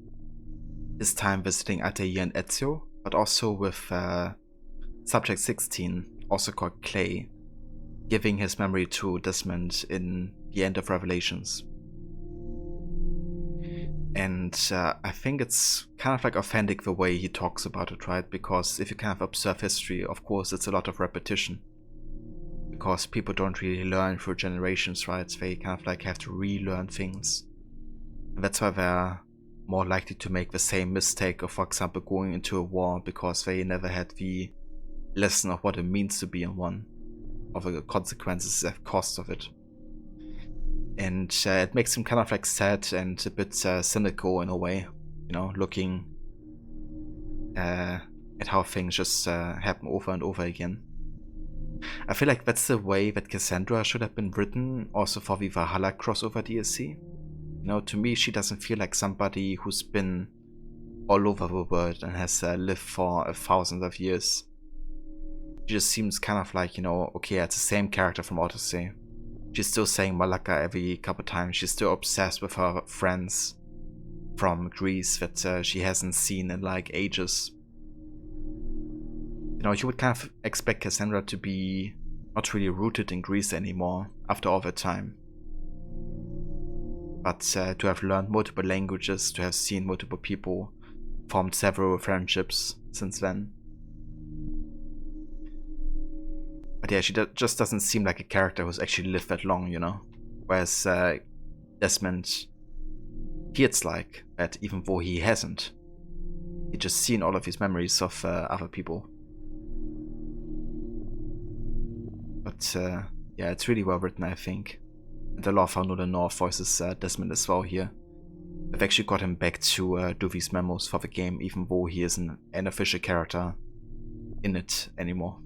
his time visiting Altair and Ezio, but also with Subject 16, also called Clay, giving his memory to Desmond in the end of Revelations. And I think it's kind of like authentic the way he talks about it, right? Because if you kind of observe history, of course, it's a lot of repetition. Because people don't really learn through generations, right? They kind of like have to relearn things. And that's why they're more likely to make the same mistake of, for example, going into a war because they never had the lesson of what it means to be in one, of the consequences and cost of it. And it makes him kind of like sad and a bit cynical in a way, you know, looking at how things just happen over and over again. I feel like that's the way that Cassandra should have been written also for the Valhalla crossover DLC. You know, to me she doesn't feel like somebody who's been all over the world and has lived for 1,000 of years. She just seems kind of like, you know, okay, it's the same character from Odyssey. She's still saying Malaka every couple times. She's still obsessed with her friends from Greece that she hasn't seen in like ages. You know, you would kind of expect Cassandra to be not really rooted in Greece anymore after all that time. But to have learned multiple languages, to have seen multiple people, formed several friendships since then. But yeah, she just doesn't seem like a character who's actually lived that long, you know? Whereas Desmond, it's like that even though he hasn't. He's just seen all of his memories of other people. But yeah, it's really well written, I think. And I love how Nolan North voices Desmond as well here. I've actually got him back to do these memos for the game, even though he isn't an official character in it anymore.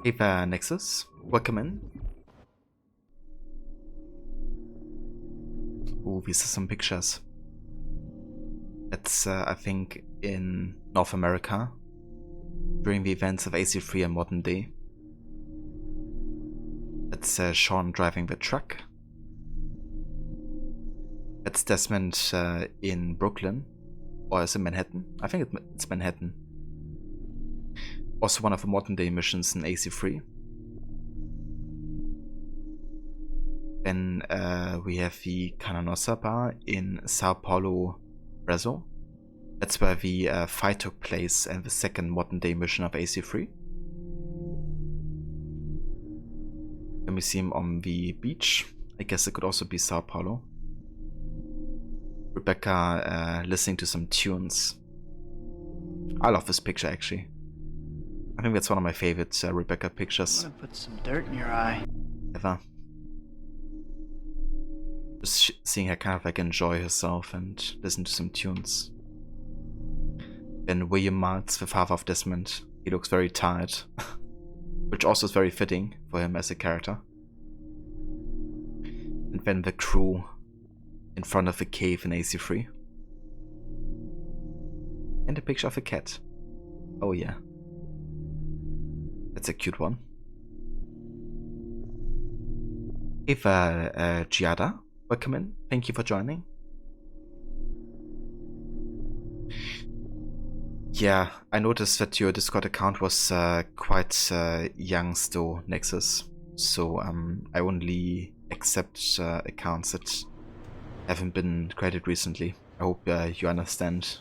Hey there, Nexus. Welcome in. Ooh, these are some pictures. That's, I think, in North America during the events of AC3 and modern day. That's Sean driving the truck. That's Desmond in Brooklyn. Or is it Manhattan? I think it's Manhattan. Also one of the modern day missions in AC3. Then we have the Cananosa bar in Sao Paulo, Brazil. That's where the fight took place and the second modern day mission of AC3. Then we see him on the beach. I guess it could also be Sao Paulo. Rebecca listening to some tunes. I love this picture actually. I think that's one of my favorite Rebecca pictures. I'm gonna put some dirt in your eye. Ever. Just seeing her kind of like enjoy herself and listen to some tunes. Then William Marks, the father of Desmond, he looks very tired, which also is very fitting for him as a character. And then the crew in front of the cave in AC3. And a picture of a cat. Oh yeah. That's a cute one. Eva Giada, welcome in. Thank you for joining. Yeah, I noticed that your Discord account was quite young still, Nexus. So I only accept accounts that haven't been created recently. I hope you understand.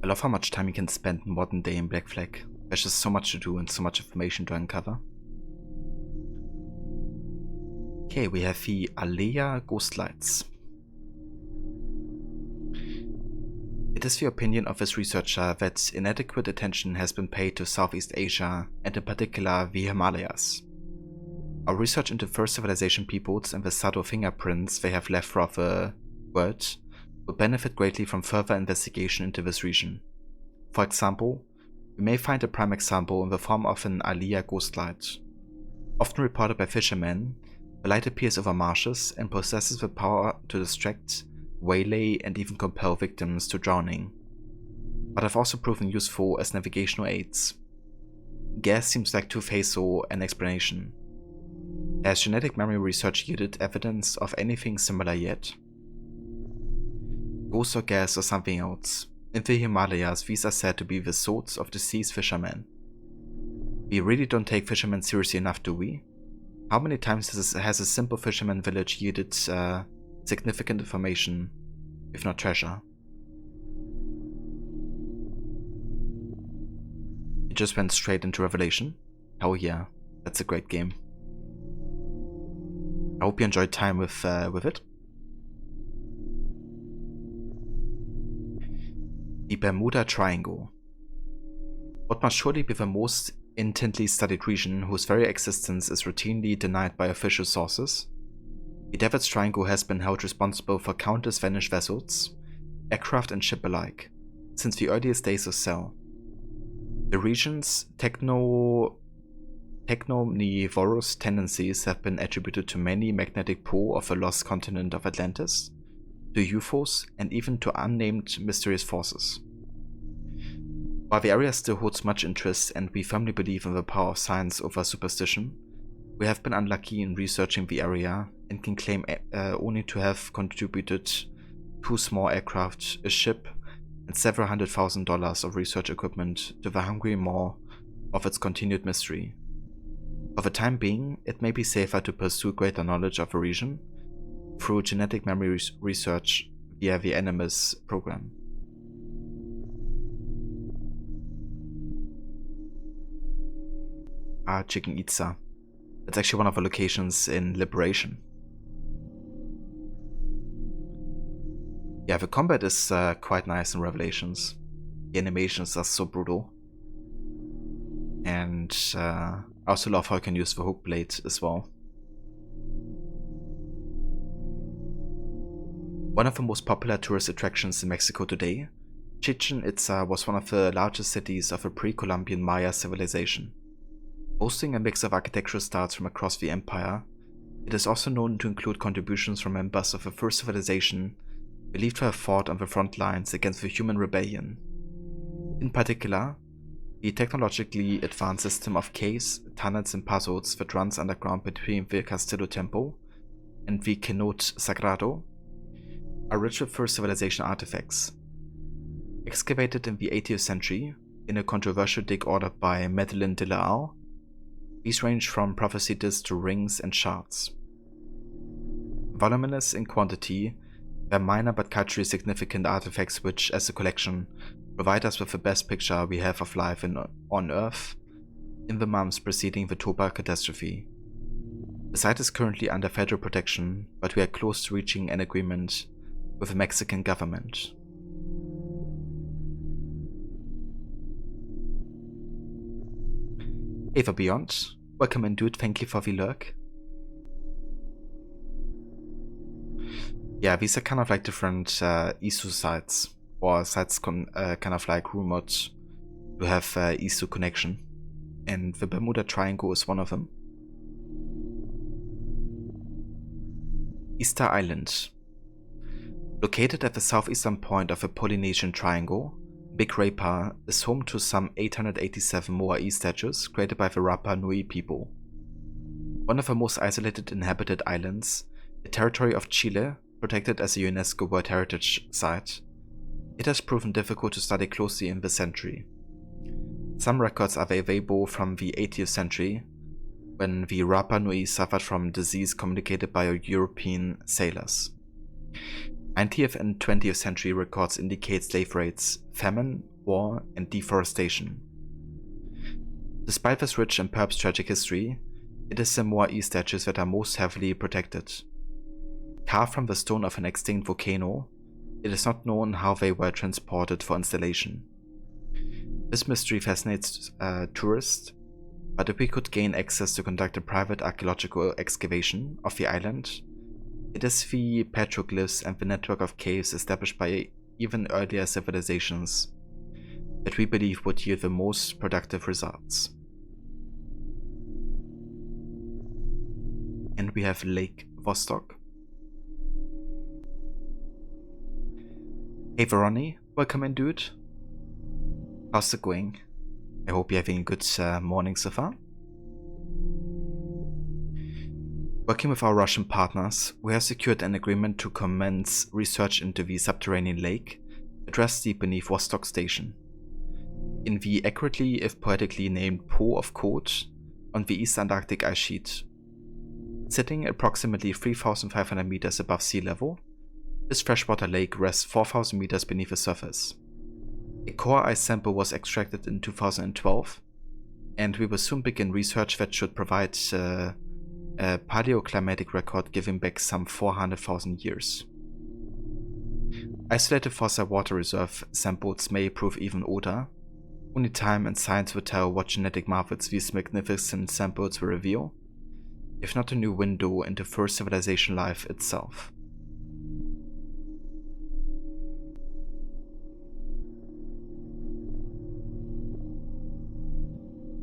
I love how much time you can spend in modern day in Black Flag. There's just so much to do and so much information to uncover. Okay, we have the Alea Ghost Lights. It is the opinion of this researcher that inadequate attention has been paid to Southeast Asia and in particular the Himalayas. Our research into first civilization peoples and the subtle fingerprints they have left throughout the world would benefit greatly from further investigation into this region. For example, we may find a prime example in the form of an Alea ghost light. Often reported by fishermen, the light appears over marshes and possesses the power to distract, waylay and even compel victims to drowning, but have also proven useful as navigational aids. Gas seems like to face an explanation. Has genetic memory research yielded evidence of anything similar yet? Ghost or gas or something else. In the Himalayas, these are said to be the swords of deceased fishermen. We really don't take fishermen seriously enough, do we? How many times has a simple fisherman village yielded significant information, if not treasure? It just went straight into Revelation? Hell yeah, that's a great game. I hope you enjoyed time with it. The Bermuda Triangle. What must surely be the most intently studied region whose very existence is routinely denied by official sources. The Devil's Triangle has been held responsible for countless vanished vessels, aircraft and ship alike, since the earliest days of Cell. The region's technomnivorous tendencies have been attributed to many magnetic pull of the lost continent of Atlantis, to UFOs, and even to unnamed mysterious forces. While the area still holds much interest and we firmly believe in the power of science over superstition, we have been unlucky in researching the area and can claim only to have contributed 2 small aircraft, a ship, and several $100,000 of research equipment to the hungry maw of its continued mystery. For the time being, it may be safer to pursue greater knowledge of the region through genetic memory research via the Animus program. Chichen Itza. It's actually one of the locations in Liberation. Yeah, the combat is quite nice in Revelations. The animations are so brutal. And I also love how you can use the hook blade as well. One of the most popular tourist attractions in Mexico today, Chichen Itza was one of the largest cities of the pre-Columbian Maya civilization. Boasting a mix of architectural styles from across the empire, it is also known to include contributions from members of the first civilization believed to have fought on the front lines against the human rebellion. In particular, the technologically advanced system of caves, tunnels and pasos that runs underground between the Castillo Temple and the Cenote Sagrado are rich with first civilization artifacts. Excavated in the 18th century, in a controversial dig ordered by Madeleine de la Halle, these range from prophecy discs to rings and shards. Voluminous in quantity, they're minor but culturally significant artifacts which, as a collection, provide us with the best picture we have of life on Earth in the months preceding the Toba catastrophe. The site is currently under federal protection, but we are close to reaching an agreement with the Mexican government. Ava Beyond, welcome and dude, thank you for the lurk. Yeah, these are kind of like different ISU sites, or sites kind of like rumored to have ISU connection, and the Bermuda Triangle is one of them. Easter Island. Located at the southeastern point of the Polynesian Triangle, Big Rapa is home to some 887 Moai statues created by the Rapa Nui people. One of the most isolated inhabited islands, a territory of Chile protected as a UNESCO World Heritage Site, it has proven difficult to study closely in this century. Some records are available from the 18th century, when the Rapa Nui suffered from disease communicated by European sailors. 19th and 20th century records indicate slave raids, famine, war, and deforestation. Despite this rich and perhaps tragic history, it is the Moai statues that are most heavily protected. Carved from the stone of an extinct volcano, it is not known how they were transported for installation. This mystery fascinates tourists, but if we could gain access to conduct a private archaeological excavation of the island, it is the petroglyphs and the network of caves established by even earlier civilizations that we believe would yield the most productive results. And we have Lake Vostok. Hey Veroni, welcome in dude. How's it going? I hope you're having a good morning so far. Working with our Russian partners, we have secured an agreement to commence research into the subterranean lake addressed deep beneath Vostok Station. In the accurately, if poetically named Po of Kot on the East Antarctic ice sheet. Sitting approximately 3,500 meters above sea level, this freshwater lake rests 4,000 meters beneath the surface. A core ice sample was extracted in 2012, and we will soon begin research that should provide a paleoclimatic record giving back some 400,000 years. Isolated fossil water reserve samples may prove even older. Only time and science will tell what genetic marvels these magnificent samples will reveal, if not a new window into first civilization life itself.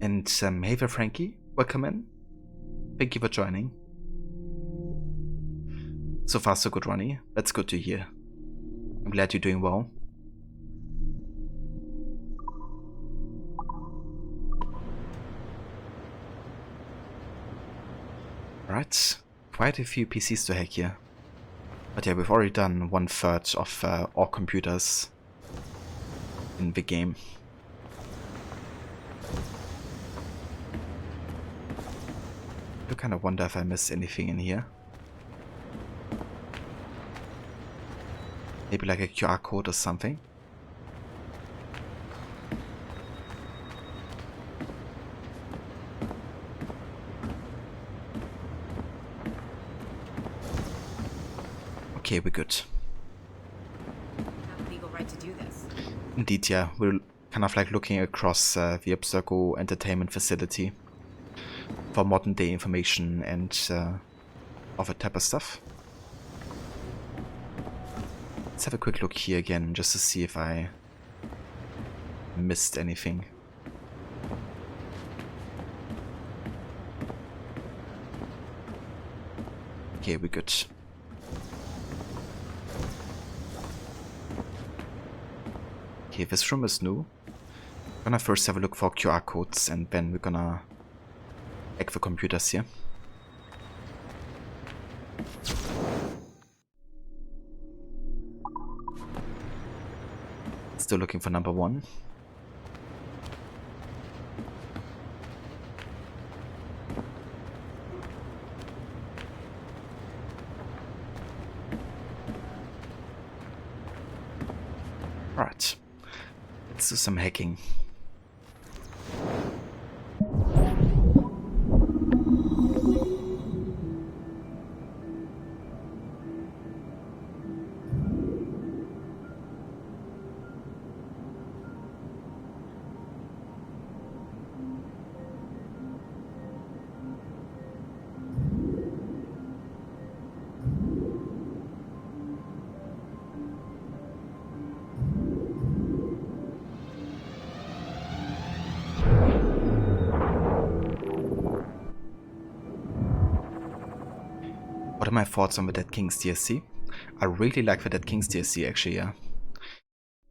And hey there Frankie, welcome in. Thank you for joining. So far so good, Ronnie. That's good to hear. I'm glad you're doing well. Alright, quite a few PCs to hack here. But yeah, we've already done 1/3 of all computers in the game. I kind of wonder if I missed anything in here. Maybe like a QR code or something. Okay, we're good. Have legal right to do this. Indeed, yeah. We're kind of like looking across the Abstergo entertainment facility for modern day information and all that type of stuff. Let's have a quick look here again just to see if I missed anything. Okay, we're good. Okay, this room is new. I'm gonna first have a look for QR codes and then we're gonna hack the computers here. Still looking for number 1. Alright. Let's do some hacking. What are my thoughts on the Dead Kings DLC? I really like the Dead Kings DLC actually, yeah.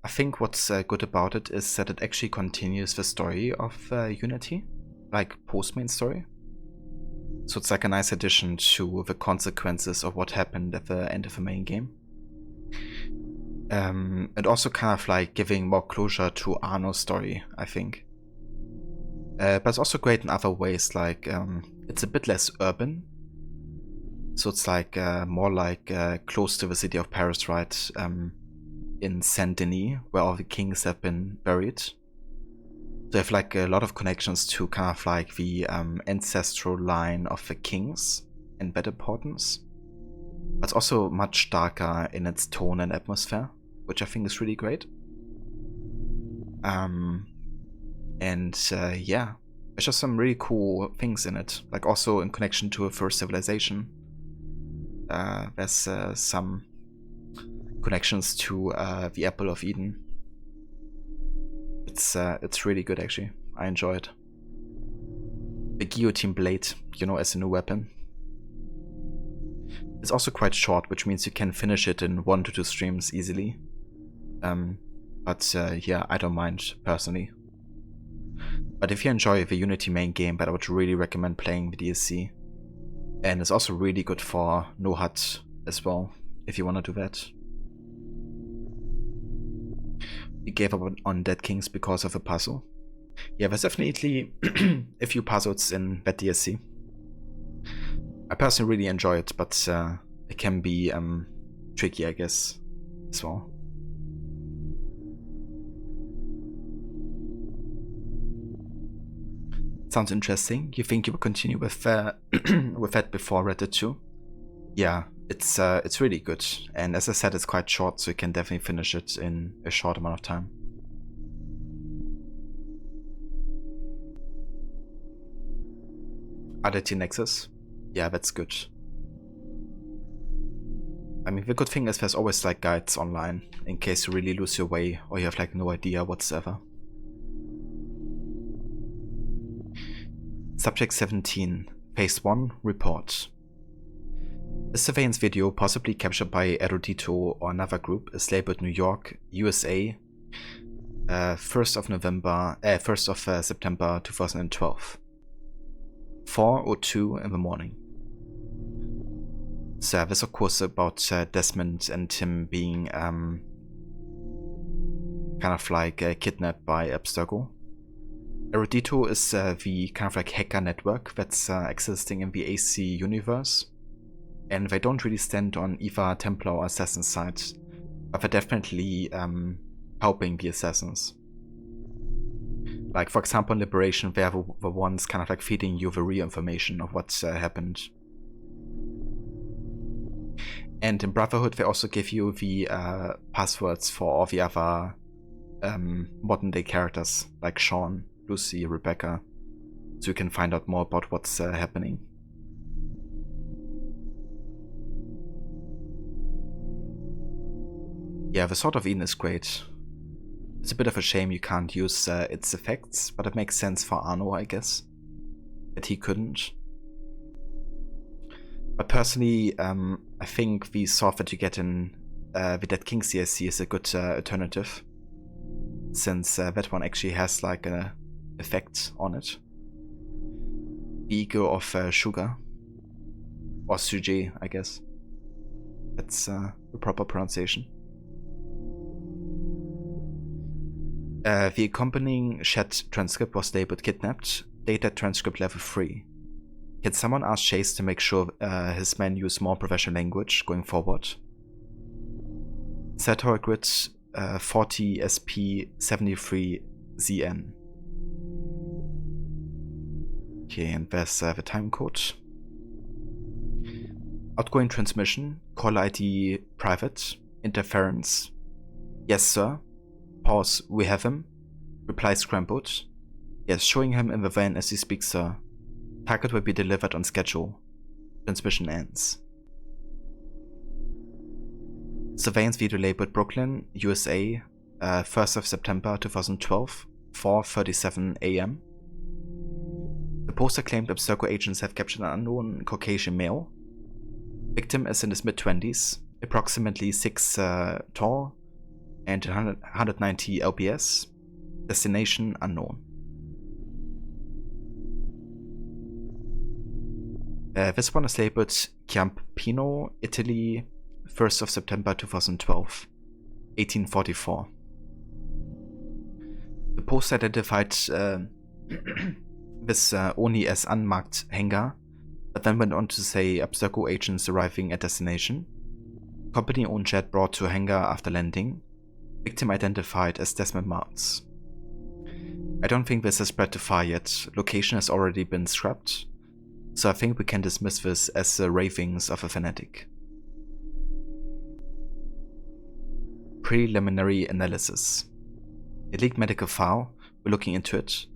I think what's good about it is that it actually continues the story of Unity, like post-main story. So it's like a nice addition to the consequences of what happened at the end of the main game. And also kind of like giving more closure to Anno's story, I think. But it's also great in other ways, like it's a bit less urban. So it's like more like close to the city of Paris, right? In Saint-Denis, where all the kings have been buried. So you have like a lot of connections to kind of like the ancestral line of the kings and that importance. But it's also much darker in its tone and atmosphere, which I think is really great. Yeah, there's just some really cool things in it, like also in connection to a first civilization. There's some connections to the Apple of Eden. It's really good actually. I enjoy it. The Guillotine Blade, you know, as a new weapon. It's also quite short, which means you can finish it in 1 to 2 streams easily. Yeah, I don't mind personally. But if you enjoy the Unity main game, but I would really recommend playing the DLC. And it's also really good for No Hut as well, if you want to do that. We gave up on Dead Kings because of a puzzle. Yeah, there's definitely a few puzzles in that DLC. I personally really enjoy it, but it can be tricky, I guess, as well. Sounds interesting. You think you will continue with with that before Red Dead 2? Yeah, it's really good, and as I said, it's quite short, so you can definitely finish it in a short amount of time. Identity Nexus? Yeah, that's good. I mean, the good thing is there's always like guides online in case you really lose your way or you have like no idea whatsoever. Subject 17, Phase 1, Report. This surveillance video, possibly captured by Erudito or another group, is labeled New York, USA, 1st of September 2012. 4:02 in the morning. So there's of course about Desmond and him being kind of like kidnapped by Abstergo. Erudito is the kind of like hacker network that's existing in the AC universe, and they don't really stand on either Templar or Assassin side, but they're definitely helping the Assassins. Like for example in Liberation, they're the ones kind of like feeding you the real information of what's happened. And in Brotherhood they also give you the passwords for all the other modern day characters like Sean, Lucy, Rebecca, so you can find out more about what's happening. Yeah, the Sword of Eden is great. It's a bit of a shame you can't use its effects, but it makes sense for Annua, I guess, that he couldn't. But personally, I think the sword that you get in the Dead King CSC is a good alternative, since that one actually has like an effect on it. The Ego of Sugar, or Suje, I guess. That's the proper pronunciation. The accompanying chat transcript was labeled kidnapped, data transcript level 3. Can someone ask Chase to make sure his men use more professional language going forward? Sator Grid 40 SP 73 ZN. Okay, and there's the time code. Outgoing transmission, call ID private, interference. Yes, sir. Pause, we have him. Reply scrambled. Yes, showing him in the van as he speaks, sir. Target will be delivered on schedule. Transmission ends. Surveillance video labeled Brooklyn, USA, 1st of September 2012, 4:37 AM. The poster claimed Abstergo agents have captured an unknown Caucasian male. Victim is in his mid-20s, approximately 6 tall, and 190 LBS. Destination unknown. This one is labeled Ciampino, Italy, 1st of September 2012, 1844. The post identified this only as unmarked hangar, but then went on to say Abstergo agents arriving at destination. Company-owned jet brought to hangar after landing. Victim identified as Desmond Martz. I don't think this has spread too far yet. Location has already been scrapped, so I think we can dismiss this as the ravings of a fanatic. Preliminary analysis. A leaked medical file, we're looking into it.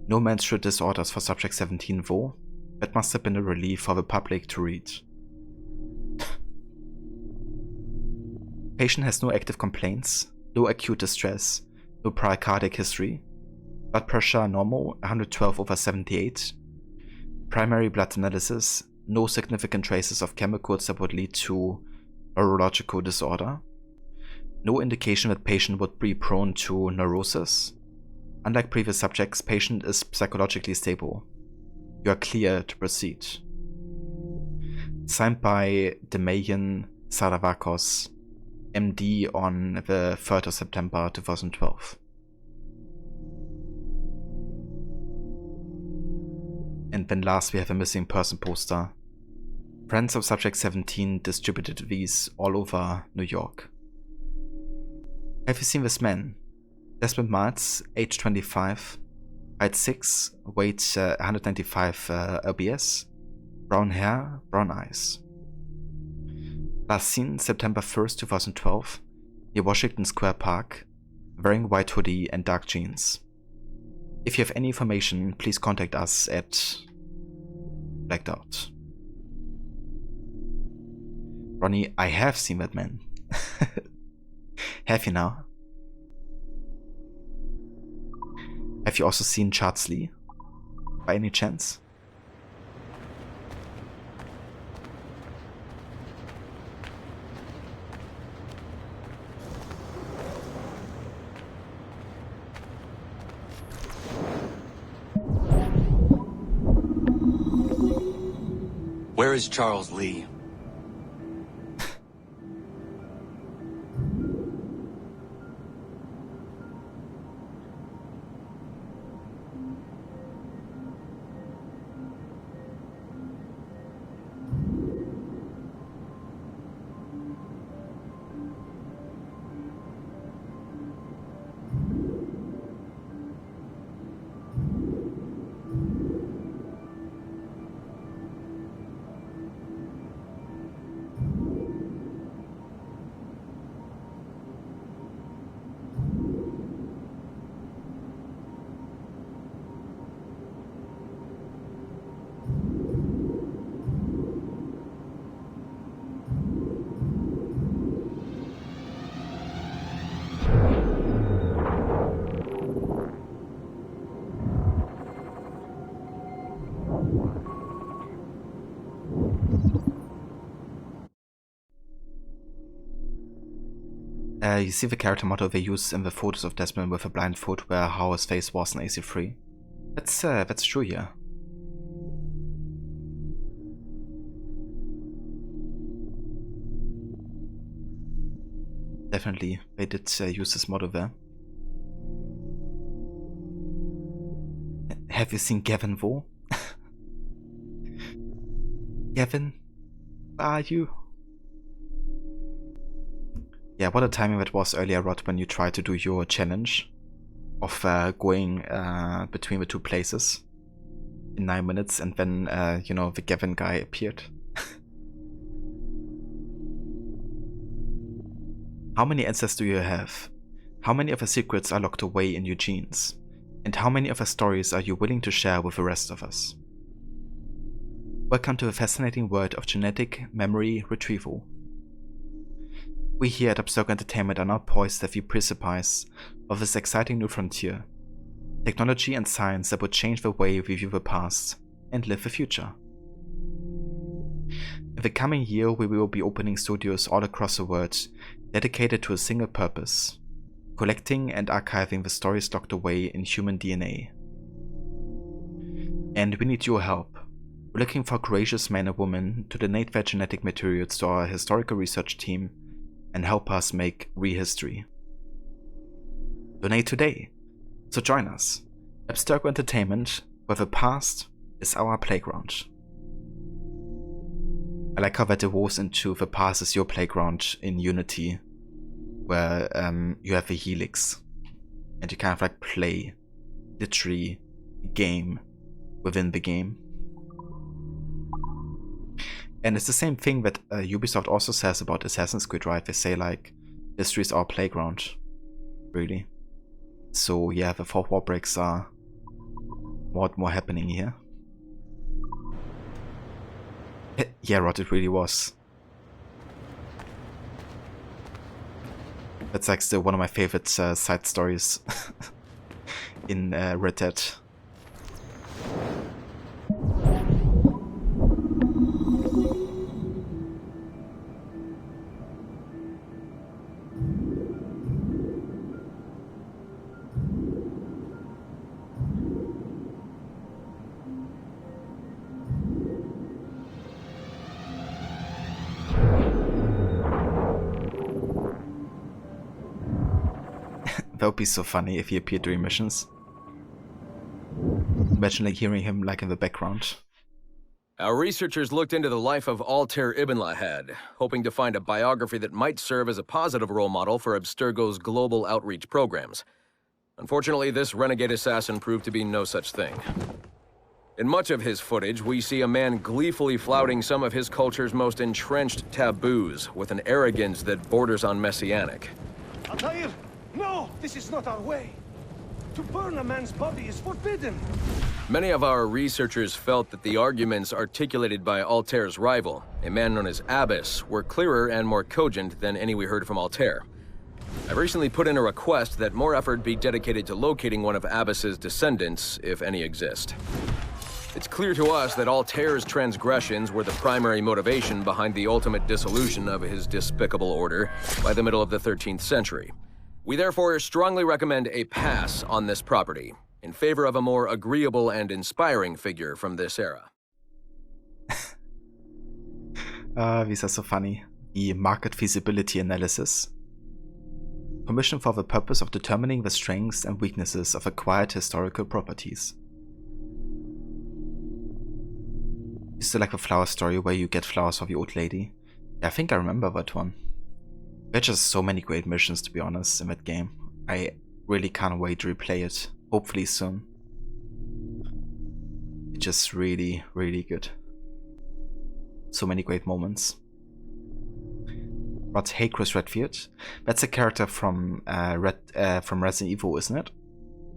No menstrual disorders for subject 17 though. That must have been a relief for the public to read. Patient has no active complaints, no acute distress, no prior cardiac history. Blood pressure normal, 112/78. Primary blood analysis, no significant traces of chemicals that would lead to neurological disorder. No indication that patient would be prone to neurosis. Unlike previous subjects, patient is psychologically stable. You are clear to proceed. Signed by Demayan Saravakos, MD, on the 3rd of September 2012. And then last we have a missing person poster. Friends of Subject 17 distributed these all over New York. Have you seen this man? Desmond Martz, age 25, height 6, weight 195 lbs, brown hair, brown eyes. Last seen September 1st, 2012, near Washington Square Park, wearing white hoodie and dark jeans. If you have any information, please contact us at Blacked Out. Ronnie, I have seen that man. Have you now? Have you also seen Chardsley? By any chance? Where is Charles Lee? You see the character motto they use in the photos of Desmond with a blind foot where how his face was in AC3. That's true here. Definitely, they did use this motto there. Have you seen Gavin Vo? Gavin, where are you? Yeah, what a timing that was earlier, Rod, when you tried to do your challenge of going between the two places in 9 minutes, and then, you know, the Gavin guy appeared. How many answers do you have? How many of the secrets are locked away in your genes? And how many of the stories are you willing to share with the rest of us? Welcome to the fascinating world of genetic memory retrieval. We here at Vostok Entertainment are now poised at the precipice of this exciting new frontier. Technology and science that would change the way we view the past and live the future. In the coming year, we will be opening studios all across the world dedicated to a single purpose: collecting and archiving the stories locked away in human DNA. And we need your help. We're looking for courageous men and women to donate their genetic materials to our historical research team and help us make rehistory. Donate today, so join us. Vostok Entertainment, where the past is our playground. I like how that evolves into the past is your playground in Unity, where you have a helix, and you kind of like play, literally, game within the game. And it's the same thing that Ubisoft also says about Assassin's Creed, right? They say like, history is our playground, really. So yeah, the 4 war breaks are more happening here. Yeah, Rod, it really was. That's like still one of my favorite side stories in Red Dead. That would be so funny if he appeared during missions. Imagine like hearing him like in the background. Our researchers looked into the life of Altair Ibn Lahad, hoping to find a biography that might serve as a positive role model for Abstergo's global outreach programs. Unfortunately, this renegade assassin proved to be no such thing. In much of his footage, we see a man gleefully flouting some of his culture's most entrenched taboos with an arrogance that borders on messianic. Altair! No! This is not our way! To burn a man's body is forbidden! Many of our researchers felt that the arguments articulated by Altair's rival, a man known as Abbas, were clearer and more cogent than any we heard from Altair. I've recently put in a request that more effort be dedicated to locating one of Abbas's descendants, if any exist. It's clear to us that Altair's transgressions were the primary motivation behind the ultimate dissolution of his despicable order by the middle of the 13th century. We therefore strongly recommend a pass on this property, in favor of a more agreeable and inspiring figure from this era. These are so funny. The market feasibility analysis. Commissioned for the purpose of determining the strengths and weaknesses of acquired historical properties. Is there like a flower story where you get flowers for the old lady? Yeah, I think I remember that one. There's just so many great missions, to be honest, in that game. I really can't wait to replay it. Hopefully soon. It's just really, really good. So many great moments. But hey, Chris Redfield. That's a character from Resident Evil, isn't it?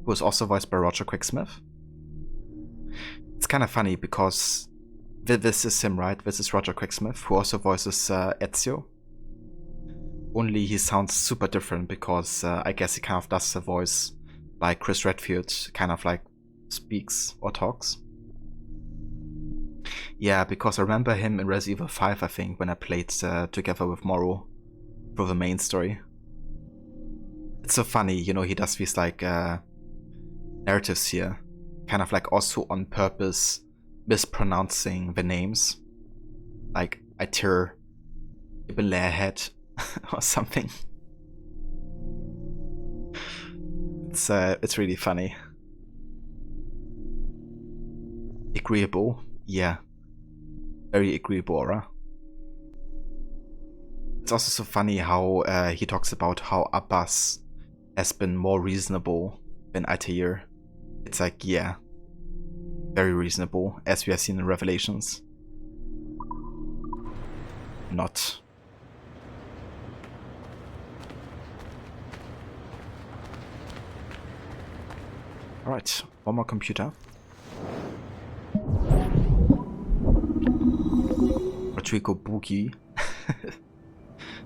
Who was also voiced by Roger Quicksmith. It's kind of funny because this is him, right? This is Roger Quicksmith, who also voices Ezio. Only he sounds super different because I guess he kind of does the voice like Chris Redfield kind of like speaks or talks. Yeah, because I remember him in Resident Evil 5, I think, when I played together with Morrow for the main story. It's so funny, you know, he does these like narratives here, kind of like also on purpose mispronouncing the names, like Itir Ibelehead or something. It's really funny. Agreeable, yeah, very agreeable, aura. It's also so funny how he talks about how Abbas has been more reasonable than Altair. It's like, yeah, very reasonable, as we have seen in Revelations. Not. Alright, one more computer. Rodrigo Boogie.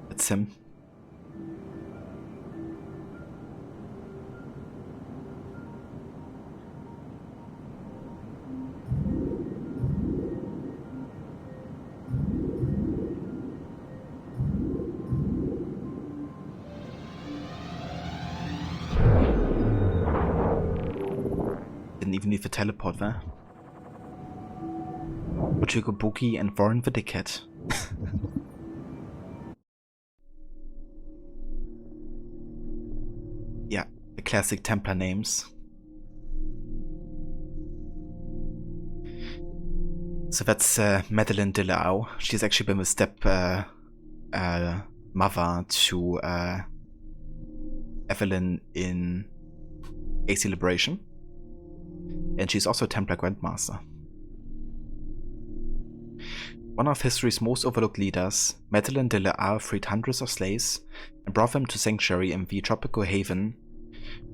That's him. Didn't even need the teleport there. Rodrigo Boogie and Warren the Dickhead. Yeah, the classic Templar names. So that's Madeleine de Lau. She's actually been the step mother to Evelyn in AC Liberation. And she's also a Templar Grandmaster. One of history's most overlooked leaders, Madeleine de la Arre freed hundreds of slaves and brought them to sanctuary in the tropical haven,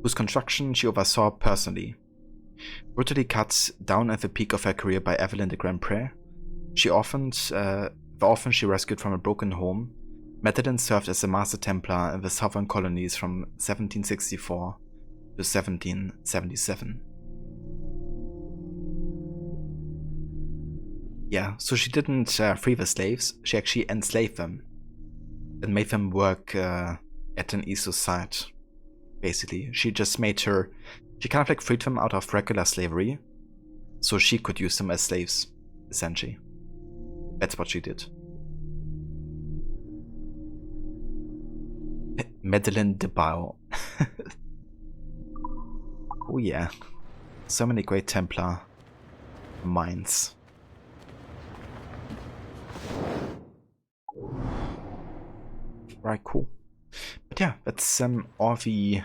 whose construction she oversaw personally. Brutally cut down at the peak of her career by Evelyn de Grandpré, the orphan she rescued from a broken home, Madeleine served as a Master Templar in the southern colonies from 1764 to 1777. Yeah, so she didn't free the slaves, she actually enslaved them and made them work at an Iso site, basically. She just made her, she kind of like freed them out of regular slavery, so she could use them as slaves, essentially. That's what she did. Madeleine de Bao. Oh yeah, so many great Templar minds. Right, cool. But yeah, that's all the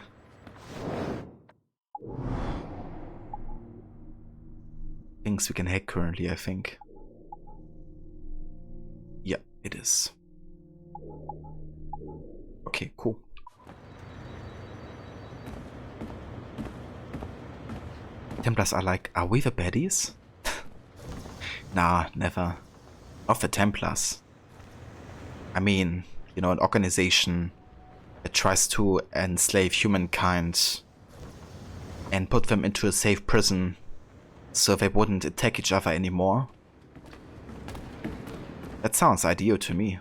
things we can hack currently, I think. Yeah, it is. Okay, cool. Templars are like, are we the baddies? Nah, never. Not the Templars. I mean, you know, an organization that tries to enslave humankind and put them into a safe prison so they wouldn't attack each other anymore. That sounds ideal to me.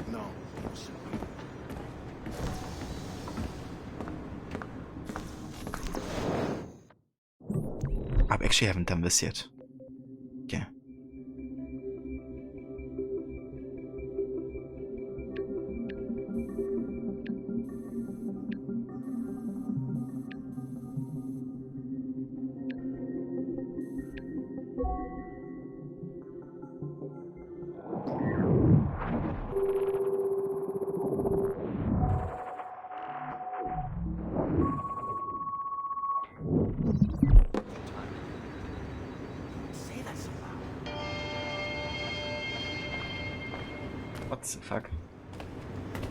No. I actually haven't done this yet. Okay. What the fuck?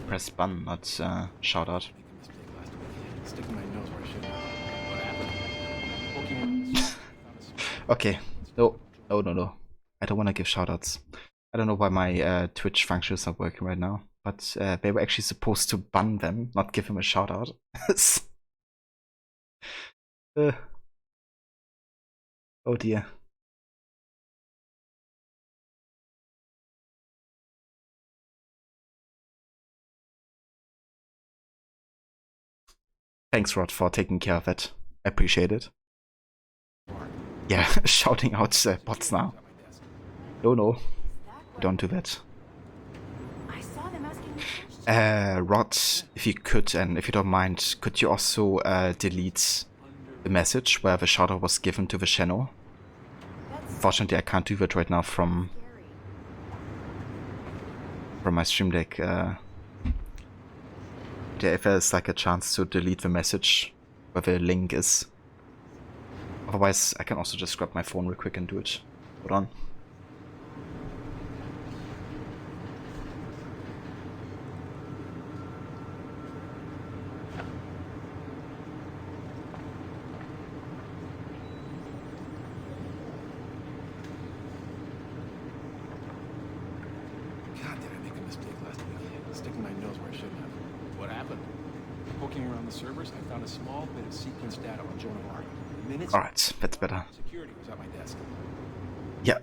Press button, not shout out. Sticking my nose where I shouldn't have. What happened? Okay, no. I don't want to give shoutouts. I don't know why my Twitch function is not working right now, but they were actually supposed to ban them, not give them a shoutout. Oh dear. Thanks, Rod, for taking care of it. I appreciate it. Yeah, shouting out bots now. No, don't do that. Rod, if you could, and if you don't mind, could you also delete the message where the shoutout was given to the channel? Fortunately, I can't do that right now from my stream deck. Yeah, if there's like a chance to delete the message where the link is. Otherwise, I can also just grab my phone real quick and do it. Hold on. God, did I make a mistake last week? Sticking my nose where I shouldn't have. What happened? Poking around the servers, I found a small bit of sequence data on Joan of Arc. Alright, that's better. Security was at my desk. Yeah,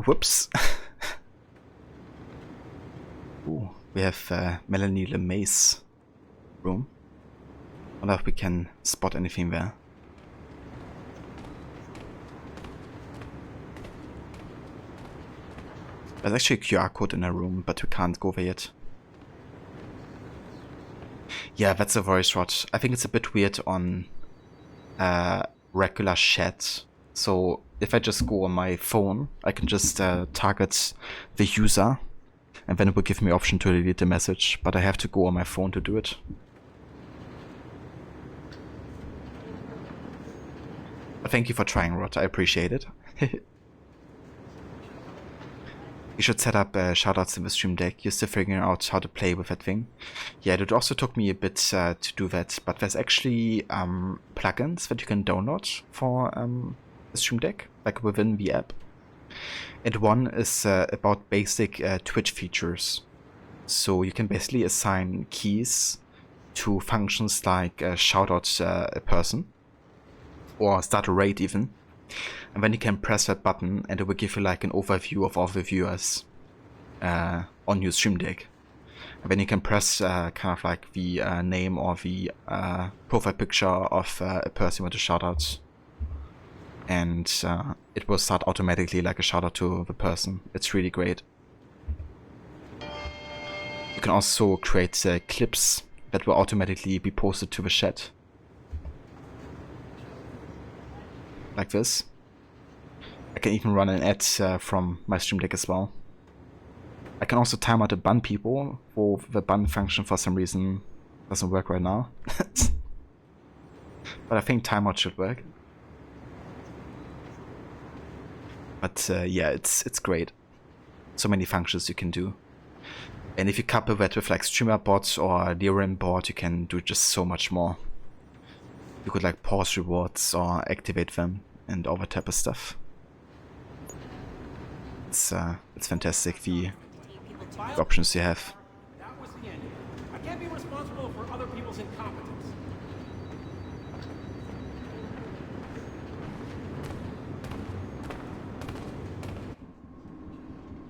whoops. Ooh, we have Melanie LeMay's room. Wonder if we can spot anything there. There's actually a QR code in her room, but we can't go there yet. Yeah, that's a voice rod. I think it's a bit weird on regular chat. So if I just go on my phone, I can just target the user, and then it will give me option to delete the message, but I have to go on my phone to do it. But thank you for trying, Rod. I appreciate it. You should set up shoutouts in the stream deck. You're still figuring out how to play with that thing. Yeah, it also took me a bit to do that, but there's actually plugins that you can download for the stream deck, like within the app. And one is about basic Twitch features. So you can basically assign keys to functions like shoutout a person, or start a raid even. And then you can press that button and it will give you like an overview of all the viewers on your stream deck. And then you can press kind of like the name or the profile picture of a person you want to shout out. And it will start automatically like a shout out to the person. It's really great. You can also create clips that will automatically be posted to the chat. Like this. I can even run an ad from my stream deck as well. I can also time out the ban people, for the ban function for some reason doesn't work right now. But I think timeout should work. But yeah, it's great. So many functions you can do. And if you couple that with like streamer bots or DRM bot, you can do just so much more. You could like pause rewards or activate them and all that type of stuff. It's fantastic, the options you have. That was the end. I can't be responsible for other people's incompetence.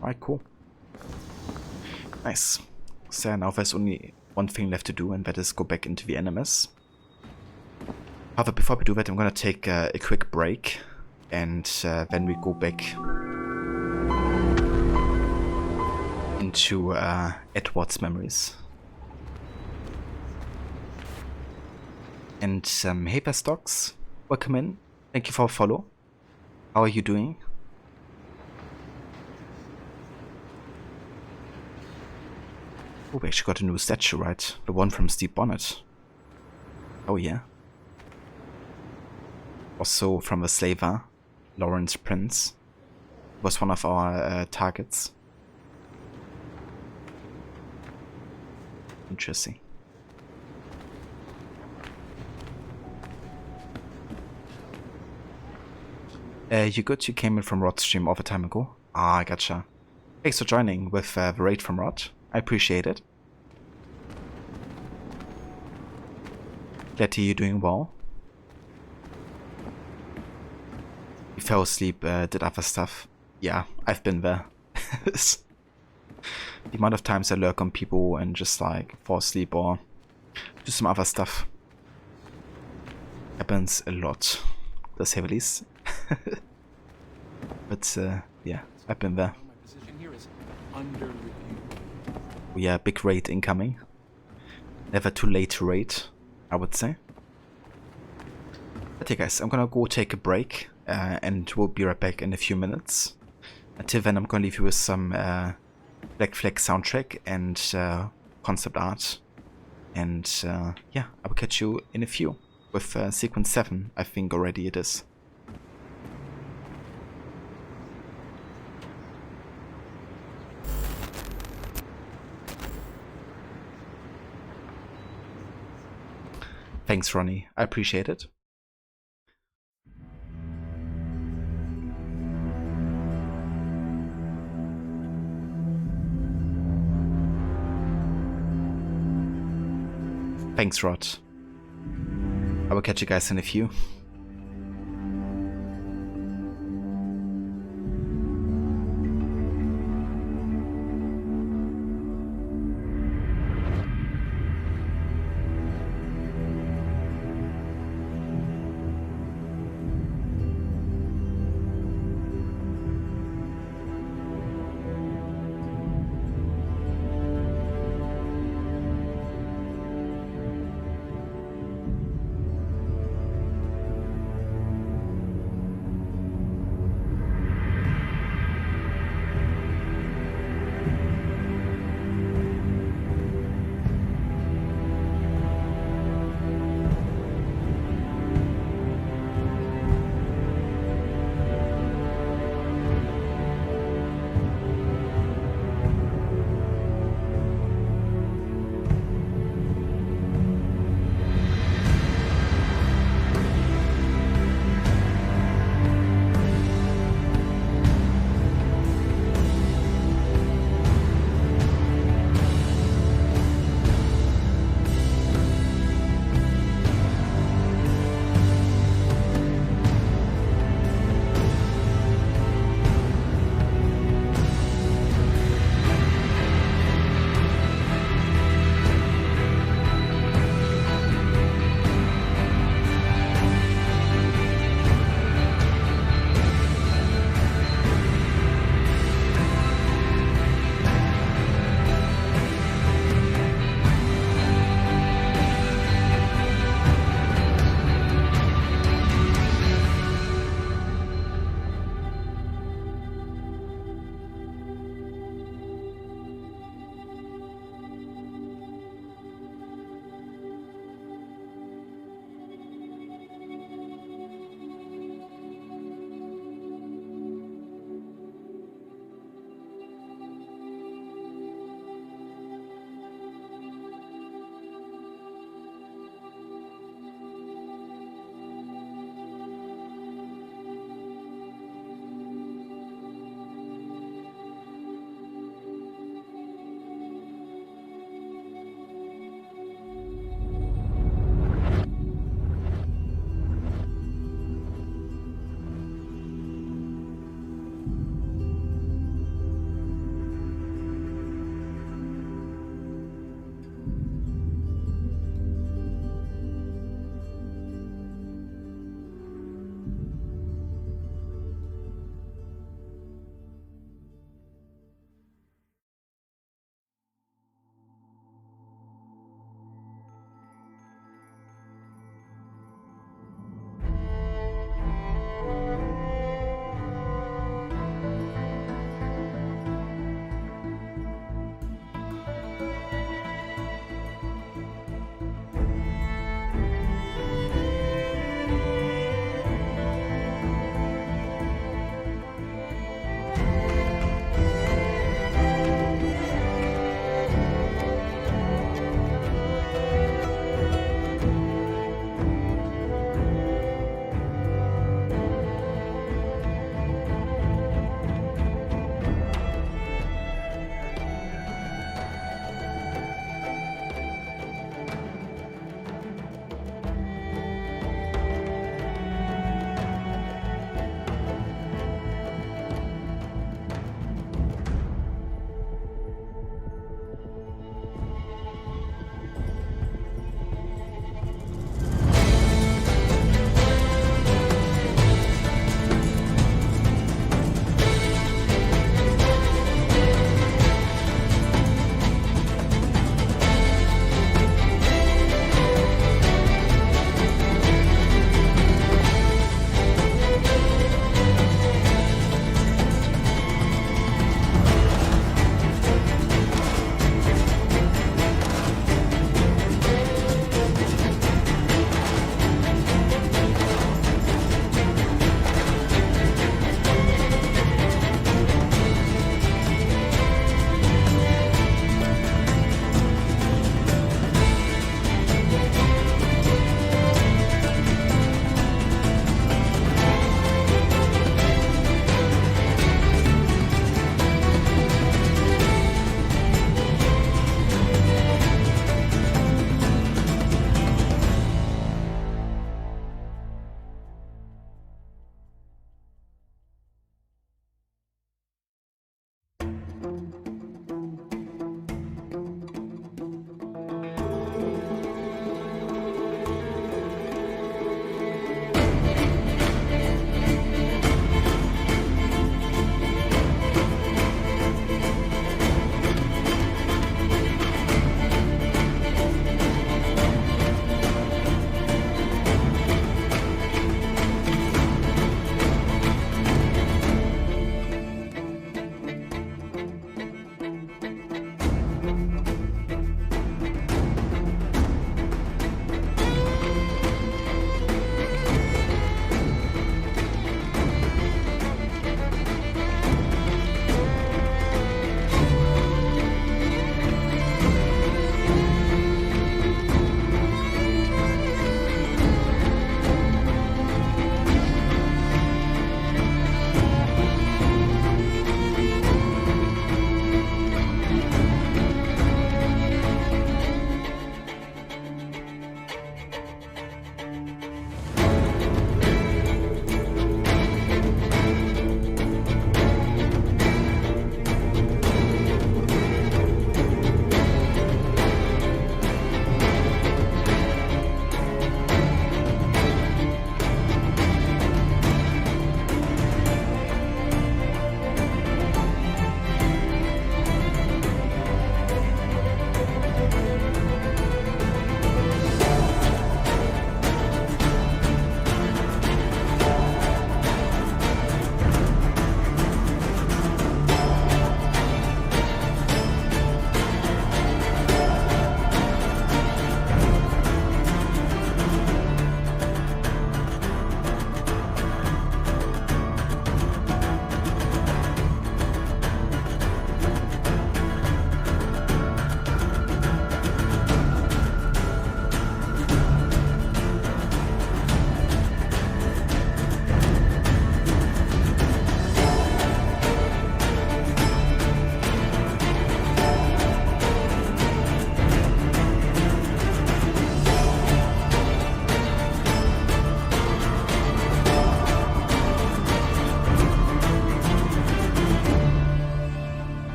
Alright, cool. Nice. So now there's only one thing left to do, and that is go back into the NMS. However, before we do that, I'm gonna take a quick break, and then we go back into Edward's memories. And hey Vostoks, welcome in. Thank you for a follow. How are you doing? Oh, we actually got a new statue, right? The one from Steve Bonnet. Oh yeah. Also from the slaver, Lawrence Prince. Was one of our targets. Interesting. You good? You came in from Rod's stream over time ago? Ah, I gotcha. Thanks for joining with the raid from Rod. I appreciate it. Glad to hear you're doing well. You fell asleep, did other stuff. Yeah, I've been there. The amount of times I lurk on people and just like fall asleep or do some other stuff. Happens a lot, to say the least. But yeah, I've been there. My position here is under review. We are big raid incoming. Never too late to raid, I would say. But yeah guys, I'm gonna go take a break and we'll be right back in a few minutes. Until then I'm gonna leave you with some Black Flag soundtrack and concept art. And yeah, I will catch you in a few with sequence 7, I think already it is. Thanks, Ronnie. I appreciate it. Thanks, Rod. I will catch you guys in a few.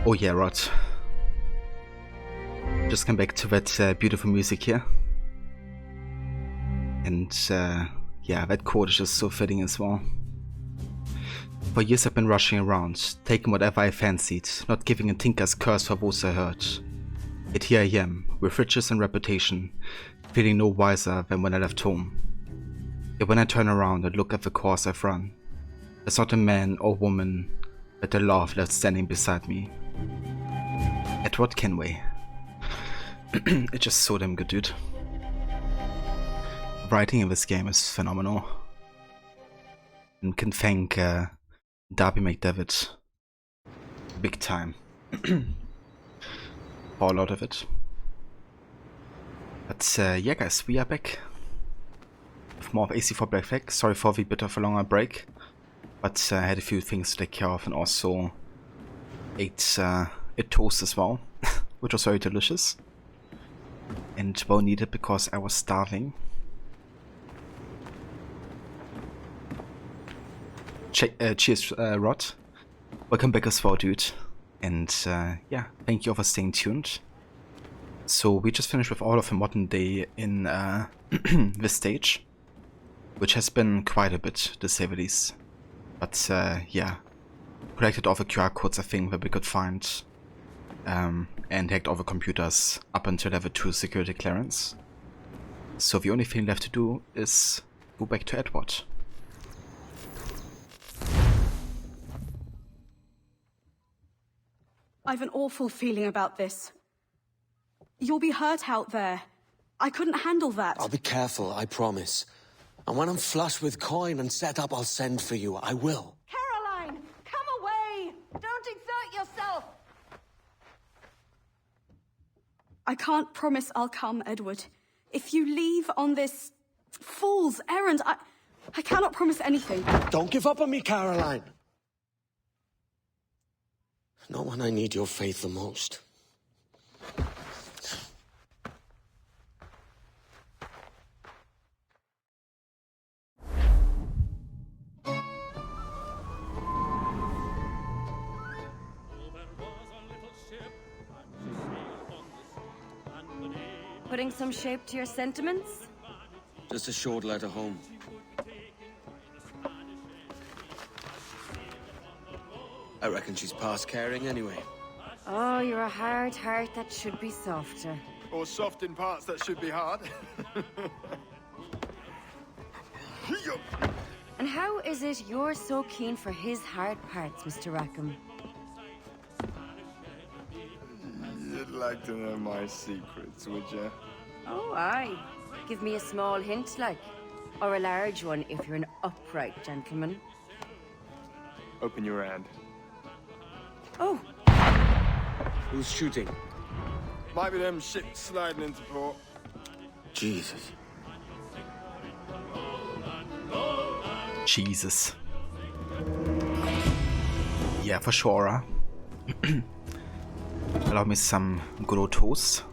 Oh yeah, Rod. Just come back to that beautiful music here. And yeah, that chord is just so fitting as well. For years I've been rushing around, taking whatever I fancied, not giving a tinker's curse for those I hurt. Yet here I am, with riches and reputation, feeling no wiser than when I left home. Yet when I turn around and look at the course I've run, there's not a man or woman that I love left standing beside me. Edward Kenway. It's just so damn good, dude. Writing in this game is phenomenal. And can thank Darby McDevitt big time for a lot of it. But yeah guys, we are back with more of AC4 Black Flag. Sorry for the bit of a longer break, but I had a few things to take care of and also ate a toast as well, which was very delicious and well needed because I was starving. Cheers, Rod. Welcome back as well, dude. And yeah, thank you all for staying tuned. So we just finished with all of the modern day in this stage, which has been quite a bit, to say the least. But yeah, collected all the QR codes I think that we could find, and hacked all the computers up until level 2 security clearance. So the only thing left to do is go back to Edward. I've an awful feeling about this. You'll be hurt out there. I couldn't handle that. I'll be careful, I promise. And when I'm flush with coin and set up, I'll send for you. I will. Caroline, come away! Don't exert yourself! I can't promise I'll come, Edward. If you leave on this fool's errand, I cannot promise anything. Don't give up on me, Caroline! Not when I need your faith the most. Putting some shape to your sentiments? Just a short letter home. I reckon she's past caring anyway. Oh, you're a hard heart that should be softer. Or soft in parts that should be hard. And how is it you're so keen for his hard parts, Mr. Rackham? You'd like to know my secrets, would you? Oh, aye. Give me a small hint, like. Or a large one, if you're an upright gentleman. Open your hand. Oh. Who's shooting? Might be them ships sliding into port. Jesus. Jesus. Yeah, for sure. Allow me some good old toast.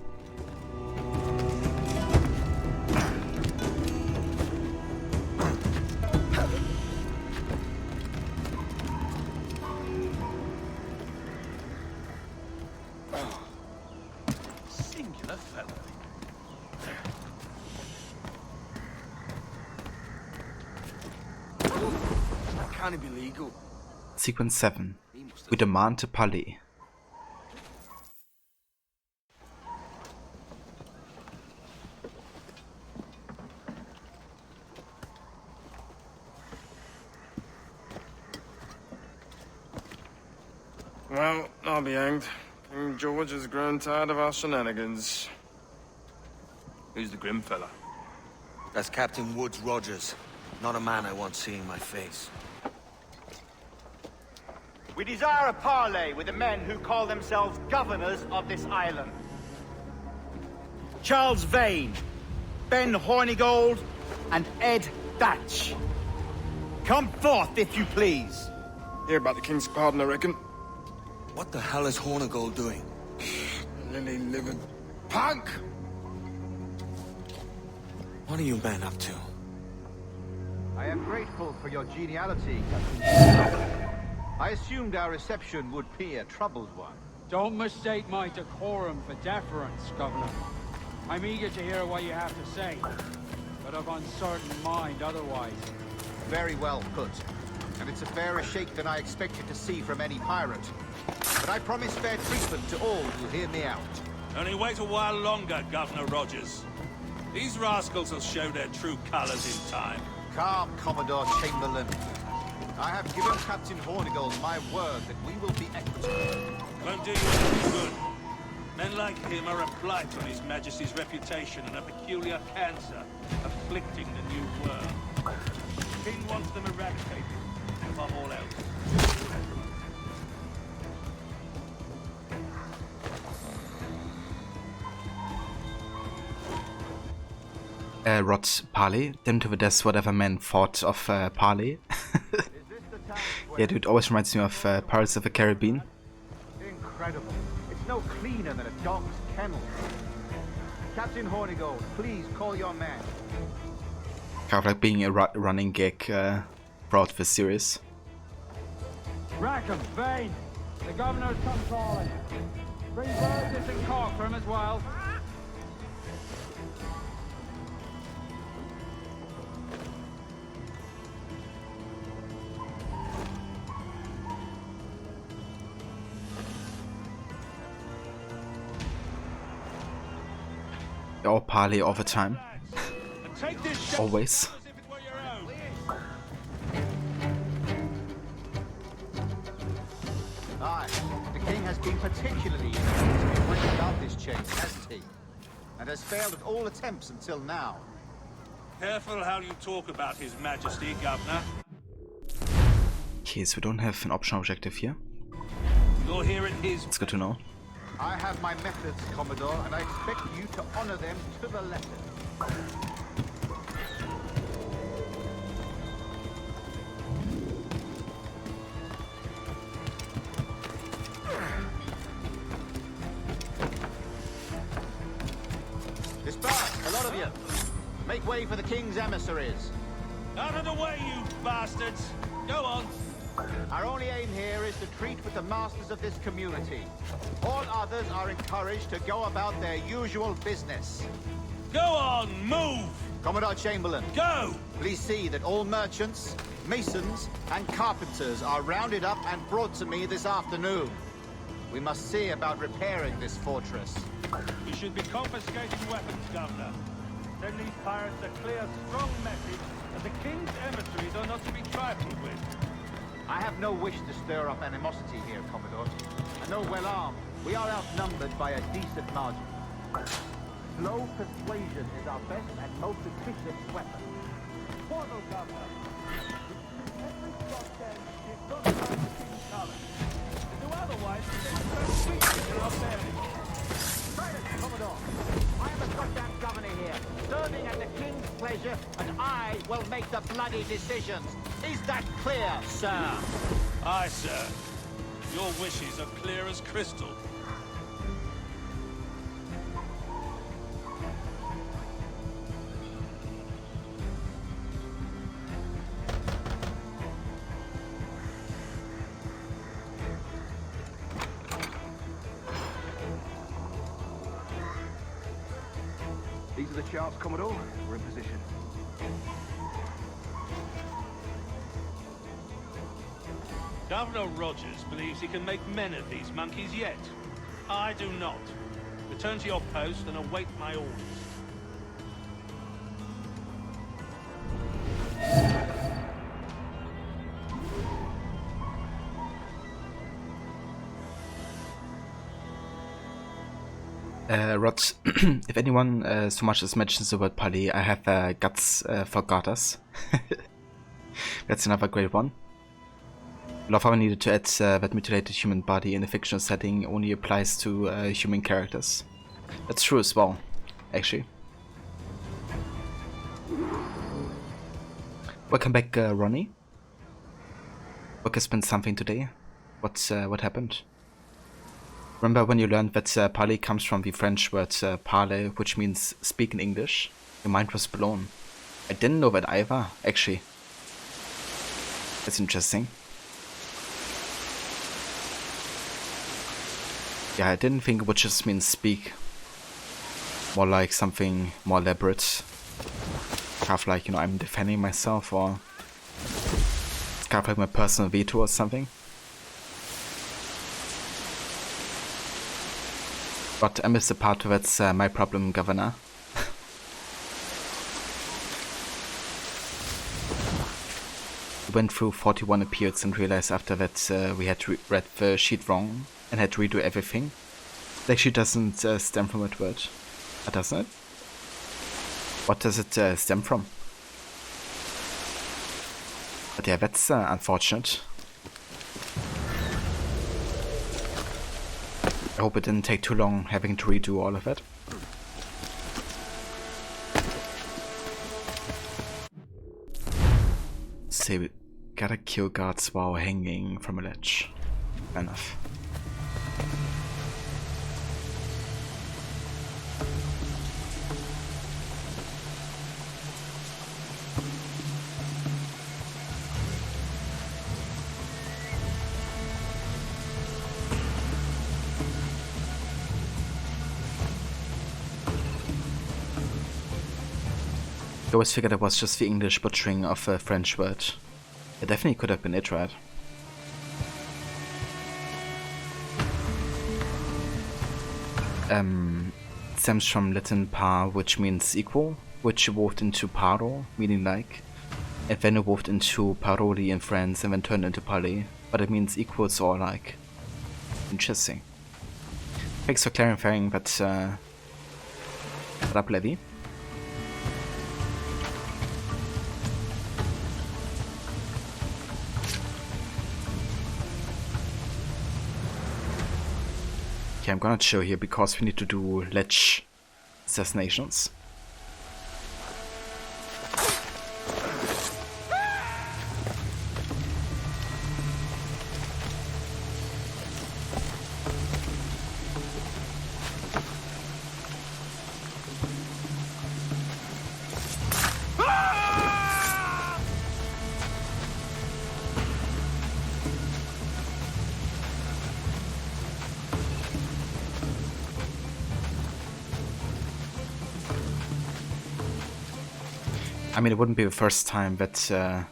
Singular fellow. Can it be legal? Sequence 7. We demand to parley. Well, I'll be hanged. King George has grown tired of our shenanigans. Who's the grim fella? That's Captain Woods Rogers. Not a man I want seeing my face. We desire a parley with the men who call themselves governors of this island. Charles Vane, Ben Hornigold, and Ed Thatch. Come forth, if you please. Hear about the king's pardon, I reckon. What the hell is Hornigold doing? Lily-livered punk! What are you men up to? I am grateful for your geniality, Captain. I assumed our reception would be a troubled one. Don't mistake my decorum for deference, Governor. I'm eager to hear what you have to say, but of uncertain mind otherwise. Very well put. And it's a fairer shake than I expected to see from any pirate. But I promise fair treatment to all who hear me out. Only wait a while longer, Governor Rogers. These rascals will show their true colors in time. Calm, Commodore Chamberlain. I have given Captain Hornigold my word that we will be equitable. Won't do you any good. Men like him are a blight on His Majesty's reputation and a peculiar cancer afflicting the new world. The King wants them eradicated, above all else. Rod Parley, them to the death whatever men thought of Parley. Yeah, dude, always reminds me of Pirates of the Caribbean. Incredible. It's no cleaner than a dog's kennel. Captain Hornigold, please call your man. Kind of like being a running gag throughout this series. Rackham, Vane! The Governor's come calling. Bring Burgess and Cork for him as well. Or Parley all the time. Always. Aye, the King has been particularly eager to bring about this change, hasn't he? And has failed at all attempts until now. Careful how you talk about His Majesty, Governor. Okay, so we don't have an optional objective here. You're here in his... It's good to know. I have my methods, Commodore, and I expect you to honor them to the letter. Disperse, a lot of you. Make way for the King's emissaries. Out of the way, you bastards! Go on! Our only aim here is to treat with the masters of this community. All others are encouraged to go about their usual business. Go on, move! Commodore Chamberlain. Go! Please see that all merchants, masons, and carpenters are rounded up and brought to me this afternoon. We must see about repairing this fortress. We should be confiscating weapons, Governor. Send these pirates a clear, strong message that the King's emissaries are not to be trifled with. I have no wish to stir up animosity here, Commodore. And though well armed, we are outnumbered by a decent margin. Slow persuasion is our best and most efficient weapon. Portal, Governor! Every goddamn ship not trying to King's colors. To do otherwise, they're speaking in our bearing. Silence, Commodore! I am the goddamn governor here, serving at the King's pleasure, and I will make the bloody decisions. Is that clear, sir? Aye, sir. Your wishes are clear as crystal. These are the charts, Commodore. We're in position. Governor Rogers believes he can make men of these monkeys yet. I do not. Return to your post and await my orders. Rod, if anyone so much as mentions the word Parley, I have guts for garters. That's another great one. Love how I needed to add that mutilated human body in a fictional setting only applies to human characters. That's true as well, actually. Welcome back, Ronnie. Work has been something today. What happened? Remember when you learned that parley comes from the French word parler, which means speak in English? Your mind was blown. I didn't know that either, actually. That's interesting. Yeah, I didn't think it would just mean speak. More like something more elaborate. Kind of like, you know, I'm defending myself, or it's kind of like my personal veto or something. But I missed the part where it's my problem, Governor. We went through 41 appeals and realized after that we had read the sheet wrong and had to redo everything. It actually doesn't stem from that word, doesn't it? What does it stem from? But yeah, that's unfortunate. I hope it didn't take too long having to redo all of it. Say we gotta kill guards while hanging from a ledge. Fair enough. I always figured it was just the English butchering of a French word. It definitely could have been it, right? Stems from Latin par, which means equal, which evolved into paro, meaning like, and then evolved into paroli in France and then turned into parler, but it means equals or like. Interesting. Thanks for clarifying that. What up, Levy? Okay, I'm gonna chill here because we need to do ledge assassinations. I mean, it wouldn't be the first time that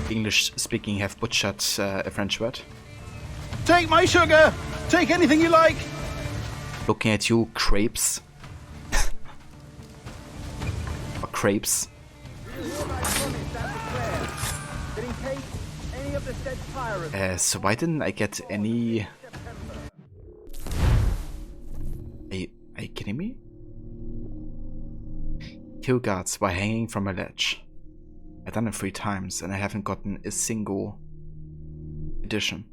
English-speaking have butchered a French word. Take my sugar! Take anything you like! Looking at you, crepes. Or crepes. So why didn't I get any... Are you kidding me? Kill guards while hanging from a ledge. I've done it 3 times and I haven't gotten a single addition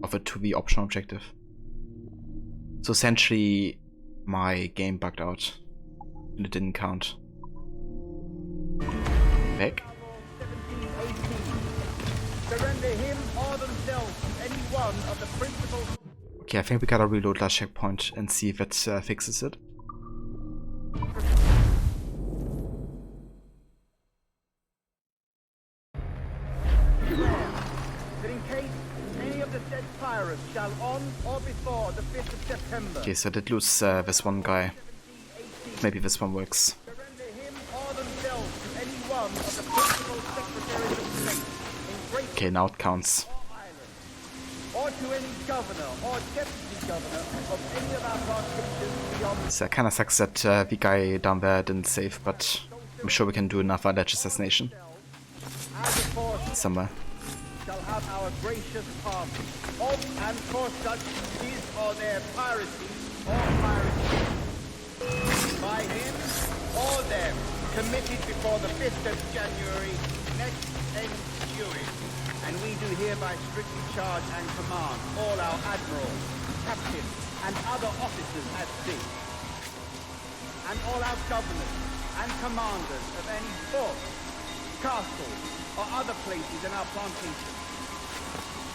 of it to the optional objective. So essentially my game bugged out and it didn't count. Back? Surrender him or themselves to any one of the principal. Okay, I think we gotta reload last checkpoint and see if it fixes it. Shall on or before the 5th of September. Okay, so I did lose this one guy. Maybe this one works. Surrender him or themselves to any one of the principal secretaries of state. Okay, now it counts. Or to any governor or deputy governor of any of our plantations beyond. So it kinda sucks that the guy down there didn't save, but I'm sure we can do another ledge assassination. Somewhere. Shall have our gracious pardon of and for such his or their piracy or piracy by him or them committed before the 5th of January next ensuing. And we do hereby strictly charge and command all our admirals, captains, and other officers at sea, and all our governors and commanders of any fort, castle, or other places in our plantation,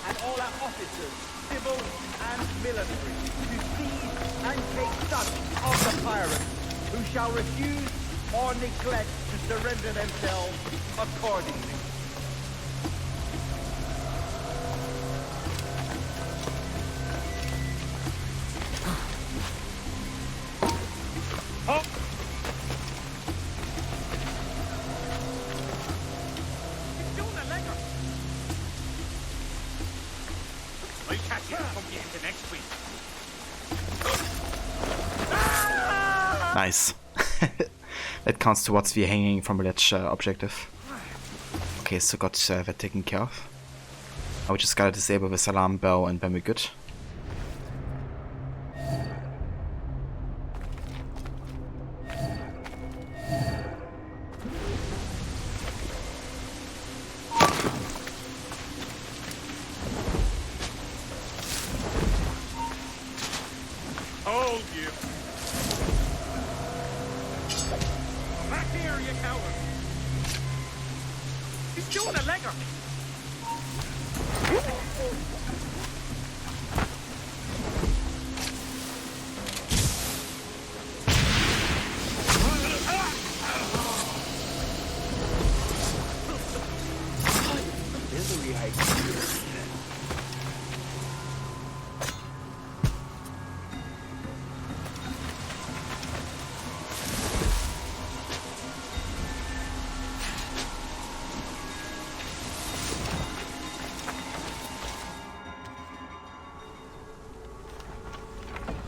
and all our officers, civil and military, to seize and take such of the pirates who shall refuse or neglect to surrender themselves accordingly. I'll catch you from the end of next week. Nice. That counts towards the hanging from a ledge objective. Okay, so got that taken care of. I just gotta disable this alarm bell and then we're good. Hold you. Back here, you coward. He's doing a legger.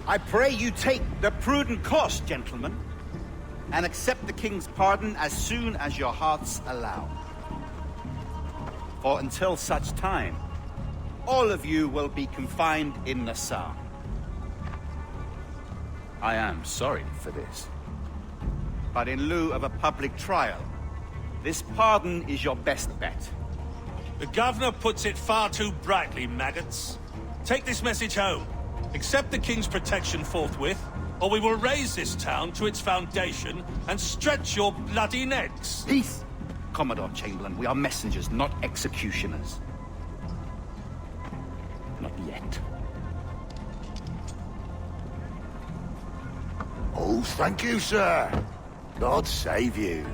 I pray you take the prudent course, gentlemen, and accept the king's pardon as soon as your hearts allow. For until such time, all of you will be confined in Nassau. I am sorry for this, but in lieu of a public trial, this pardon is your best bet. The governor puts it far too brightly, maggots. Take this message home. Accept the king's protection forthwith, or we will raise this town to its foundation and stretch your bloody necks. Peace, Commodore Chamberlain. We are messengers, not executioners. Not yet. Oh, thank you, sir. God save you.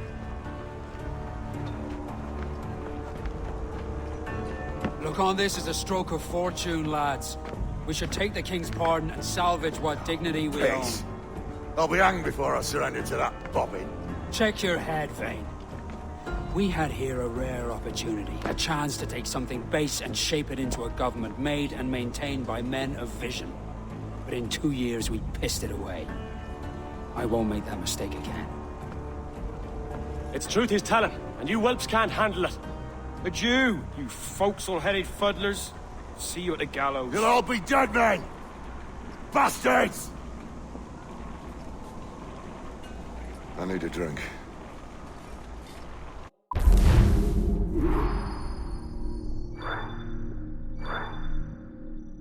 Look on this as a stroke of fortune, lads. We should take the king's pardon and salvage what dignity we own. Peace. I'll be hanged before I surrender to that bobbin. Check your head, Vane. We had here a rare opportunity, a chance to take something base and shape it into a government made and maintained by men of vision. But in 2 years, we pissed it away. I won't make that mistake again. It's truth he's telling, and you whelps can't handle it. Adieu, you forecastle-headed fuddlers. See you at the gallows. You'll all be dead men! Bastards! I need a drink.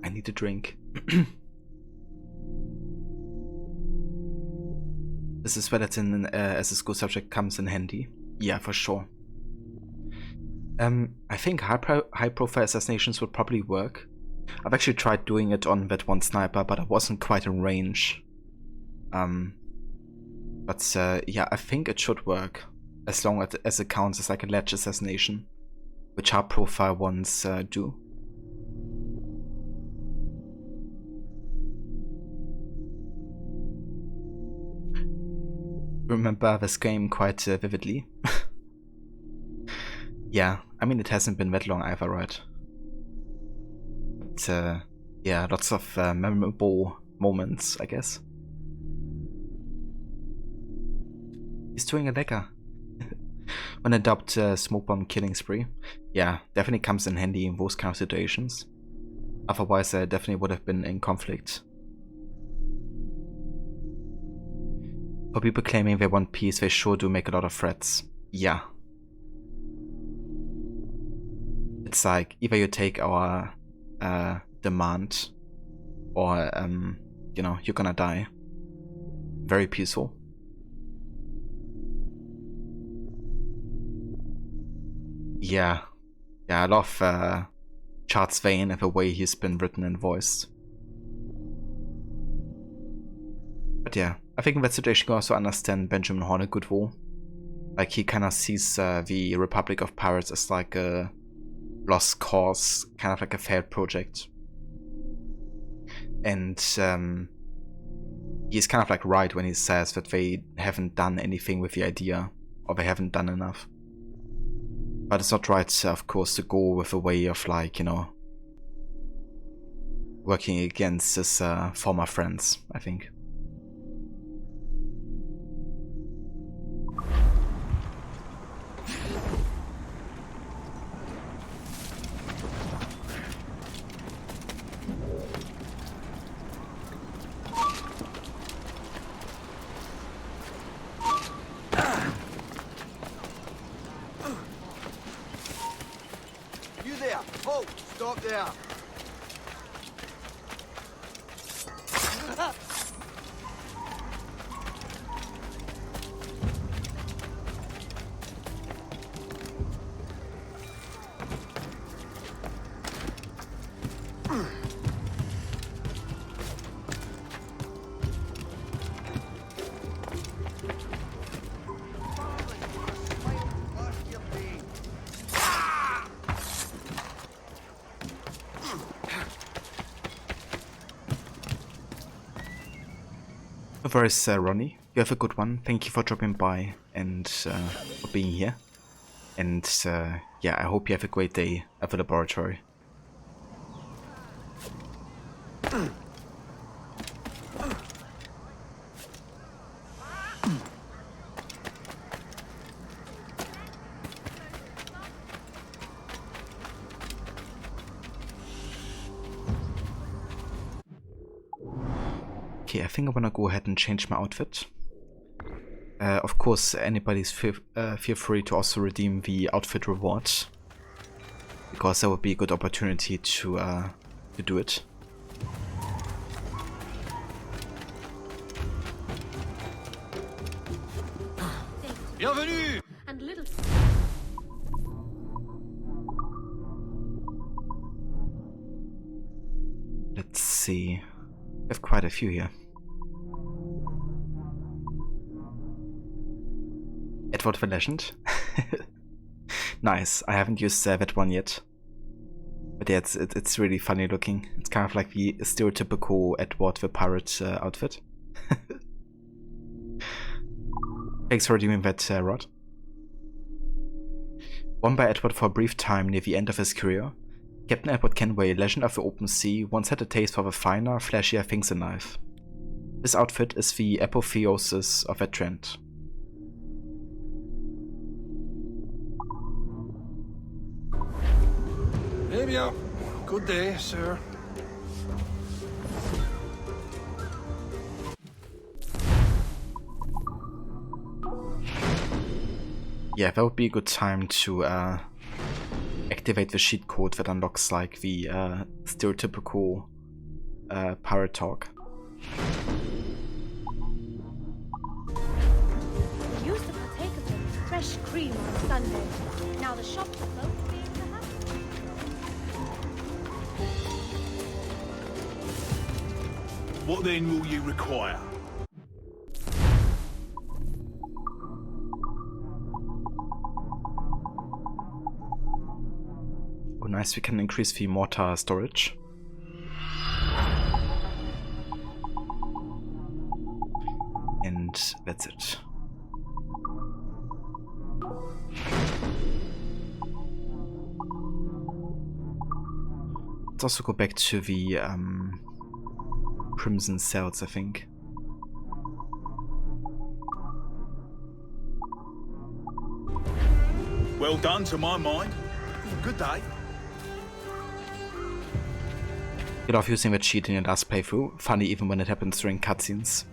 I need a drink. This is where that's in as a school subject comes in handy. Yeah, for sure. I think high-profile assassinations would probably work. I've actually tried doing it on that one sniper, but I wasn't quite in range. But yeah, I think it should work, as long as it counts as like a ledge assassination, which high-profile ones do. Remember this game quite vividly. Yeah, I mean, it hasn't been that long either, right? But yeah, lots of memorable moments, I guess. He's doing a lecker. When adopt smoke bomb killing spree. Yeah, definitely comes in handy in those kind of situations. Otherwise, I definitely would have been in conflict. For people claiming they want peace, they sure do make a lot of threats. Yeah. It's like, either you take our demand, or, you know, you're gonna die. Very peaceful. Yeah. Yeah, I love Charles Vane and the way he's been written and voiced. But yeah, I think in that situation you can also understand Benjamin Horne a good way. Like, he kind of sees the Republic of Pirates as like a lost cause, kind of like a failed project. And he's kind of like right when he says that they haven't done anything with the idea, or they haven't done enough. But it's not right, of course, to go with a way of, like, you know, working against his former friends, I think. You there! Halt! Stop there! No worries, Ronnie. You have a good one. Thank you for dropping by and for being here. And yeah, I hope you have a great day at the laboratory. Okay, I think I wanna go ahead and change my outfit. Of course, anybody's feel free to also redeem the outfit reward, because that would be a good opportunity to do it. Bienvenue! And little. Let's see. We have quite a few here. Edward the Legend. Nice. I haven't used that one yet. But yeah, it's really funny looking. It's kind of like the stereotypical Edward the Pirate outfit. Thanks for redeeming that, Rod. Won by Edward for a brief time near the end of his career, Captain Edward Kenway, Legend of the Open Sea, once had a taste for the finer, flashier things in life. This outfit is the apotheosis of that trend. Maybe a good day, sir. Yeah, that would be a good time to activate the cheat code that unlocks like the stereotypical pirate talk. We used to partake of the fresh cream on Sunday. Now the shops are closed, being perhaps. What then will you require? Oh nice, we can increase the mortar storage. And that's it. Let's also go back to the Crimson Cells, I think. Well done to my mind. Good day. Get off using that cheat in your last playthrough. Funny even when it happens during cutscenes.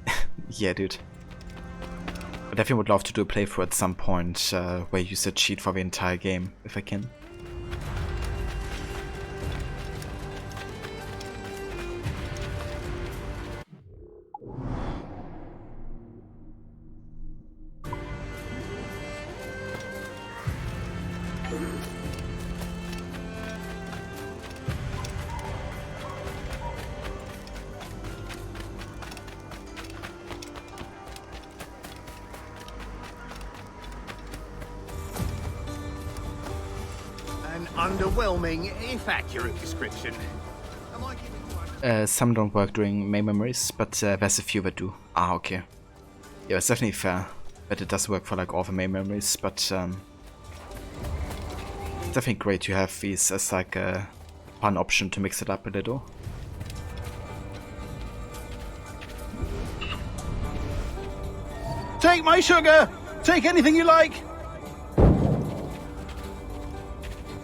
Yeah, dude. I definitely would love to do a playthrough at some point where you use a cheat for the entire game, if I can. Underwhelming, if accurate description. Some don't work during main memories, but there's a few that do. Ah, okay. Yeah, it's definitely fair that it does work for like all the main memories, but it's definitely great to have these as like a fun option to mix it up a little. Take my sugar! Take anything you like!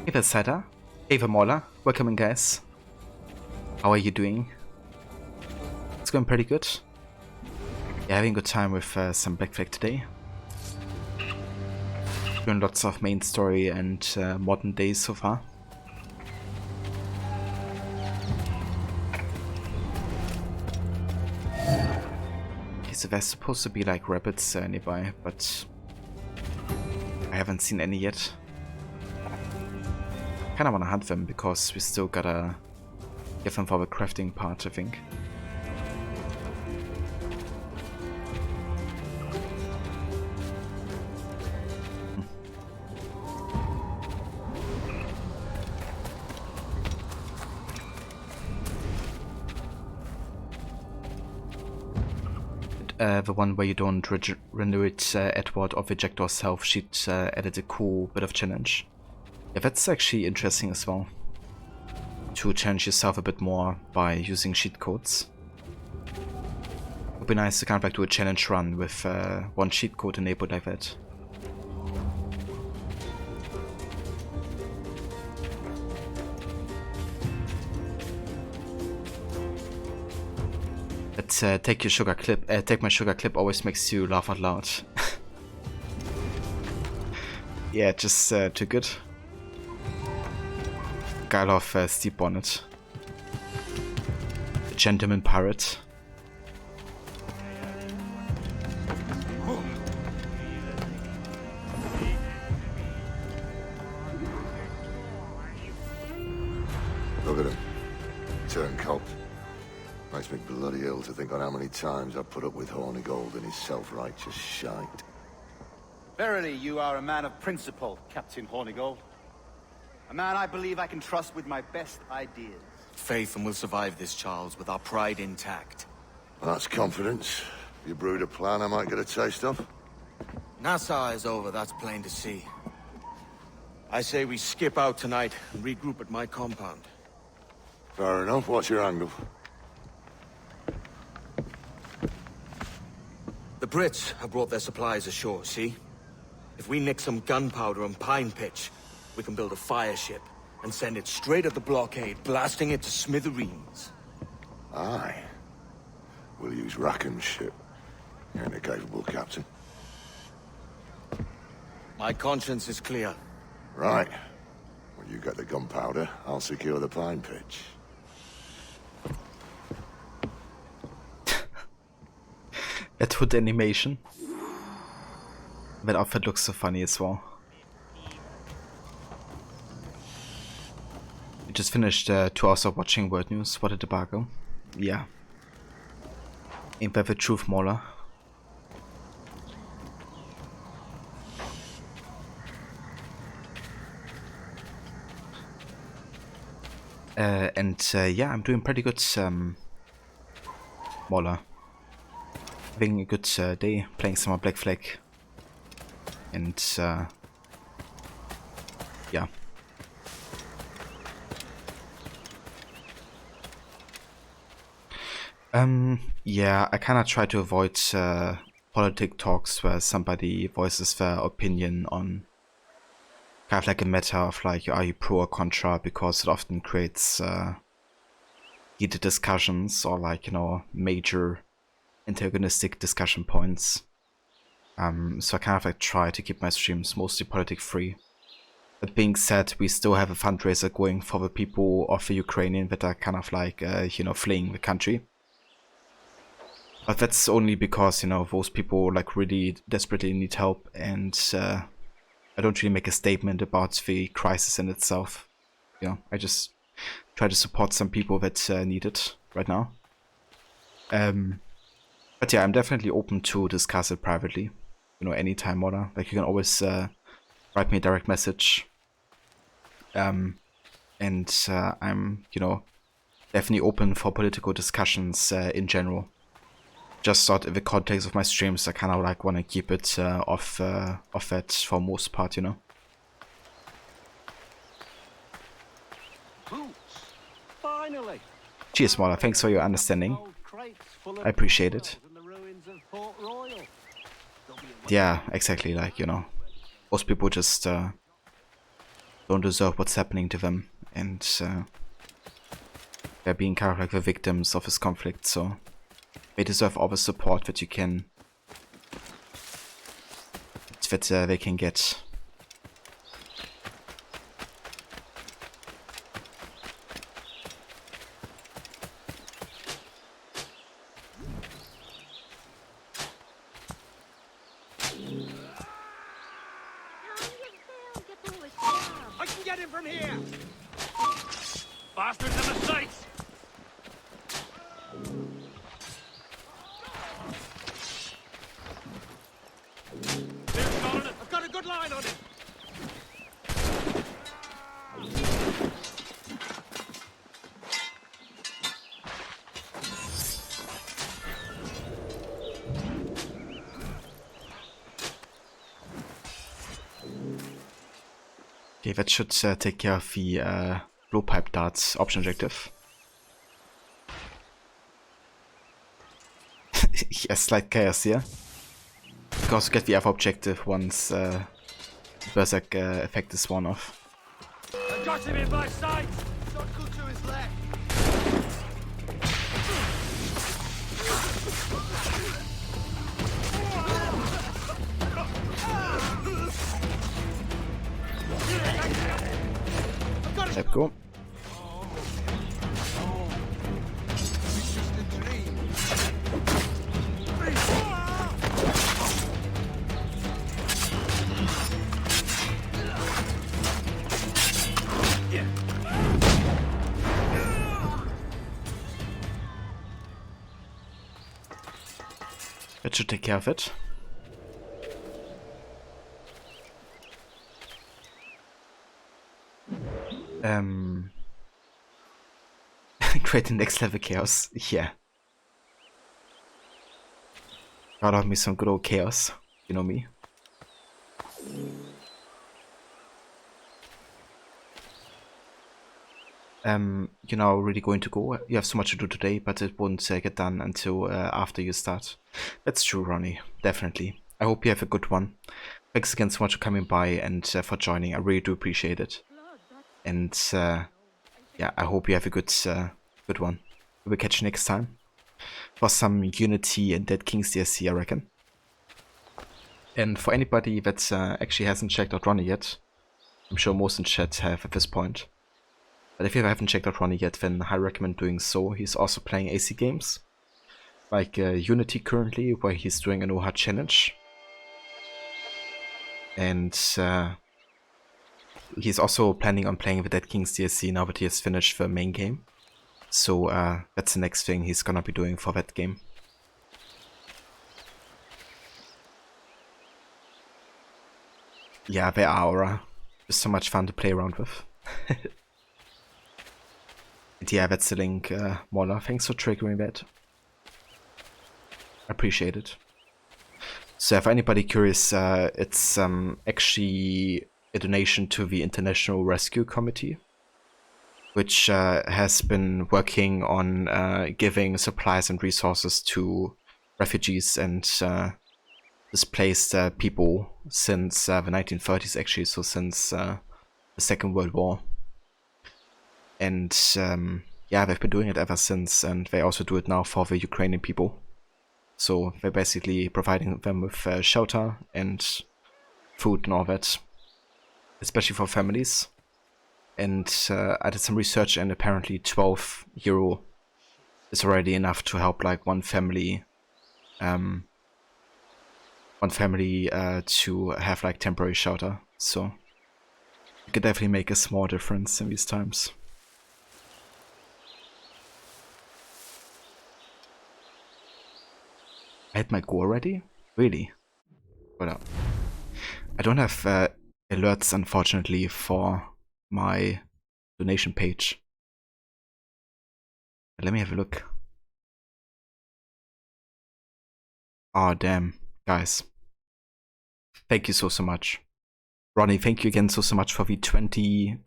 Hey there, Saga. Hey there, Mola. Welcome in, guys. How are you doing? It's going pretty good. Yeah, having a good time with some Black Flag today. Doing lots of main story and modern days so far. Okay, so there's supposed to be like rabbits nearby, but I haven't seen any yet. Kinda wanna hunt them because we still gotta get them for the crafting part, I think. The one where you don't renew it Edward of Ejector's health sheet added a cool bit of challenge. Yeah, that's actually interesting as well. To challenge yourself a bit more by using cheat codes. Would be nice to kind of like do a challenge run with one cheat code enabled like that. But take my sugar clip always makes you laugh out loud. Yeah, just too good. Guy of Steve Bonnet. The Gentleman Pirate. Look at him. Turn cocked. Makes me bloody ill to think on how many times I've put up with Hornigold and his self-righteous shite. Verily, you are a man of principle, Captain Hornigold. A man I believe I can trust with my best ideas. Faith, and we'll survive this, Charles, with our pride intact. That's confidence. You brewed a plan I might get a taste of? Nassau is over, that's plain to see. I say we skip out tonight and regroup at my compound. Fair enough. What's your angle? The Brits have brought their supplies ashore, see? If we nick some gunpowder and pine pitch, we can build a fire ship and send it straight at the blockade, blasting it to smithereens. Aye. We'll use Rackham's ship. You ain't a capable captain. My conscience is clear. Right. When you get the gunpowder, I'll secure the pine pitch. That hood animation. That outfit looks so funny as well. We just finished 2 hours of watching World News. What a debacle. Yeah. Ain't that the truth, Mauler? Yeah, I'm doing pretty good, Mauler. Having a good day, playing some more Black Flag. And, yeah. Yeah, I kinda try to avoid politic talks where somebody voices their opinion on kind of like a matter of like, are you pro or contra, because it often creates heated discussions or like, you know, major antagonistic discussion points. So I kind of like try to keep my streams mostly politic free. That being said, we still have a fundraiser going for the people of the Ukrainian that are kind of like, you know, fleeing the country. But that's only because, you know, those people like really desperately need help, and I don't really make a statement about the crisis in itself. You know, I just try to support some people that need it right now. But yeah, I'm definitely open to discuss it privately. You know, anytime, Mona. Like, you can always write me a direct message. And I'm, you know, definitely open for political discussions in general. Just thought in the context of my streams, I kind of like want to keep it off that for most part, you know. Boots! Finally! Cheers, Mola. Thanks for your understanding. I appreciate it. In the ruins of Port Royal. The Yeah, exactly, like, you know, most people just don't deserve what's happening to them, and they're being kind of like the victims of this conflict, so they deserve all the support that you can, that they can get. I can get him from here! Bastards in the sights! I've got a good line on him! Okay, that should take care of the blowpipe darts option objective. Yes, slight chaos here. You can also get the other objective once Berserk effect is worn off. I got him in my sights! Not good to his left! There we go. That should take care of it. Creating next level chaos, yeah. God love me some good old chaos, you know me. You're now really going to go. You have so much to do today, but it won't get done until after you start. That's true, Ronnie, definitely. I hope you have a good one. Thanks again so much for coming by and for joining. I really do appreciate it. And yeah, I hope you have a good one. We'll catch you next time for some Unity and Dead Kings DLC, I reckon. And for anybody that actually hasn't checked out Ronnie yet, I'm sure most in chat have at this point. But if you haven't checked out Ronnie yet, then I recommend doing so. He's also playing AC games, like Unity currently, where he's doing an OHA challenge. And he's also planning on playing the Dead Kings DLC now that he has finished the main game. So that's the next thing he's gonna be doing for that game. Yeah, they are aura. Just so much fun to play around with. And yeah, that's the link, Mola. Thanks for triggering that. Appreciate it. So, for anybody curious, it's actually a donation to the International Rescue Committee, which has been working on giving supplies and resources to refugees and displaced people since the 1930s, actually, so since the Second World War. And yeah, they've been doing it ever since, and they also do it now for the Ukrainian people. So they're basically providing them with shelter and food and all that, especially for families. And I did some research, and apparently €12 is already enough to help like one family to have like temporary shelter. So it could definitely make a small difference in these times. I had my go already? Really? Hold up. I don't have alerts, unfortunately, for my donation page. Let me have a look. Oh, damn. Guys. Thank you so much. Ronnie, thank you again so much for the $20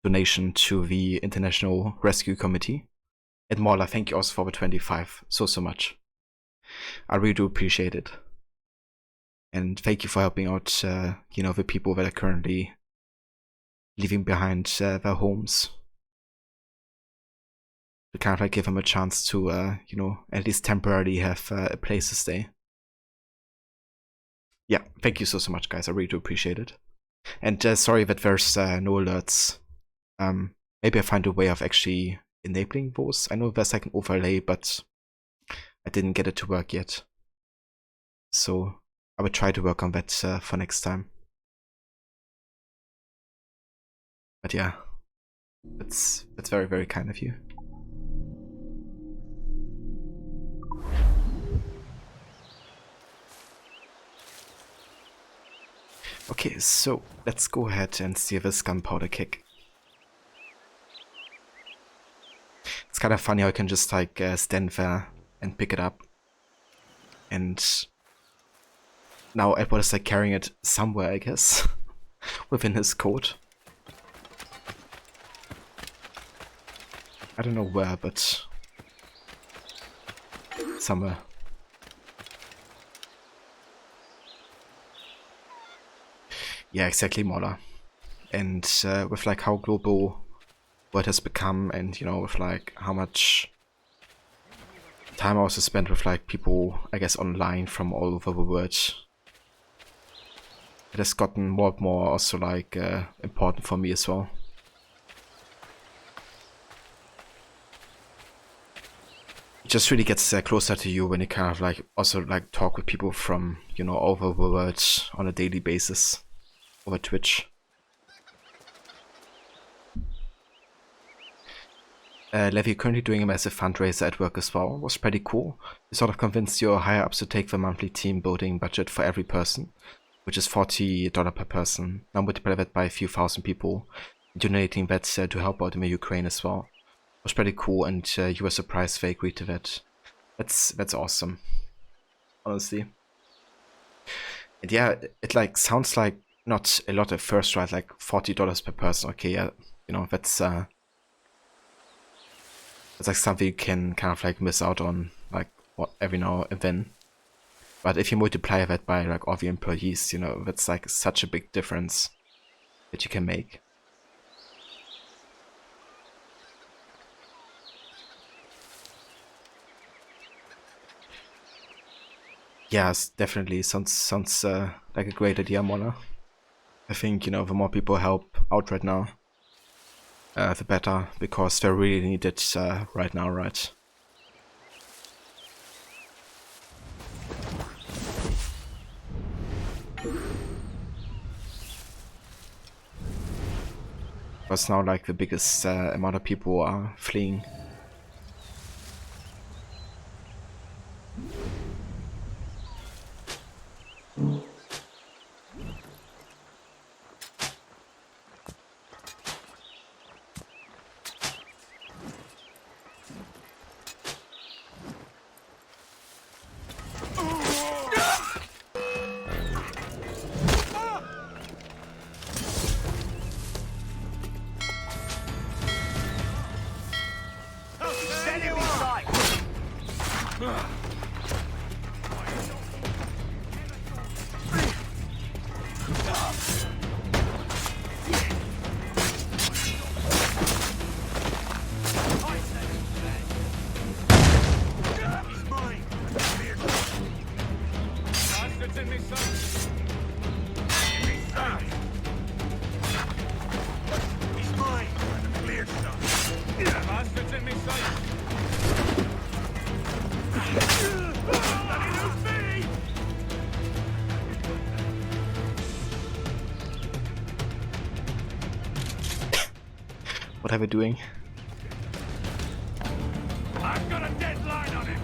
donation to the International Rescue Committee. And Marla, thank you also for the 25 so much. I really do appreciate it. And thank you for helping out, you know, the people that are currently leaving behind their homes. To kind of like give them a chance to, you know, at least temporarily have a place to stay. Yeah, thank you so much, guys. I really do appreciate it. And sorry that there's no alerts. Maybe I find a way of actually enabling those. I know there's like an overlay, but I didn't get it to work yet. So I will try to work on that for next time. But yeah, that's very, very kind of you. Okay, so let's go ahead and see this Gunpowder Kick. It's kind of funny how I can just like stand there and pick it up. And now Edward is like carrying it somewhere, I guess, within his coat. I don't know where, but somewhere. Yeah, exactly, Mola. And with like how global what has become, and you know, with like how much time I also spent with like people, I guess, online from all over the world, it has gotten more and more also like important for me as well. It just really gets closer to you when you kind of like also like talk with people from, you know, all over the world on a daily basis over Twitch. Levi, currently doing a massive fundraiser at work as well. It was pretty cool. You sort of convinced your higher ups to take the monthly team building budget for every person, which is $40 per person. Now multiply that by a few thousand people, donating that to help out in the Ukraine as well. It was pretty cool, and you were surprised they agreed to that. That's awesome, honestly. And yeah, it like sounds like not a lot at first, right? Like $40 per person. Okay, yeah, you know, that's like something you can kind of like miss out on, like every now and then. But if you multiply that by like all the employees, you know, that's like such a big difference that you can make. Yes, definitely sounds like a great idea, Mola. I think, you know, the more people help out right now, the better, because they're really needed right now, right? Because now, like, the biggest amount of people are fleeing. What are we doing? I've got a deadline on him.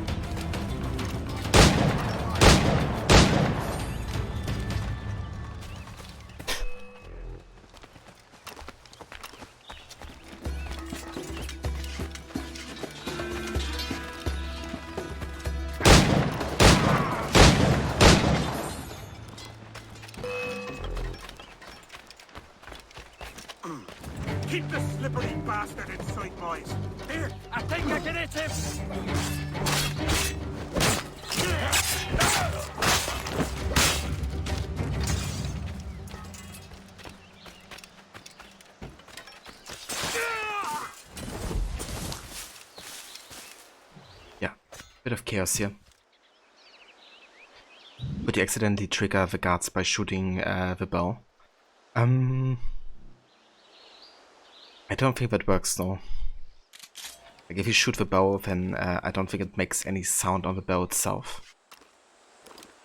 Keep the slippery bastard in sight, boys. Here, I think I can hit him. Yeah, bit of chaos here. Would you accidentally trigger the guards by shooting the bell? I don't think that works though. Like if you shoot the bell, then I don't think it makes any sound on the bell itself.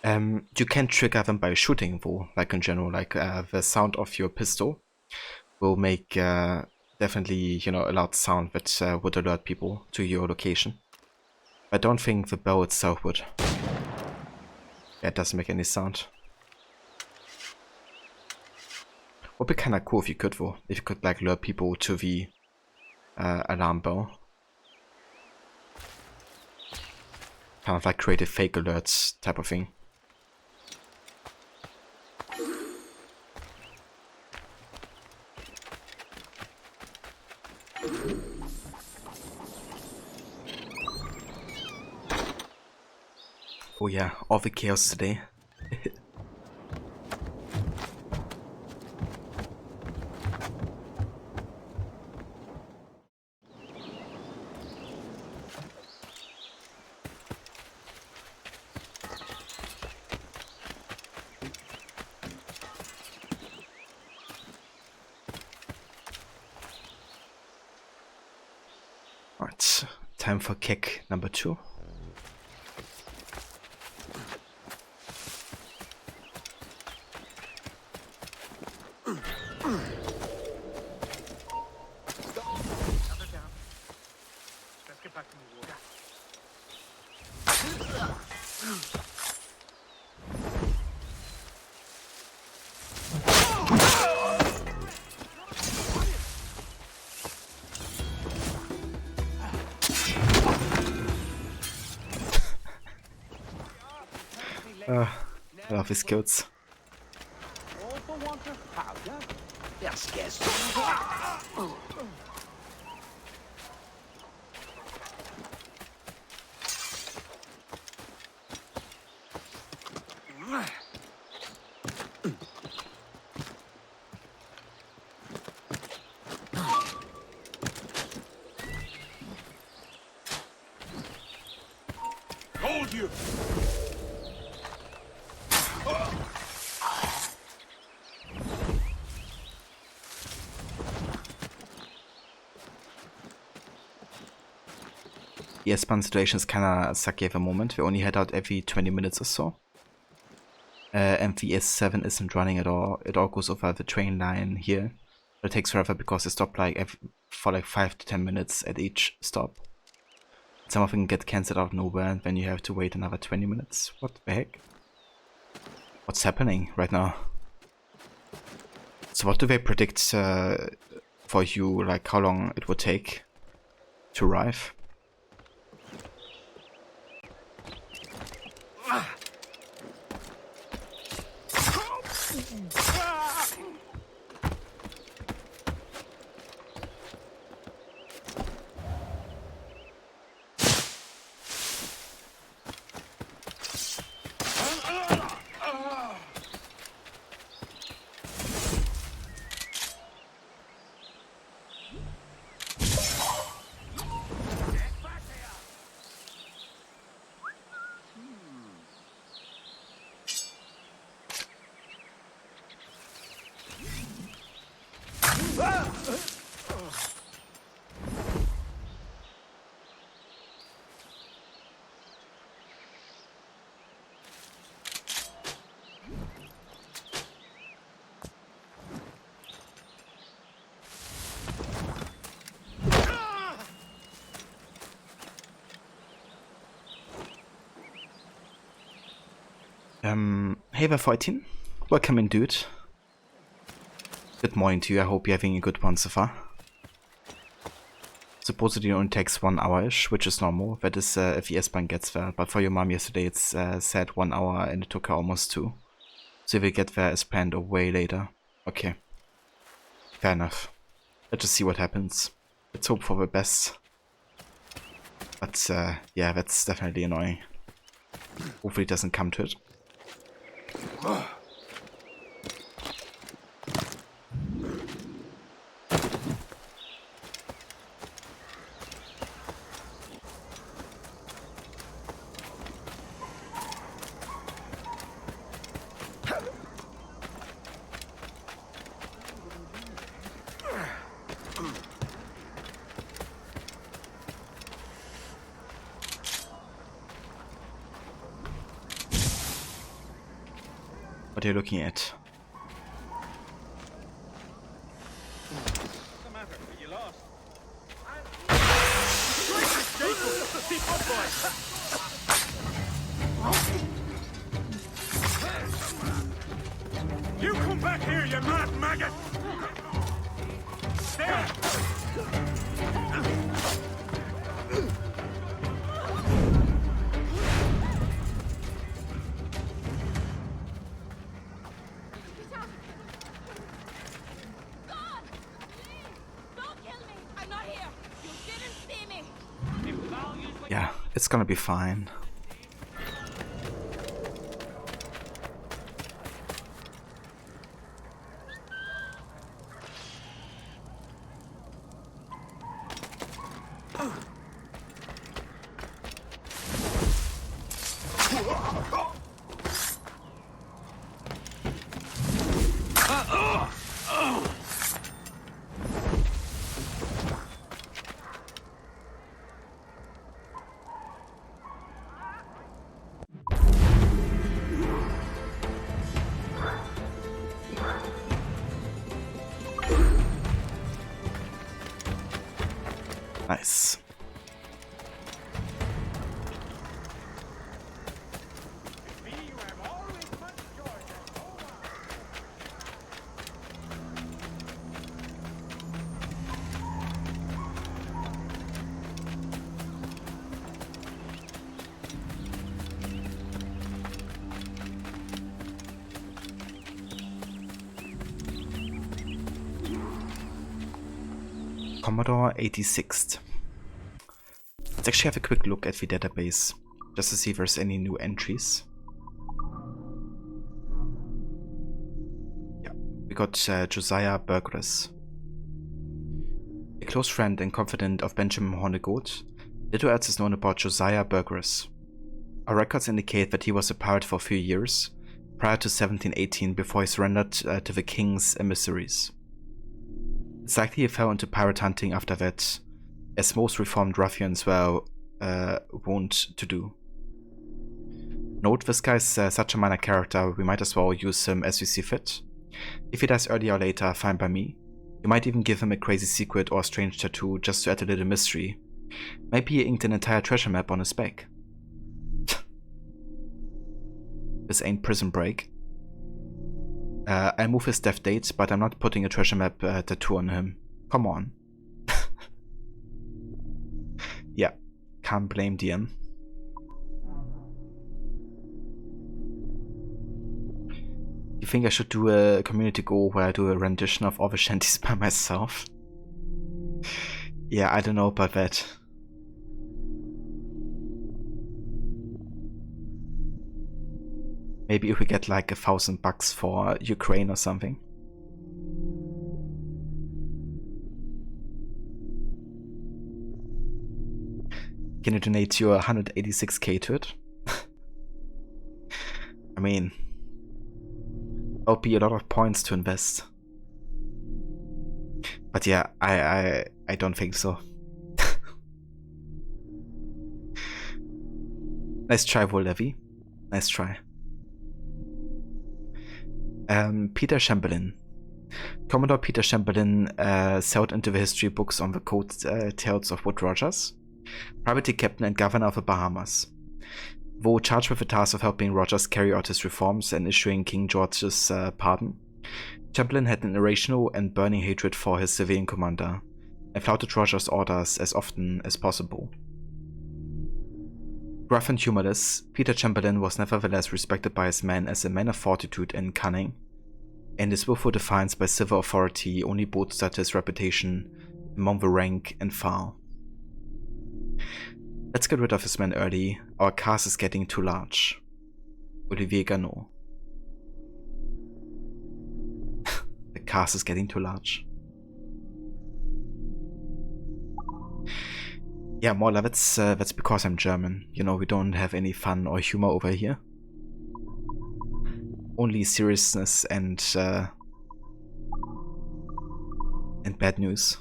You can trigger them by shooting though, like in general, like the sound of your pistol will make definitely, you know, a loud sound that would alert people to your location. I don't think the bell itself would. Yeah, it doesn't make any sound. Would be kinda cool if you could though, if you could like lure people to the alarm bell. Kind of like create a fake alerts type of thing. Oh yeah, all the chaos today. Alright, time for kick number 2. I love his skills. All for want of powder? They're scarce. Hold you! The S-Bahn situation is kinda sucky at the moment. We only head out every 20 minutes or so. And the S7 isn't running at all. It all goes over the train line here. But it takes forever because they stop like for like 5 to 10 minutes at each stop. Some of them get cancelled out of nowhere and then you have to wait another 20 minutes. What the heck? What's happening right now? So what do they predict for you, like how long it would take to arrive? Hey there, 14. Welcome in, dude. Good morning to you. I hope you're having a good one so far. Supposedly it only takes 1 hour-ish, which is normal. That is if the S-Bahn gets there. But for your mom yesterday it's said 1 hour and it took her almost 2. So if we get there as planned or way later. Okay. Fair enough. Let's just see what happens. Let's hope for the best. But yeah, that's definitely annoying. Hopefully it doesn't come to it. what you're looking at. What's the matter? Are you lost? Keep up, boy! You come back here, you mad maggot! Stay! Yeah, it's gonna be fine. Nice. Commodore 86th. Let's actually have a quick look at the database, just to see if there's any new entries. Yeah, we got Josiah Burgess. A close friend and confidant of Benjamin Hornigold, little else is known about Josiah Burgess. Our records indicate that he was a pirate for a few years, prior to 1718, before he surrendered to the king's emissaries. It's likely he fell into pirate hunting after that, as most reformed ruffians were wont to do. Note, this guy's such a minor character, we might as well use him as we see fit. If he dies earlier or later, fine by me. You might even give him a crazy secret or a strange tattoo just to add a little mystery. Maybe he inked an entire treasure map on his back. This ain't Prison Break. I'll move his death date, but I'm not putting a treasure map tattoo on him. Come on. Yeah, can't blame DM. You think I should do a community goal where I do a rendition of all the shanties by myself? Yeah, I don't know about that. Maybe if we get like $1,000 for Ukraine or something. Can you donate your 186k to it? I mean, that'll be a lot of points to invest. But yeah, I don't think so. Nice try, Vollevi. Nice try. Peter Chamberlain. Commodore Peter Chamberlain sailed into the history books on the coattails of Wood Rogers, privateer captain and governor of the Bahamas. Though charged with the task of helping Rogers carry out his reforms and issuing King George's pardon, Chamberlain had an irrational and burning hatred for his civilian commander, and flouted Rogers' orders as often as possible. Rough and humorless, Peter Chamberlain was nevertheless respected by his men as a man of fortitude and cunning, and his willful defiance by civil authority only bolstered his reputation among the rank and file. Let's get rid of his men early, our cast is getting too large. Olivier Gannot. The cast is getting too large. Yeah, more or less, that's because I'm German. You know, we don't have any fun or humor over here. Only seriousness and bad news.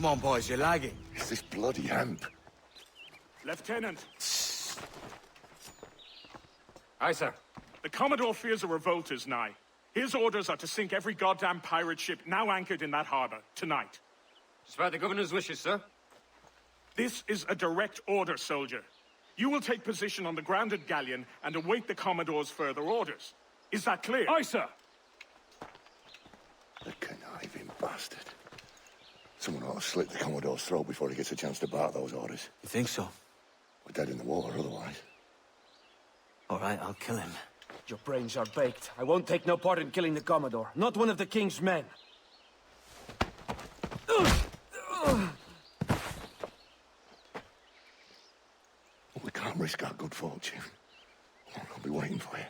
Come on, boys, you're lagging. It's this bloody amp. Lieutenant. Aye, sir. The Commodore fears a revolt is nigh. His orders are to sink every goddamn pirate ship now anchored in that harbor, tonight. It's by the governor's wishes, sir. This is a direct order, soldier. You will take position on the grounded galleon and await the Commodore's further orders. Is that clear? Aye, sir. The conniving bastard. Someone ought to slit the Commodore's throat before he gets a chance to bark those orders. You think so? We're dead in the water otherwise. All right, I'll kill him. Your brains are baked. I won't take no part in killing the Commodore. Not one of the King's men. We can't risk our good fortune. I'll be waiting for you.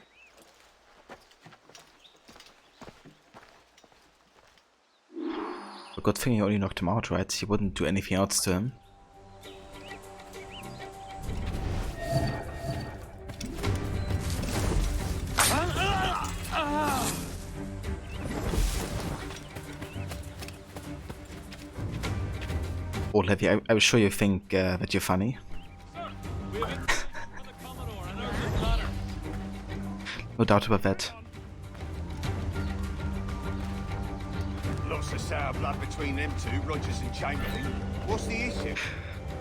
A good thing he only knocked him out, right? He wouldn't do anything else to him. Old Levy, I was sure you think that you're funny. No doubt about that. Lots of sour blood between them two, Rogers and Chamberlain. What's the issue?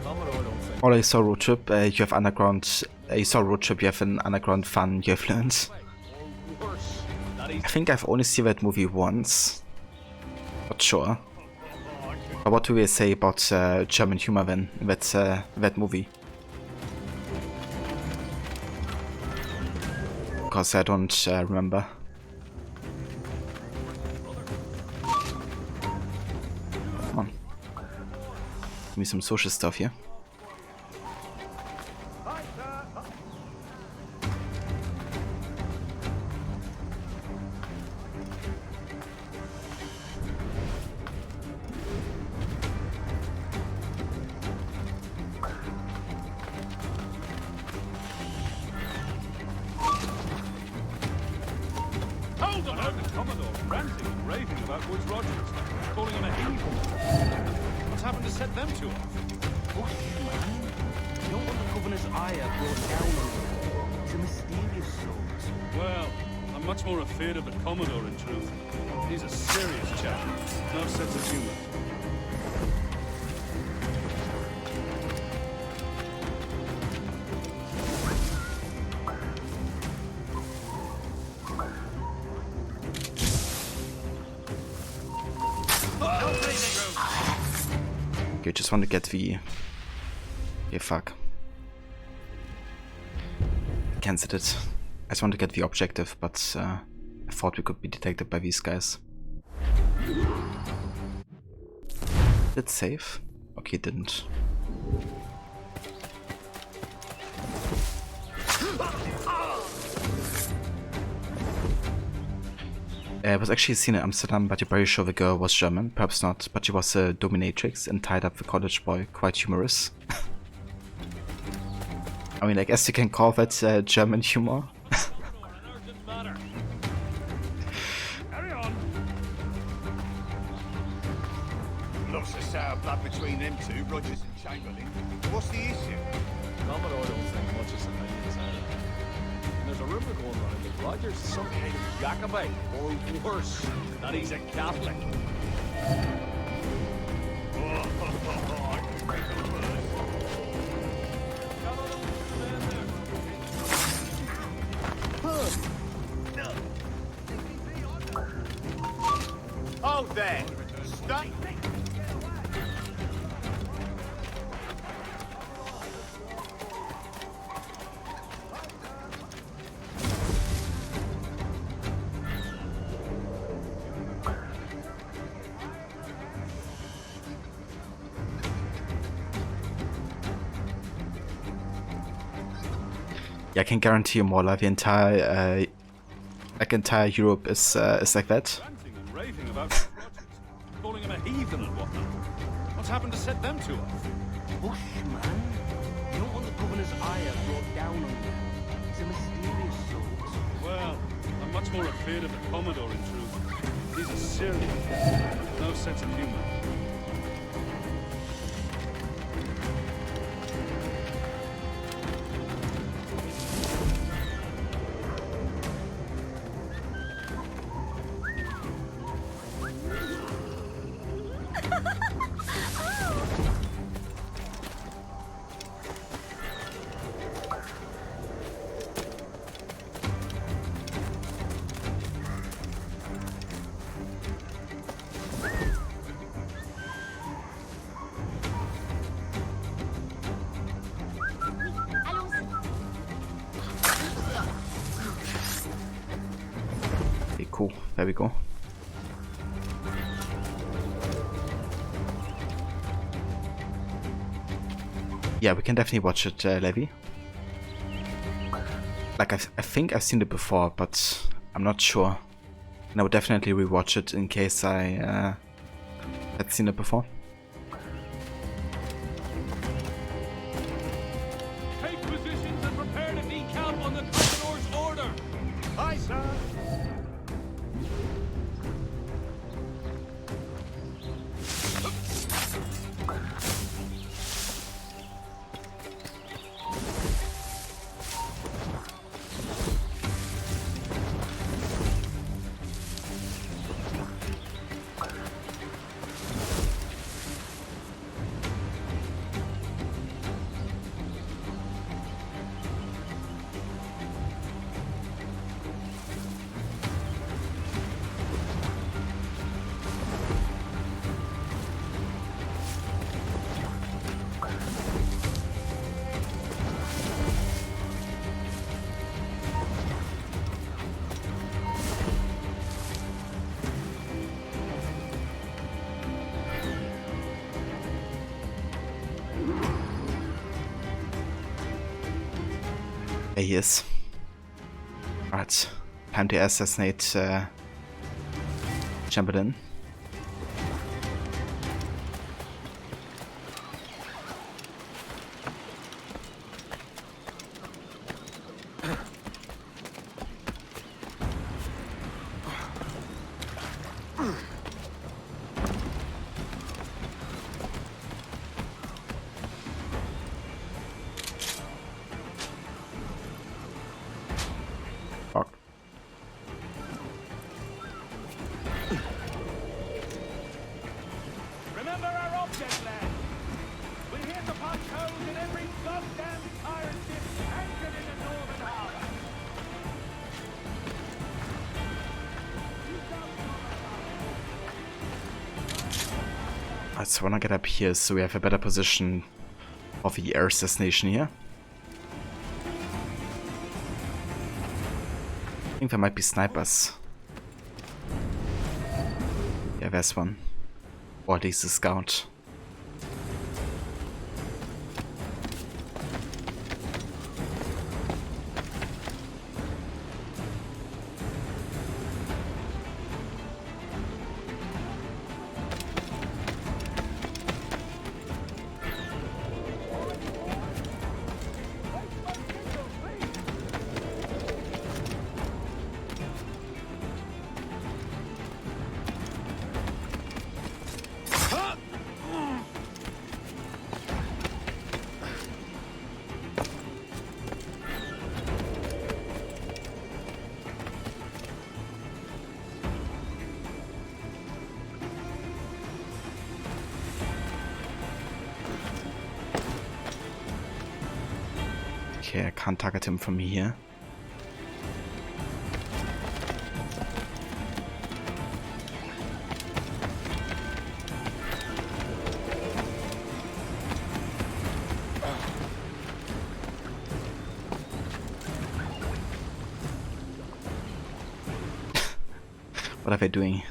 Commodore don't think. Or I saw road trip, you have underground. You saw road trip, you have an underground fun, you have learned. I think I've only seen that movie once. Not sure. But what do we say about German humor then? That movie. Because I don't remember. Come on. Give me some social stuff here. Okay, just want to get the... Yeah, fuck. Cancelled it. I just want to get the objective, but I thought we could be detected by these guys. Did it save? Okay, it didn't. I was actually seen in Amsterdam, but you're very sure the girl was German. Perhaps not, but she was a dominatrix and tied up the college boy. Quite humorous. I mean, I guess you can call that German humor. Carry on. Lots of sour blood between them two, Rogers and Chamberlain. What's the issue? Commodore don't think much of Synchronization. And there's a rumor going around that Rogers is some kind of Jacobite, or worse, that he's a Catholic. Hold there! Stop! Yeah, I can guarantee you more like the entire Europe is like that. Raving about Rogers, calling him a heathen and whatnot. What's happened to set them two off? Hush, man. You don't want the governor's ire brought down on you. It's a mysterious source. Well, I'm much more afraid of the Commodore in truth. He's a serious cat. No sense of humor. cool. There we go. Yeah, we can definitely watch it, Levi. Like, I think I've seen it before, but I'm not sure. And I would definitely rewatch it in case I had seen it before. Take positions and prepare to decamp on the Commodore's order. Aye, sir. There he is. Alright, time to assassinate Chamberlain. Remember our object, lad. We hit the pontoons in every goddamn pirate ship anchored in the northern harbor. Alright, so when I get up here, so we have a better position of the air assassination here. I think there might be snipers. Yeah, there's one. Or at least a scout. Okay, I can't target him from here. What are they doing?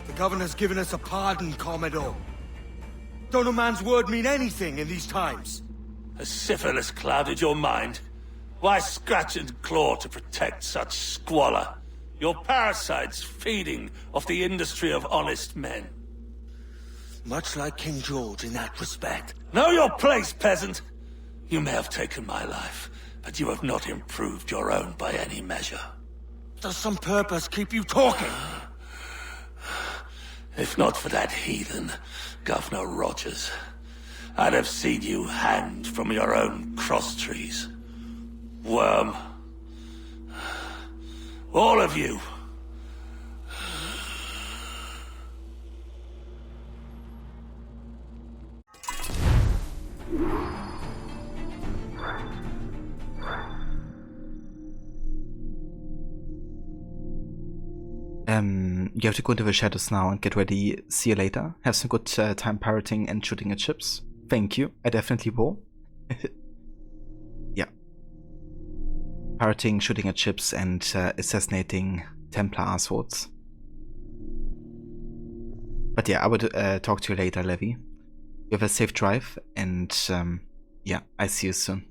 The governor's given us a pardon, Commodore. Don't a man's word mean anything in these times? Has syphilis clouded your mind? Why scratch and claw to protect such squalor? Your parasites feeding off the industry of honest men. Much like King George in that respect. Know your place, peasant! You may have taken my life, but you have not improved your own by any measure. Does some purpose keep you talking? If not for that heathen, Governor Rogers, I'd have seen you hanged from your own cross trees. Worm. All of you. You have to go into the shadows now and get ready. See you later. Have some good time pirating and shooting at ships. Thank you. I definitely will. Yeah. Pirating, shooting at ships, and assassinating Templar assholes. But yeah, I would talk to you later, Levy. You have a safe drive, and yeah, I see you soon.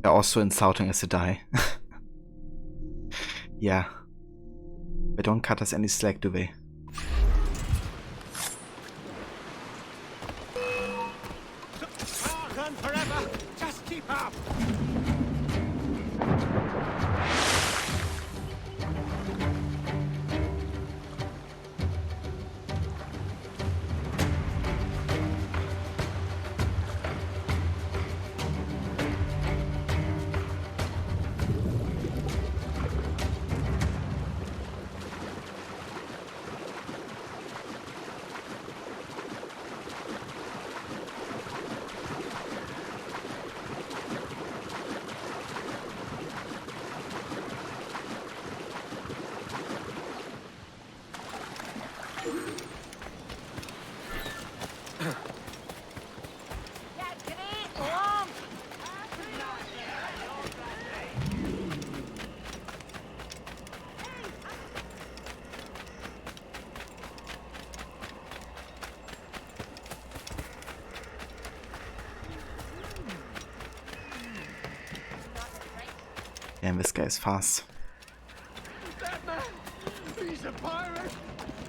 They're also insulting us to die. Yeah. They don't cut us any slack, do they? Run forever! Just keep up! Damn, this guy is fast. That man! He's a pirate!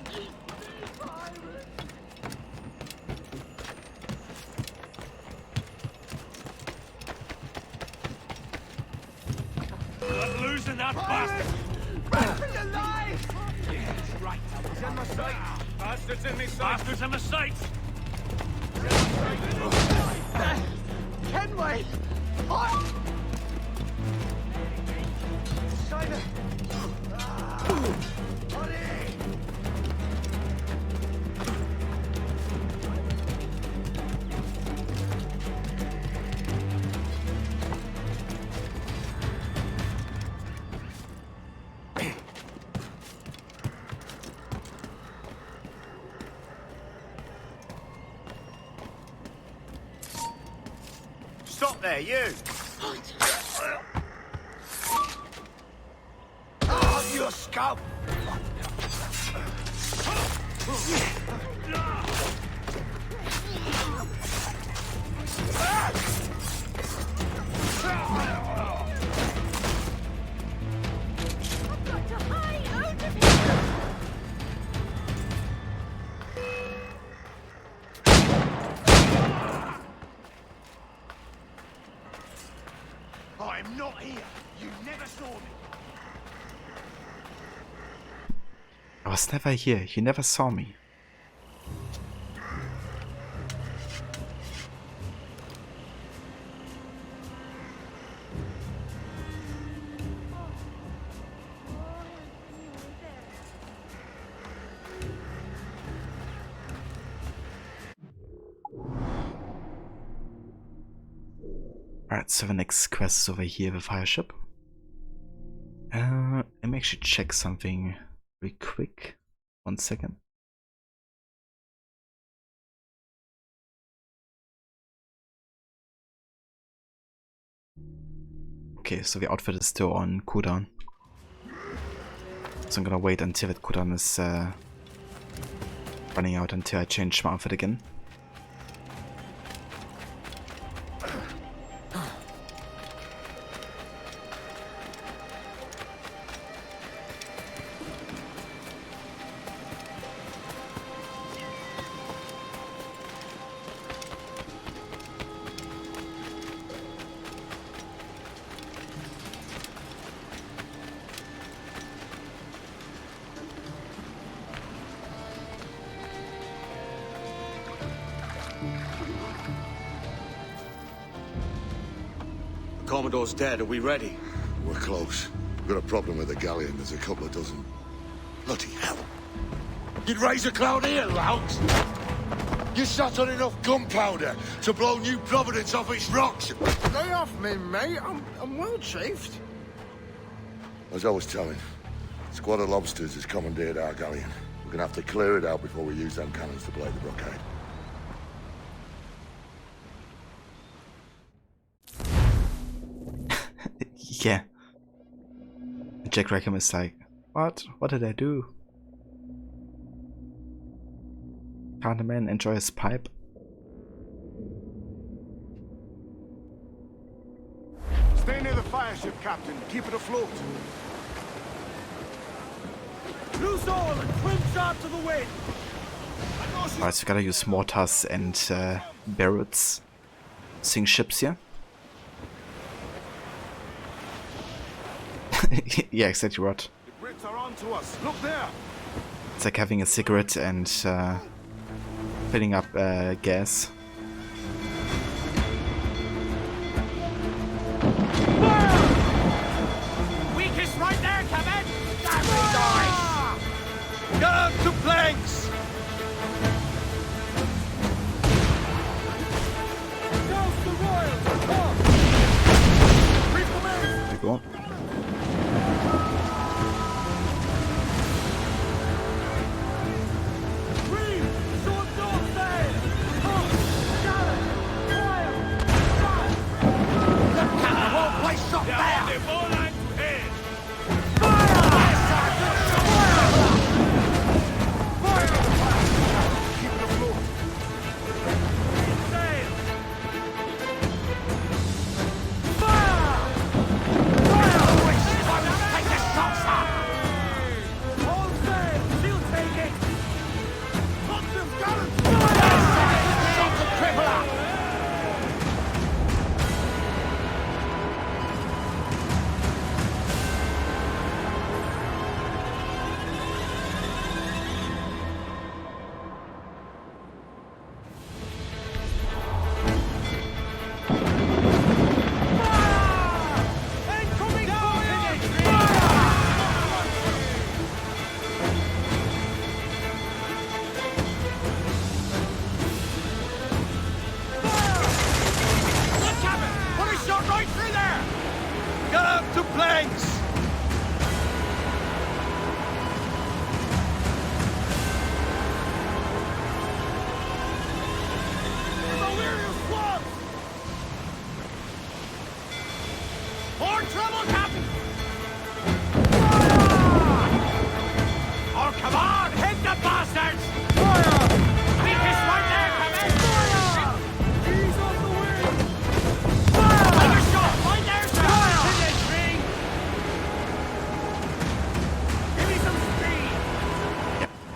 He's a pirate! Not losing that bastard! Run for your life! Yeah, that's right. He's in my sights! Bastards in me sights! Bastards in my sights! Kenway! What? China! Stop there, you! Oh, your scalp! I'm not here. You never saw me. I was never here. You never saw me. Alright, so the next quest is over here, the fire ship. Let me actually check something real quick. 1 second. Okay, so the outfit is still on cooldown. So I'm gonna wait until that cooldown is running out until I change my outfit again. Commodore's dead. Are we ready? We're close. We've got a problem with the galleon. There's a couple of dozen. Bloody hell. You'd raise a cloud here, lout! You sat on enough gunpowder to blow New Providence off its rocks! Lay off me, mate. I'm well chafed. As I was telling, Squad of lobsters has commandeered our galleon. We're gonna have to clear it out before we use them cannons to blow the blockade. Yeah. Jack Rackham is like, what? What did I do? Can't a man enjoy his pipe? Stay near the fire ship, Captain. Keep it afloat. Loose all and trim sharp to the wind. Alright, so we gotta use mortars and barrels. Sink ships here. Yeah, exactly right. The Brits are onto us. Look there. It's like having a cigarette and filling up gas. Weakest right there, Captain. Get out to planks. Douse the royals. Come. There we go.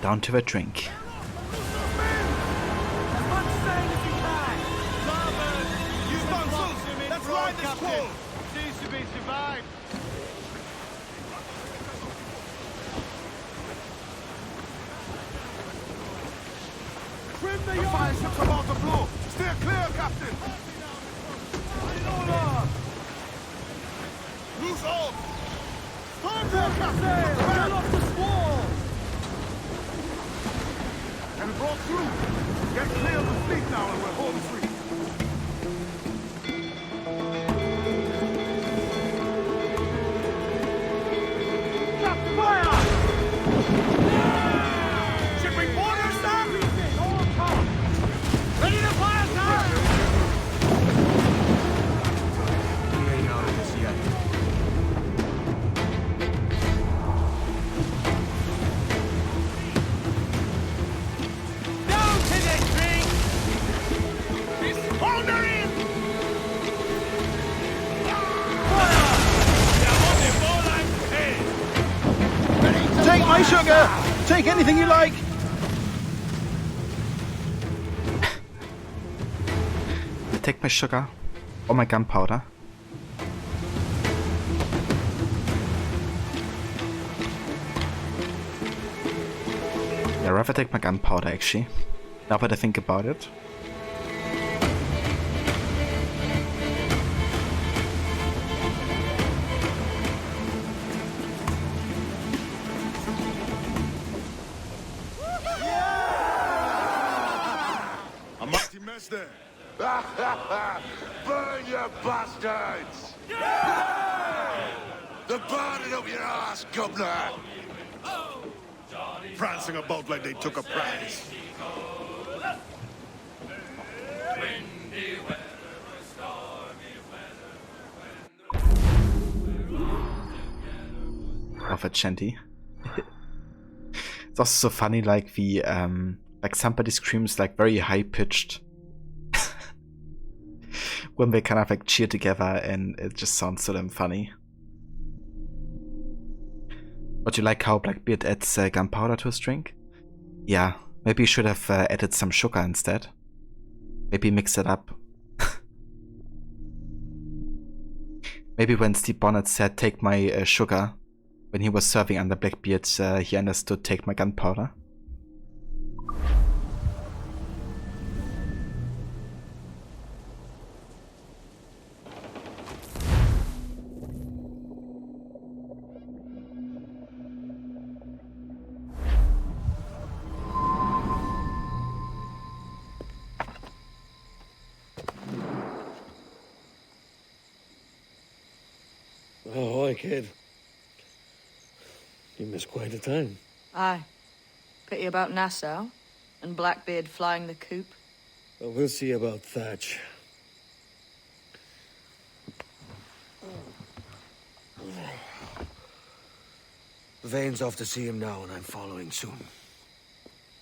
Down to a drink. Let's ride this squall. Seems to be survived. Trim the fire ship's about to blow. Steer clear, Captain. Loose off. Storm there, Captain. Sail off the squall. And brought through. Get clear of the fleet now and we're home free. Captain, fire! Should we board her, sir? All come. Ready to fire, sir! We ain't out of this yet. Take my sugar! Take anything you like! Take my sugar or my gunpowder. Yeah, I'd rather take my gunpowder actually. Now that I think about it. Burn, you bastards! They're burning up your ass, governor! Prancing about like they took a prize. Of a chanty. It's also so funny, like the like somebody screams like very high pitched when they kind of like cheer together, and it just sounds so damn funny. But you like how Blackbeard adds gunpowder to his drink? Yeah, maybe you should have added some sugar instead. Maybe mix it up. Maybe when Steve Bonnet said take my sugar, when he was serving under Blackbeard, he understood take my gunpowder. Oh, hi, kid. You missed quite a time. Aye. Pity about Nassau and Blackbeard flying the coop. Well, we'll see about Thatch. Vane's off to see him now, and I'm following soon.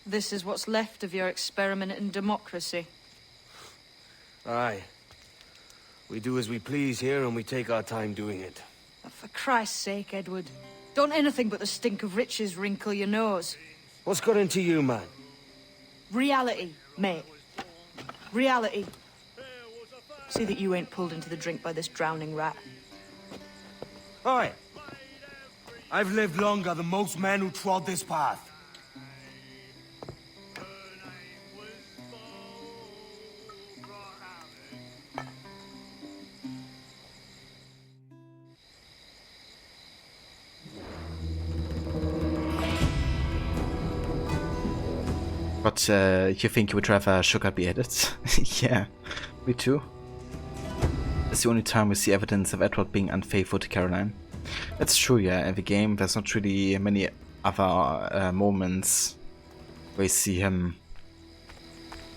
This is what's left of your experiment in democracy. Aye. We do as we please here, and we take our time doing it. For Christ's sake, Edward. Don't anything but the stink of riches wrinkle your nose. What's got into you, man? Reality, mate. Reality. See that you ain't pulled into the drink by this drowning rat. Oi! I've lived longer than most men who trod this path. But you think you would rather sugar be added? Yeah, me too. It's the only time we see evidence of Edward being unfaithful to Caroline. That's true, yeah. In the game, there's not really many other moments where you see him,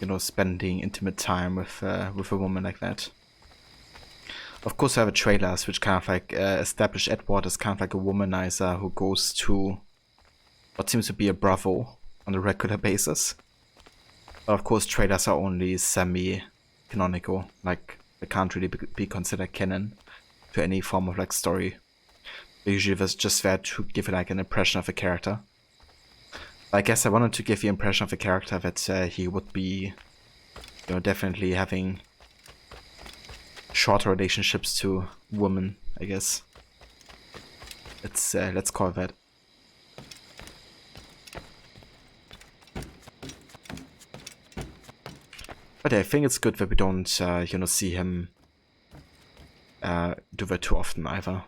you know, spending intimate time with a woman like that. Of course, I have trailers which kind of like establish Edward as kind of like a womanizer who goes to what seems to be a brothel on a regular basis. But of course, trailers are only semi-canonical, like they can't really be considered canon to any form of like story. They're usually just there to give you like an impression of a character. I guess I wanted to give the impression of a character that he would be, you know, definitely having shorter relationships to women, I guess. Let's call that. But I think it's good that we don't, you know, see him do that too often either.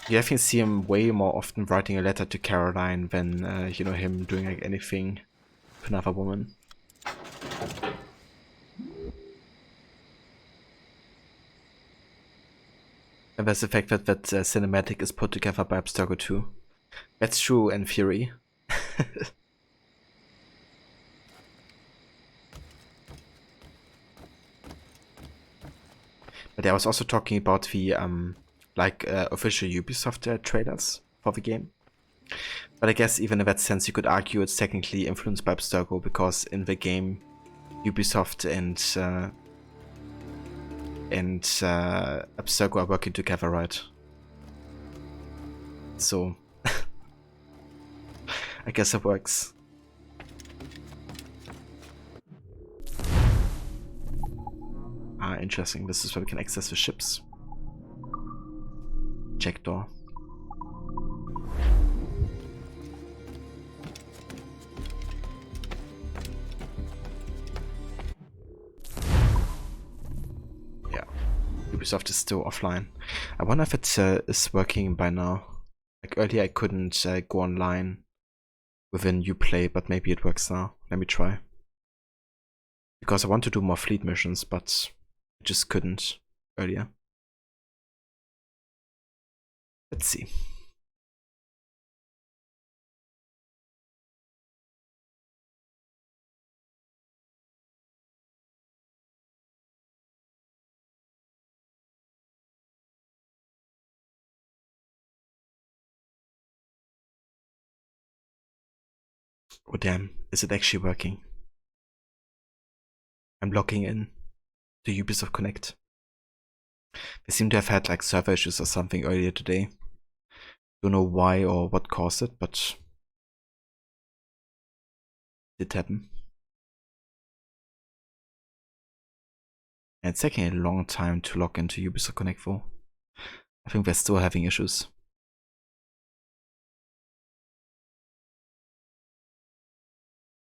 You definitely see him way more often writing a letter to Caroline than, you know, him doing like anything to another woman. And there's the fact that that cinematic is put together by Abstergo too. That's true in theory. But I was also talking about the official Ubisoft trailers for the game. But I guess even in that sense you could argue it's technically influenced by Abstergo, because in the game Ubisoft and Abstergo are working together, right? So I guess it works. Ah, interesting. This is where we can access the ships. Check door. Yeah, Ubisoft is still offline. I wonder if it is working by now. Like earlier I couldn't go online within Uplay, but maybe it works now. Let me try. Because I want to do more fleet missions, but I just couldn't earlier. Let's see. Oh damn, is it actually working? I'm logging in to Ubisoft Connect. They seem to have had like server issues or something earlier today. Don't know why or what caused it, but it did happen. And it's taking a long time to log into Ubisoft Connect for. I think they're still having issues.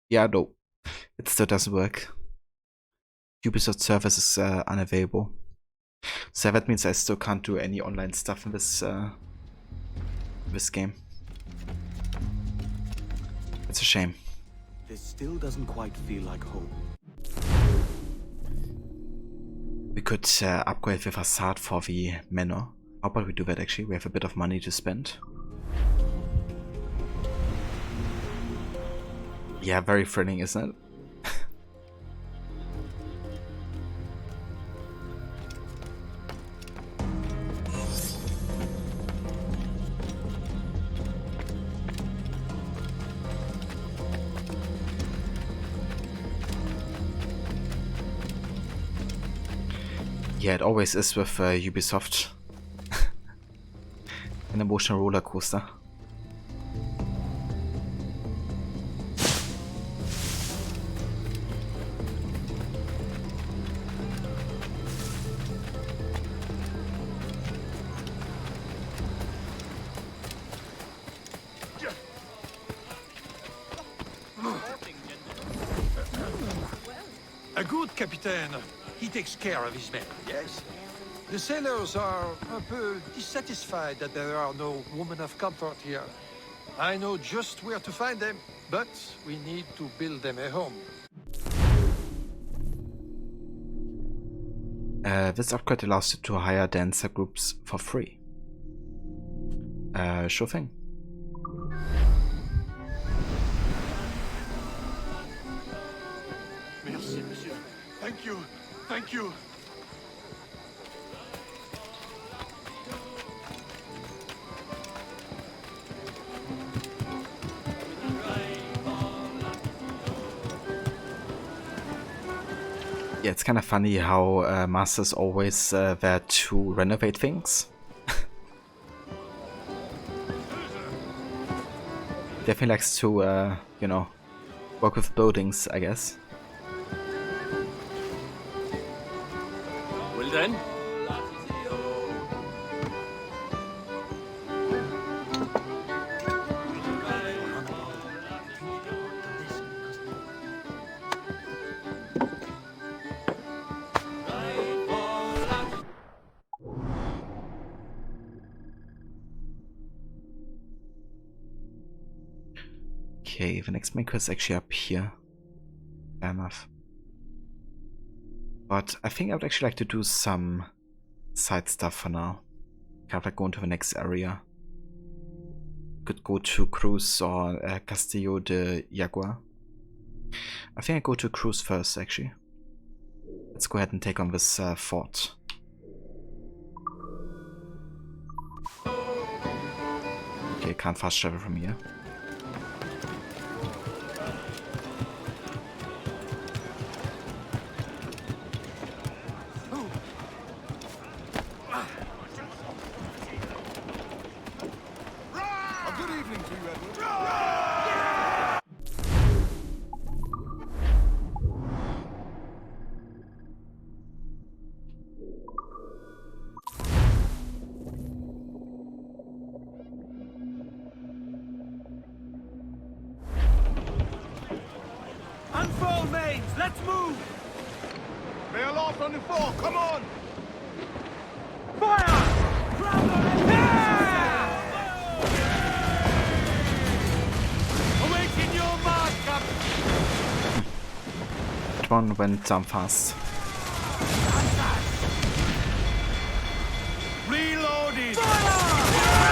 Yeah, no, it still doesn't work. Ubisoft service is unavailable. So that means I still can't do any online stuff in this game. It's a shame. This still doesn't quite feel like home. We could upgrade the facade for the manor. How about we do that actually? We have a bit of money to spend. Yeah, very thrilling, isn't it? Yeah, it always is with Ubisoft. An emotional roller coaster. A good captain. He takes care of his men, yes? The sailors are un peu dissatisfied that there are no women of comfort here. I know just where to find them, but we need to build them a home. This upgrade allows you to hire dancer groups for free. Sure thing. Merci, monsieur. Thank you. Thank you. Yeah, it's kind of funny how Master's always there to renovate things. Definitely likes to, you know, work with buildings, I guess. Well then. Okay, the next maker is actually up here. Fair enough. But I think I would actually like to do some side stuff for now. Kind of like go into the next area. Could go to Cruz or Castillo de Jaguar. I think I go to Cruz first, actually. Let's go ahead and take on this fort. Okay, can't fast travel from here. Unfold, mates! Let's move! They are lost on the fort, come on! Fire! Awaken your mark, Captain! That one went down fast. Reloaded! Fire!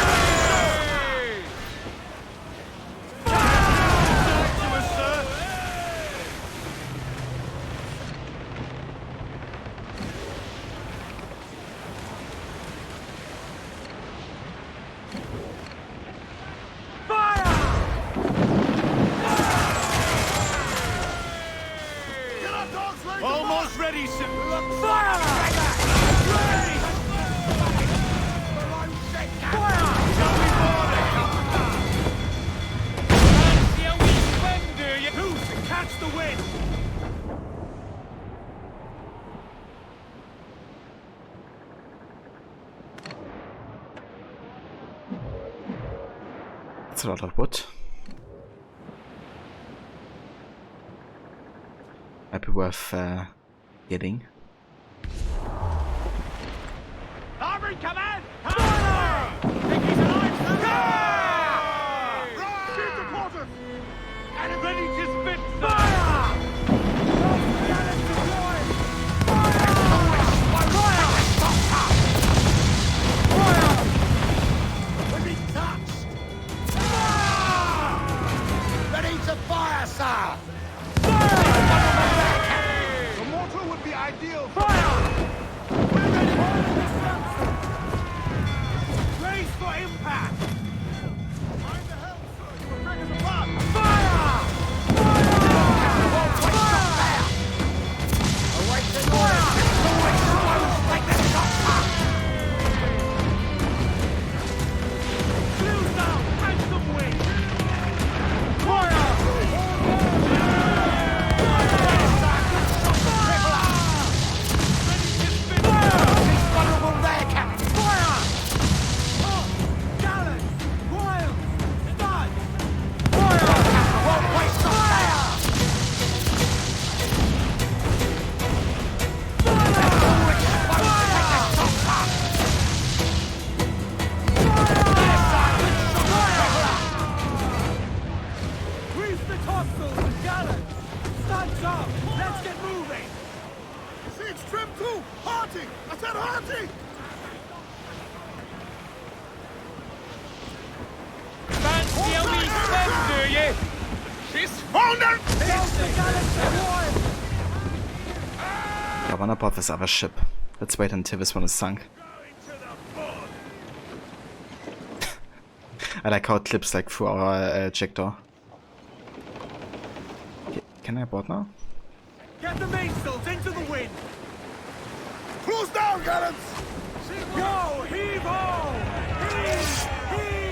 That's a lot of wood. Might be worth getting. Armory, come in! Fire! Think he's alive, shoot the quarters! And ready to spit! Fire! Fire, sir! The mortar would be ideal. Fire! We're ready. Raise for impact. Mind the helm, sir. You will bring us apart. Fire! Fire! Await the orders. Take this shot, sir. Fuse down. Catch them wings. Fire! Yeah, one above this other ship. Let's wait until this one is sunk. I like how it clips like through our ejector. Okay, can I board now? Get the mainsails into the wind! Close down, gallants! Go! Heave ho! Heave! Heave!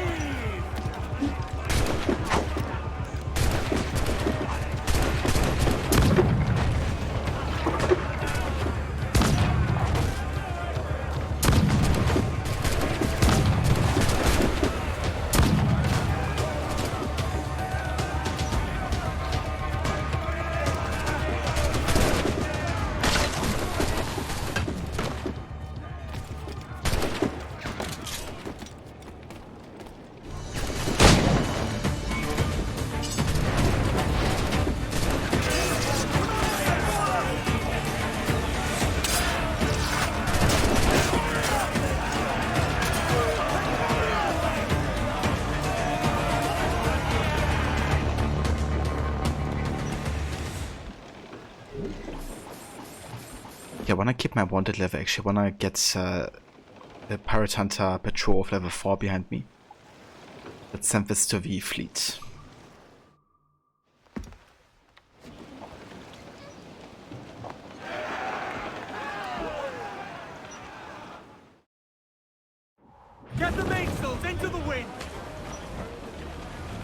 Yeah, I wanna keep my wanted level actually. I wanna get the Pirate Hunter patrol of level 4 behind me. Let's send this to the fleet. Get the mainsails into the wind!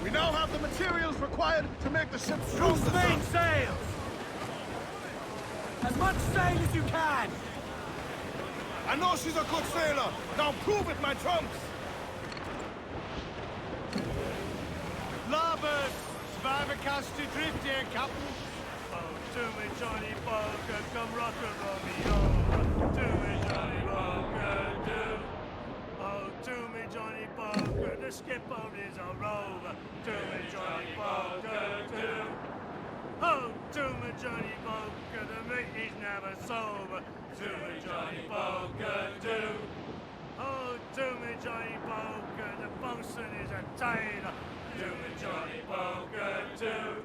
We now have the materials required to make the ship stronger. Loose mainsails! As much sail as you can! I know she's a good sailor! Now prove it, my trumps! Larboard! Survivor to drift here, Captain! Oh, to me, Johnny Barker, come rock and roll me over! To me, Johnny Barker, do! Oh, to me, Johnny Barker, the skipper is a rover! To me, Johnny Barker, do! Oh, to me, Johnny Barker, the mate is never sober. To me, Johnny Barker, do. Oh, to me, Johnny Barker, the bosun is a tailor. To me, Johnny Barker, do.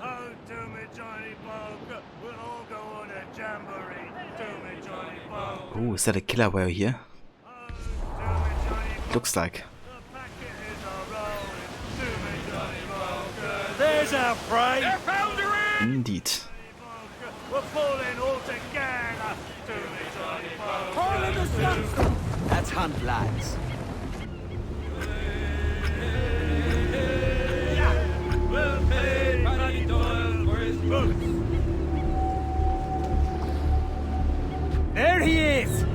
Oh, to me, Johnny Barker, we'll all go on a jamboree. To me, Johnny Barker. Oh, is that a killer whale here? Looks like. There's our prey! They're foundering! Indeed. We're falling all together! To me, Johnny Barker! Call in the sun! That's hunt, lads. We'll pay Paddy Doyle for his boots! There he is!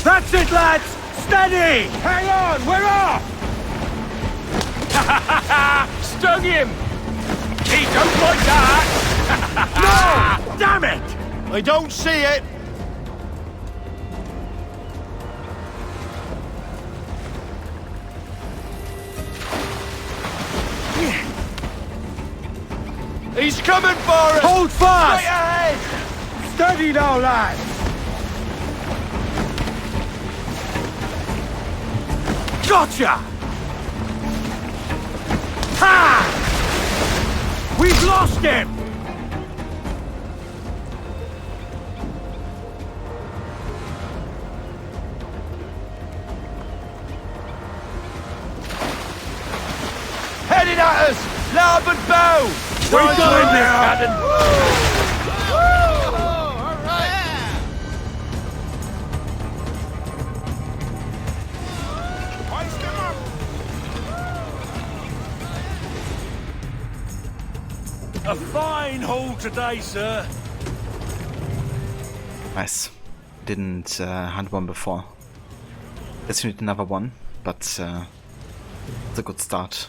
That's it, lads! Steady! Hang on, we're off! Stung him! He don't like that! No! Damn it! I don't see it! He's coming for us! Hold fast! Straight ahead! Steady now, lad! Gotcha! Ha! We've lost him! Heading at us! Larboard bow! We're doing this, Captain! A fine haul today, sir. Nice. Didn't hunt one before. Guess we need another one, but it's a good start.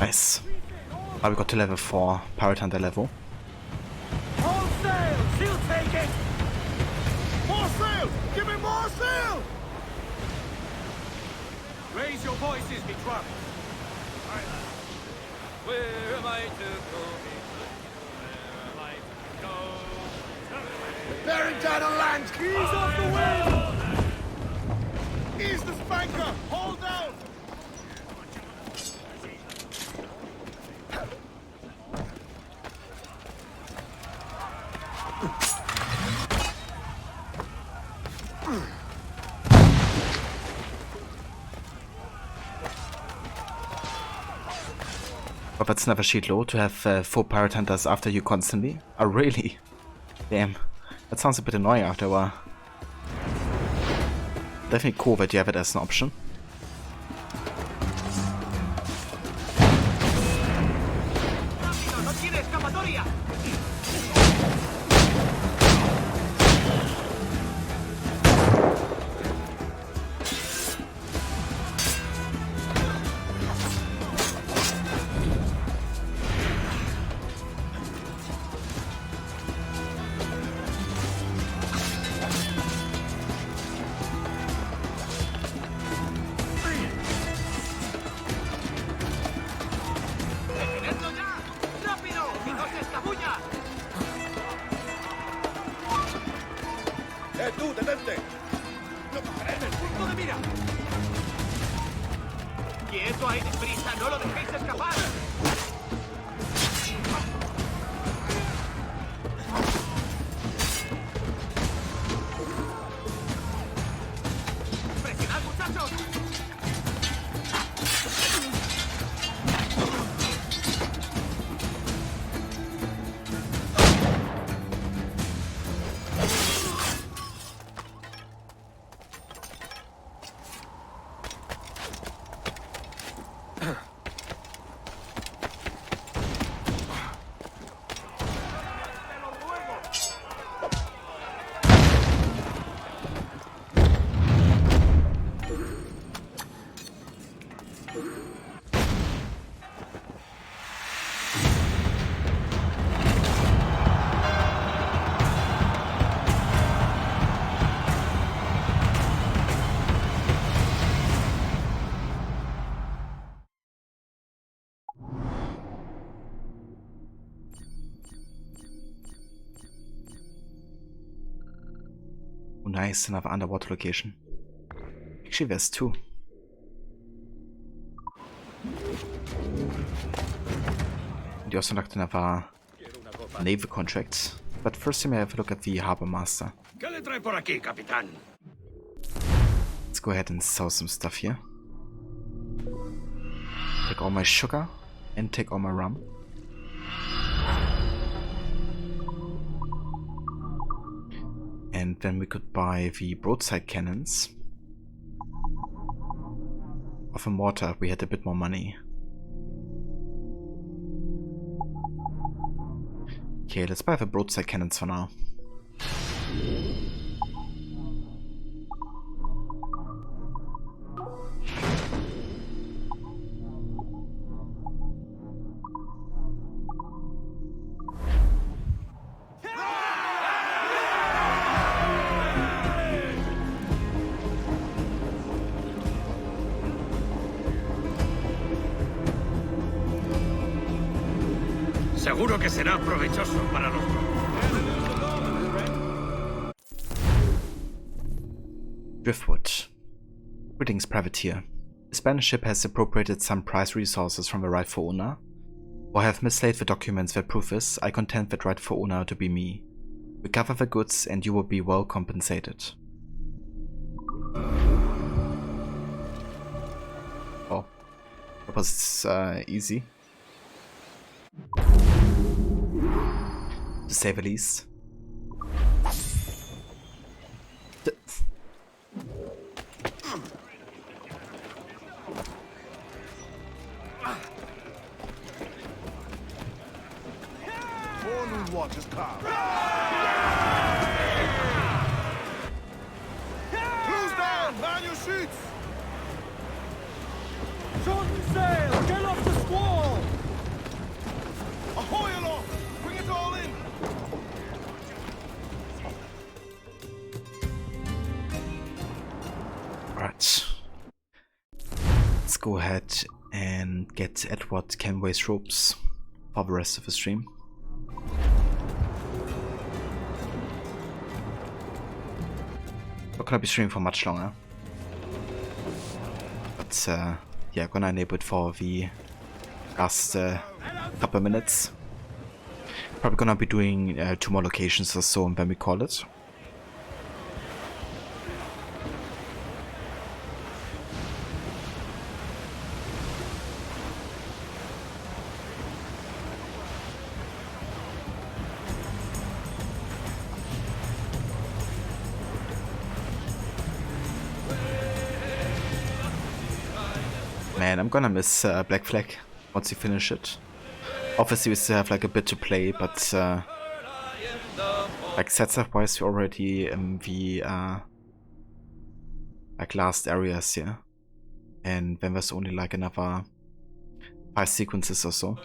Nice. Now we got to level 4, Pirate Hunter level. All sail! She'll take it! More sail! Give me more sail! Raise your voices, me trumps! Where am I to go? Where am I to go? Bearing down on land! Ease off the wind! Ease the spanker! Hold down! But that's never sheet low to have 4 Pirate Hunters after you constantly. Oh really? Damn. That sounds a bit annoying after a while. Definitely cool that you have it as an option. Oh nice, another underwater location. Actually there's two. And you also knocked another naval contract. But first let me have a look at the Harbor Master. Let's go ahead and sell some stuff here. Take all my sugar and take all my rum. And then we could buy the broadside cannons. Of a mortar, we had a bit more money. Okay, let's buy the broadside cannons for now. Seguro que será provechoso para los... Driftwood. Greetings, privateer. A Spanish ship has appropriated some prized resources from the rightful owner. Or have mislaid the documents that prove this, I contend that rightful owner to be me. Recover the goods and you will be well compensated. Oh, that was easy. To say the least. Forenoon watch is calm. Who's down? Man your shoots! Shorten sail! Get off the squall! Ahoy aloft! Bring it all in! Right. Let's go ahead and get Edward Kenway's ropes for the rest of the stream. Not gonna be streaming for much longer. But yeah, gonna enable it for the last couple minutes. Probably gonna be doing 2 more locations or so and then we call it. Man, I'm gonna miss Black Flag once you finish it. Obviously we still have like a bit to play, but like setup wise we're already in the like last areas here. And then there's only like another 5 sequences or so.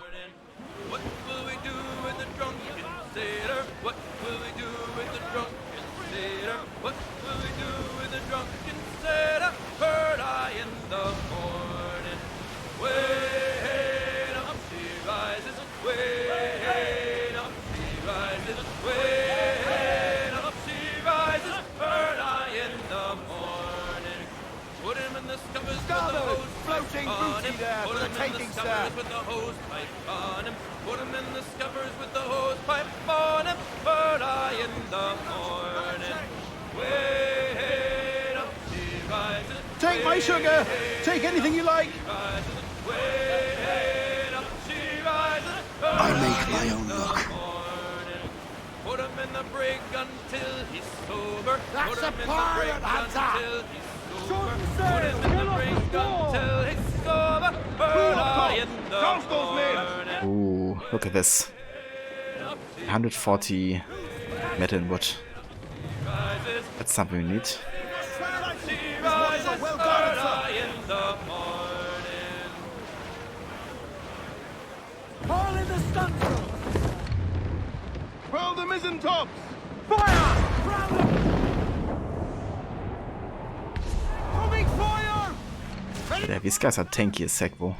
Floating booty there for the taking, sir. With the hose pipe on him, put him in the scuppers with the hose pipe on him. Bird eye in the morning. Wait up, she rises. Take my sugar. Take anything you like. Wait up, she rises. I make my own luck. Put him in the brig until he's sober. That's Put him a in the pirate, brig Hunter. until he's sober. Put him in the brig until he's sober. Bird eye in the morning. Ooh, look at this. 140 metal and wood. That's something we need. She rises, bird eye in the morning. Haul in the stunsail. Furl the mizzen tops. Fire! Coming fire! Yeah, these guys are tanky as heck, though.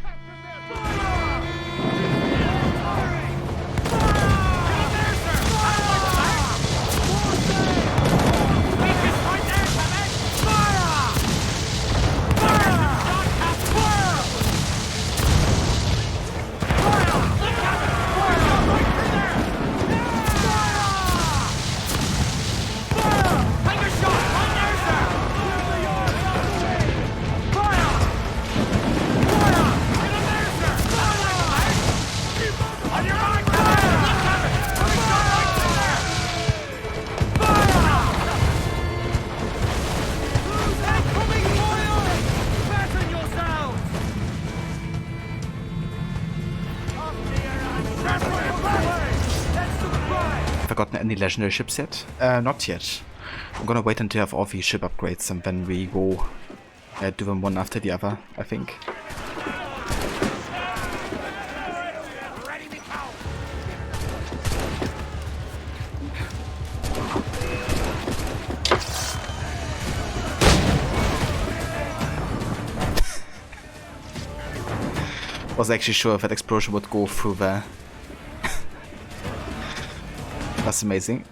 Weakest point I gotten any legendary ships yet? Not yet. I'm gonna wait until I have all the ship upgrades and then we go do them one after the other, I think. Was actually sure if that explosion would go through there. That's amazing.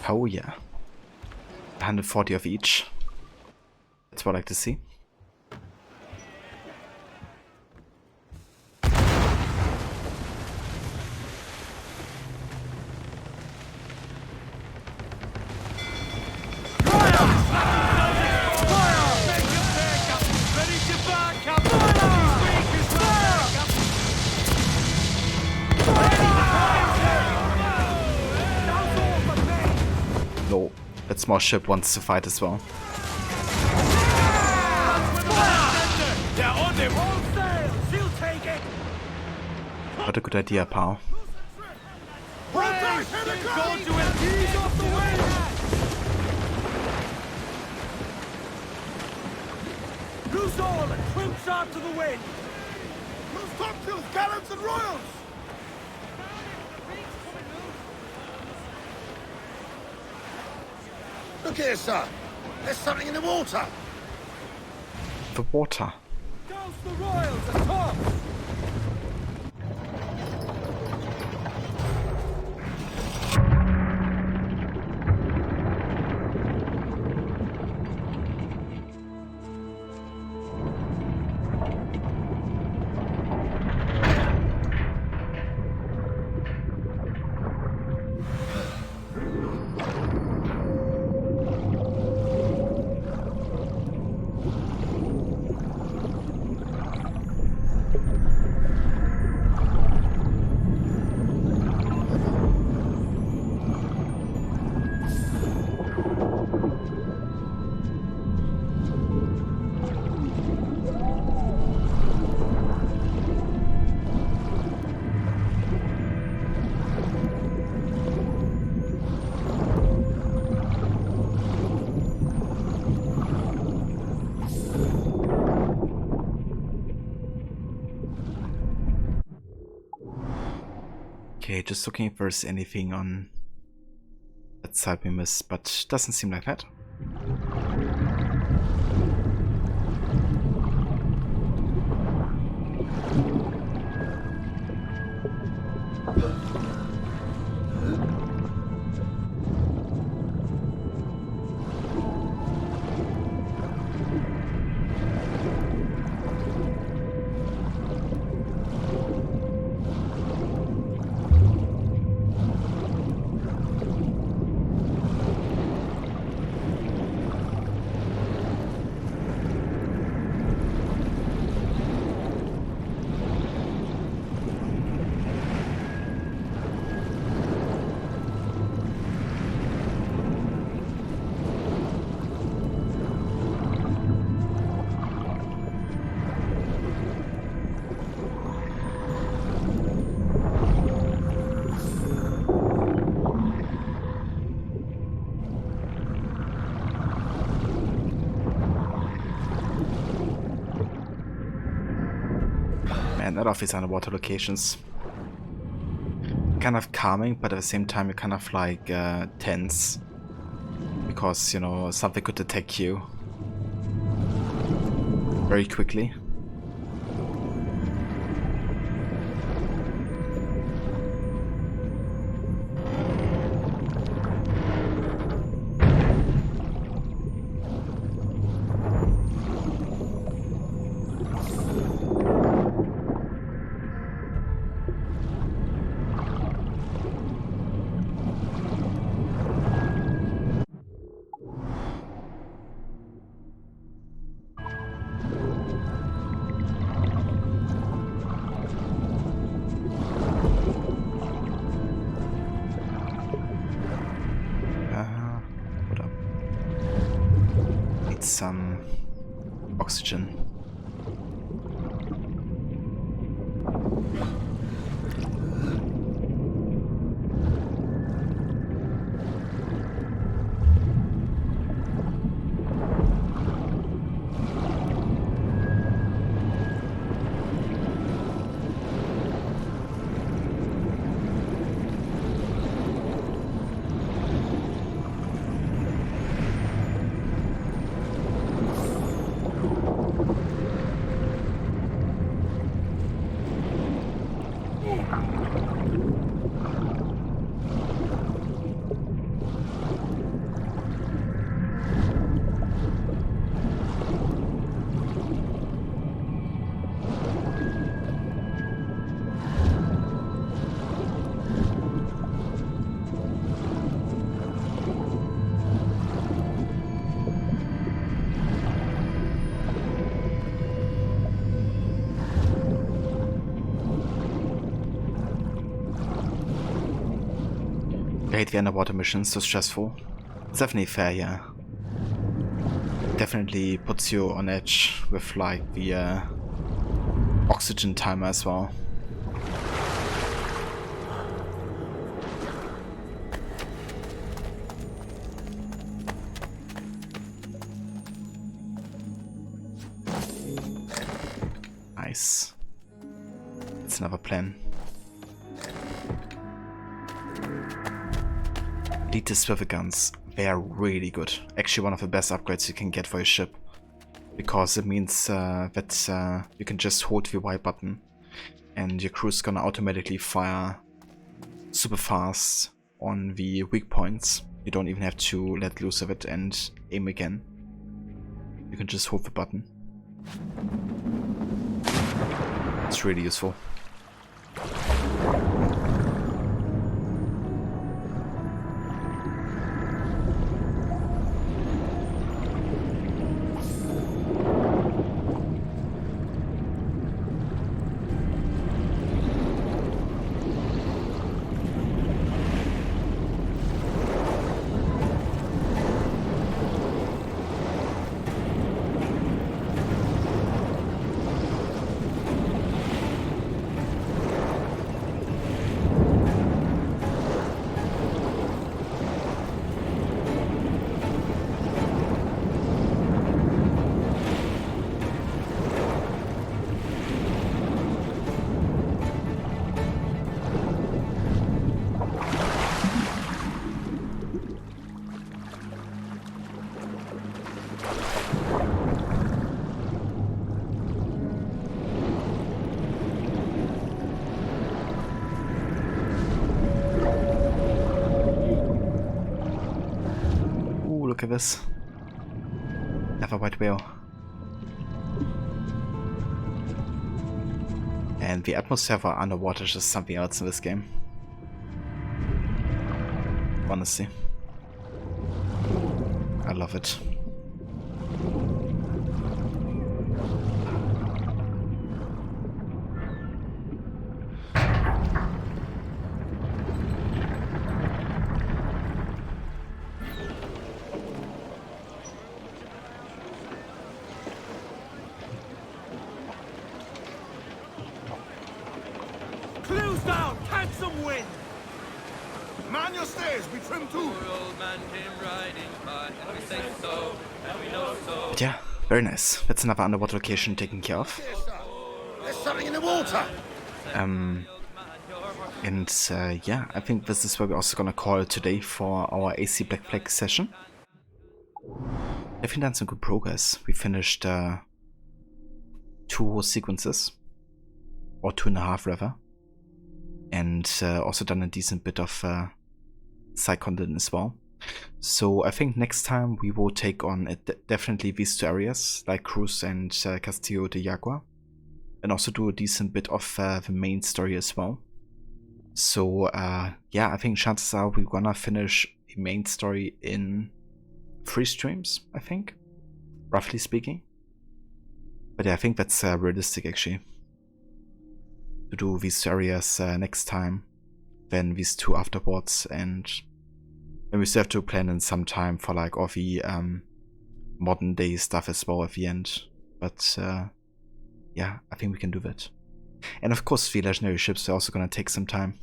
Oh yeah. 140 of each. That's what I like to see. No, that small ship wants to fight as well. What a good idea, pal. Loose all and trim sharp to the wind! Loose topsails, gallants and royals! Look here, sir. There's something in the water. The water. Douse the royals at top! Okay, just looking if there's anything on that side we missed, but doesn't seem like that. and out of these underwater locations. Kind of calming, but at the same time you're kind of like tense. Because, you know, something could attack you very quickly. Some oxygen. I hate the underwater missions, so stressful. It's definitely fair, yeah. Definitely puts you on edge with like the oxygen timer as well. Nice. That's another plan. Elite swivel guns, they are really good. Actually one of the best upgrades you can get for your ship. Because it means that you can just hold the Y button and your crew's gonna automatically fire super fast on the weak points. You don't even have to let loose of it and aim again. You can just hold the button. It's really useful. Look at this. Another white whale. And the atmosphere for underwater is just something else in this game. Honestly. I love it. Clues down! Catch some wind! Man your stays, we trim too! Yeah, very nice. That's another underwater location taken care of. There's something in the water. Yeah, I think this is where we're also gonna call it today for our AC Black Flag session. Definitely done some good progress. We finished 2 sequences, or 2.5 rather, and also done a decent bit of side content as well. So I think next time we will take on definitely these 2 areas, like Cruz and Castillo de Jaguar, and also do a decent bit of the main story as well. So yeah, I think chances are we're gonna finish the main story in 3 streams, I think, roughly speaking. But yeah, I think that's realistic actually, to do these 2 areas next time, then these 2 afterwards, and then we still have to plan in some time for like all the modern day stuff as well at the end. But yeah, I think we can do that. And of course the legendary ships are also gonna take some time,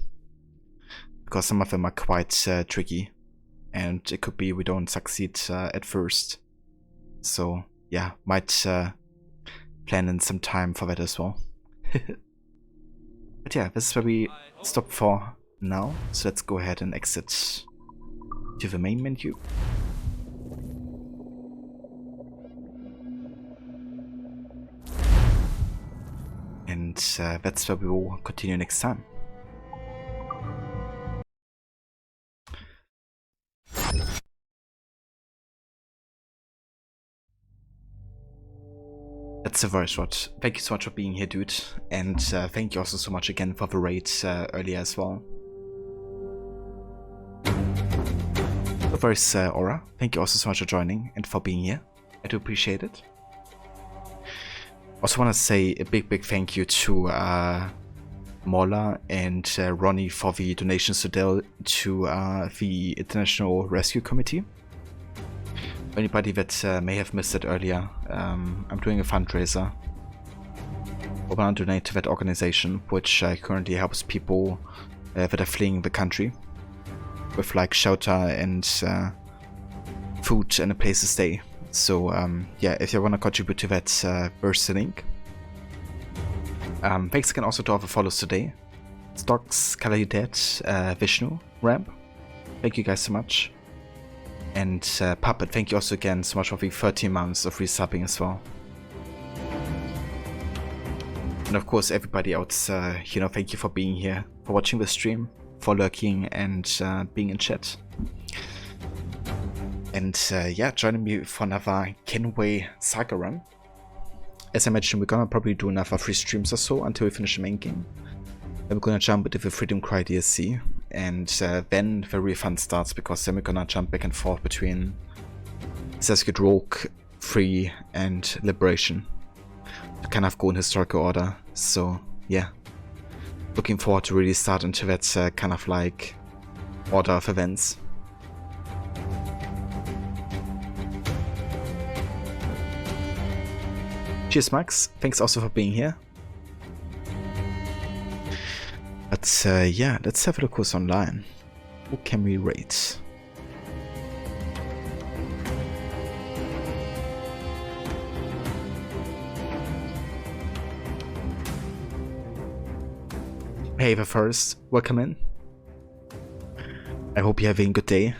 because some of them are quite tricky, and it could be we don't succeed at first. So yeah, might plan in some time for that as well. But yeah, this is where we stop for now, so let's go ahead and exit to the main menu. And that's where we will continue next time. That's a very short. Thank you so much for being here, dude. And thank you also so much again for the raid earlier as well. There's Aura. Thank you also so much for joining and for being here. I do appreciate it. Also want to say a big thank you to Mola and Ronnie for the donations to the International Rescue Committee. For anybody that may have missed it earlier, I'm doing a fundraiser. I want to donate to that organization, which currently helps people that are fleeing the country with like shelter and food and a place to stay. So yeah, if you want to contribute to that, there's the link. Thanks again also to all the follows today. Stocks, Kalahidet, Vishnu, Ramp. Thank you guys so much. And Puppet, thank you also again so much for the 13 months of resubbing as well. And of course everybody else, you know, thank you for being here, for watching the stream, for lurking and being in chat. And yeah, joining me for another Kenway Saga run. As I mentioned, we're gonna probably do another 3 streams or so until we finish the main game. Then we're gonna jump into the Freedom Cry DLC, and then the real fun starts, because then we're gonna jump back and forth between Assassin's Creed Rogue, Free, and Liberation to kind of go in historical order. So yeah, looking forward to really start into that kind of like order of events. Cheers, Max. Thanks also for being here. But yeah, let's have a look who's online. Who can we rate? Hey, the first, welcome in. I hope you're having a good day.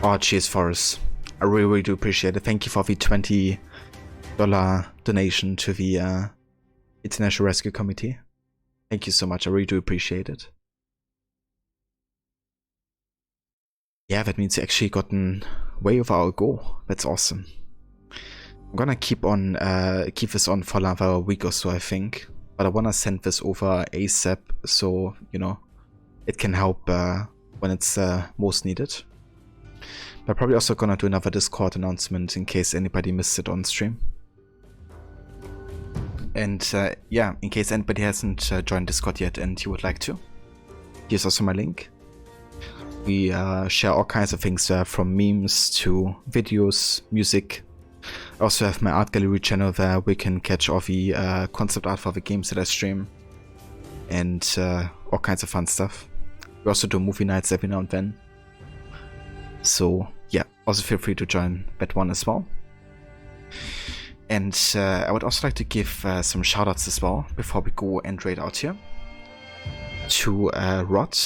Oh, cheers, Forrest. I really do appreciate it. Thank you for the $20 donation to the International Rescue Committee. Thank you so much. I really do appreciate it. Yeah, that means you actually gotten way over our goal. That's awesome. I'm gonna keep this on for another week or so, I think. But I wanna send this over ASAP, so you know it can help when it's most needed. But I'm probably also gonna do another Discord announcement in case anybody missed it on stream. And yeah, in case anybody hasn't joined Discord yet and you would like to, here's also my link. We share all kinds of things from memes to videos, music. I also have my art gallery channel there where we can catch all the concept art for the games that I stream. And all kinds of fun stuff. We also do movie nights every now and then. So yeah, also feel free to join that one as well. And I would also like to give some shoutouts as well before we go and raid out here. To Rod.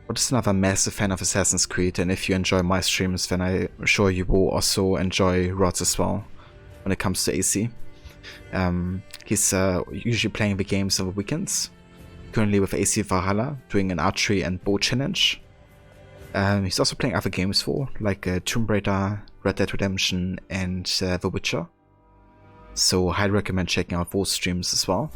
Rod is another massive fan of Assassin's Creed, and if you enjoy my streams, then I'm sure you will also enjoy Rod's as well when it comes to AC. He's usually playing the games on the weekends, currently with AC Valhalla, doing an archery and bow challenge. He's also playing other games for, like Tomb Raider, Red Dead Redemption, and The Witcher. So highly recommend checking out those streams as well.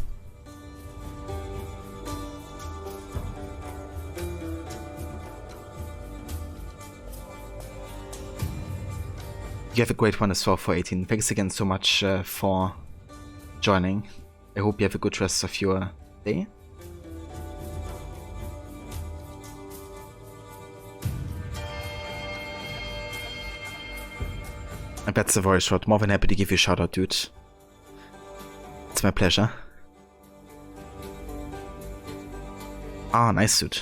You have a great one as well for 18. Thanks again so much for joining. I hope you have a good rest of your day. And that's a voice shot. More than happy to give you a shout out, dude. It's my pleasure. Ah, nice, dude.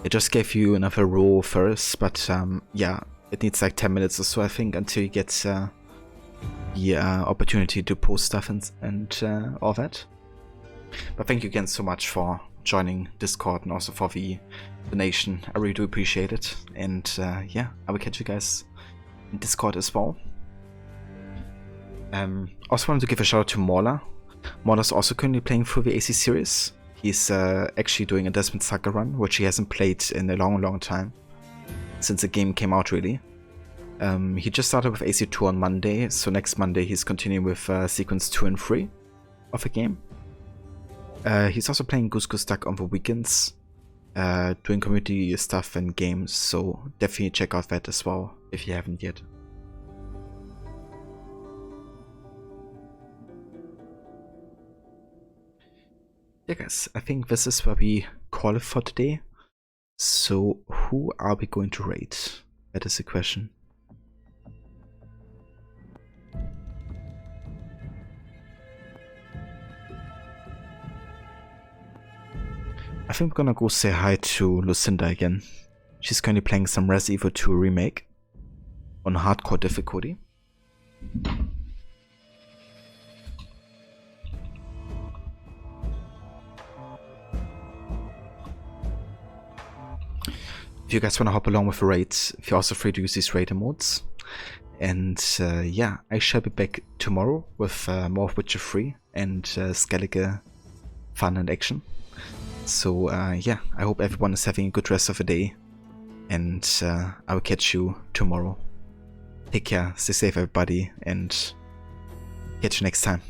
I just gave you another row first, but yeah, it needs like 10 minutes or so, I think, until you get the opportunity to post stuff and all that. But thank you again so much for joining Discord and also for the donation. I really do appreciate it. And yeah, I will catch you guys in Discord as well. Also wanted to give a shout out to Mauler. Mauler's also currently playing through the AC series. He's actually doing a Desmond Saga run, which he hasn't played in a long time. Since the game came out, really. He just started with AC2 on Monday, so next Monday he's continuing with sequence 2 and 3 of the game. He's also playing Goose Goose Duck on the weekends, doing community stuff and games, so definitely check out that as well if you haven't yet. Yeah guys, I think this is where we call it for today. So who are we going to raid? That is the question. I think we're gonna go say hi to Lucinda again. She's currently playing some Resident Evil 2 remake on hardcore difficulty. If you guys want to hop along with the raids, feel also free to use these raid emotes. And yeah, I shall be back tomorrow with more of Witcher 3 and Skellige fun and action. So yeah, I hope everyone is having a good rest of the day, and I will catch you tomorrow. Take care, stay safe everybody, and catch you next time.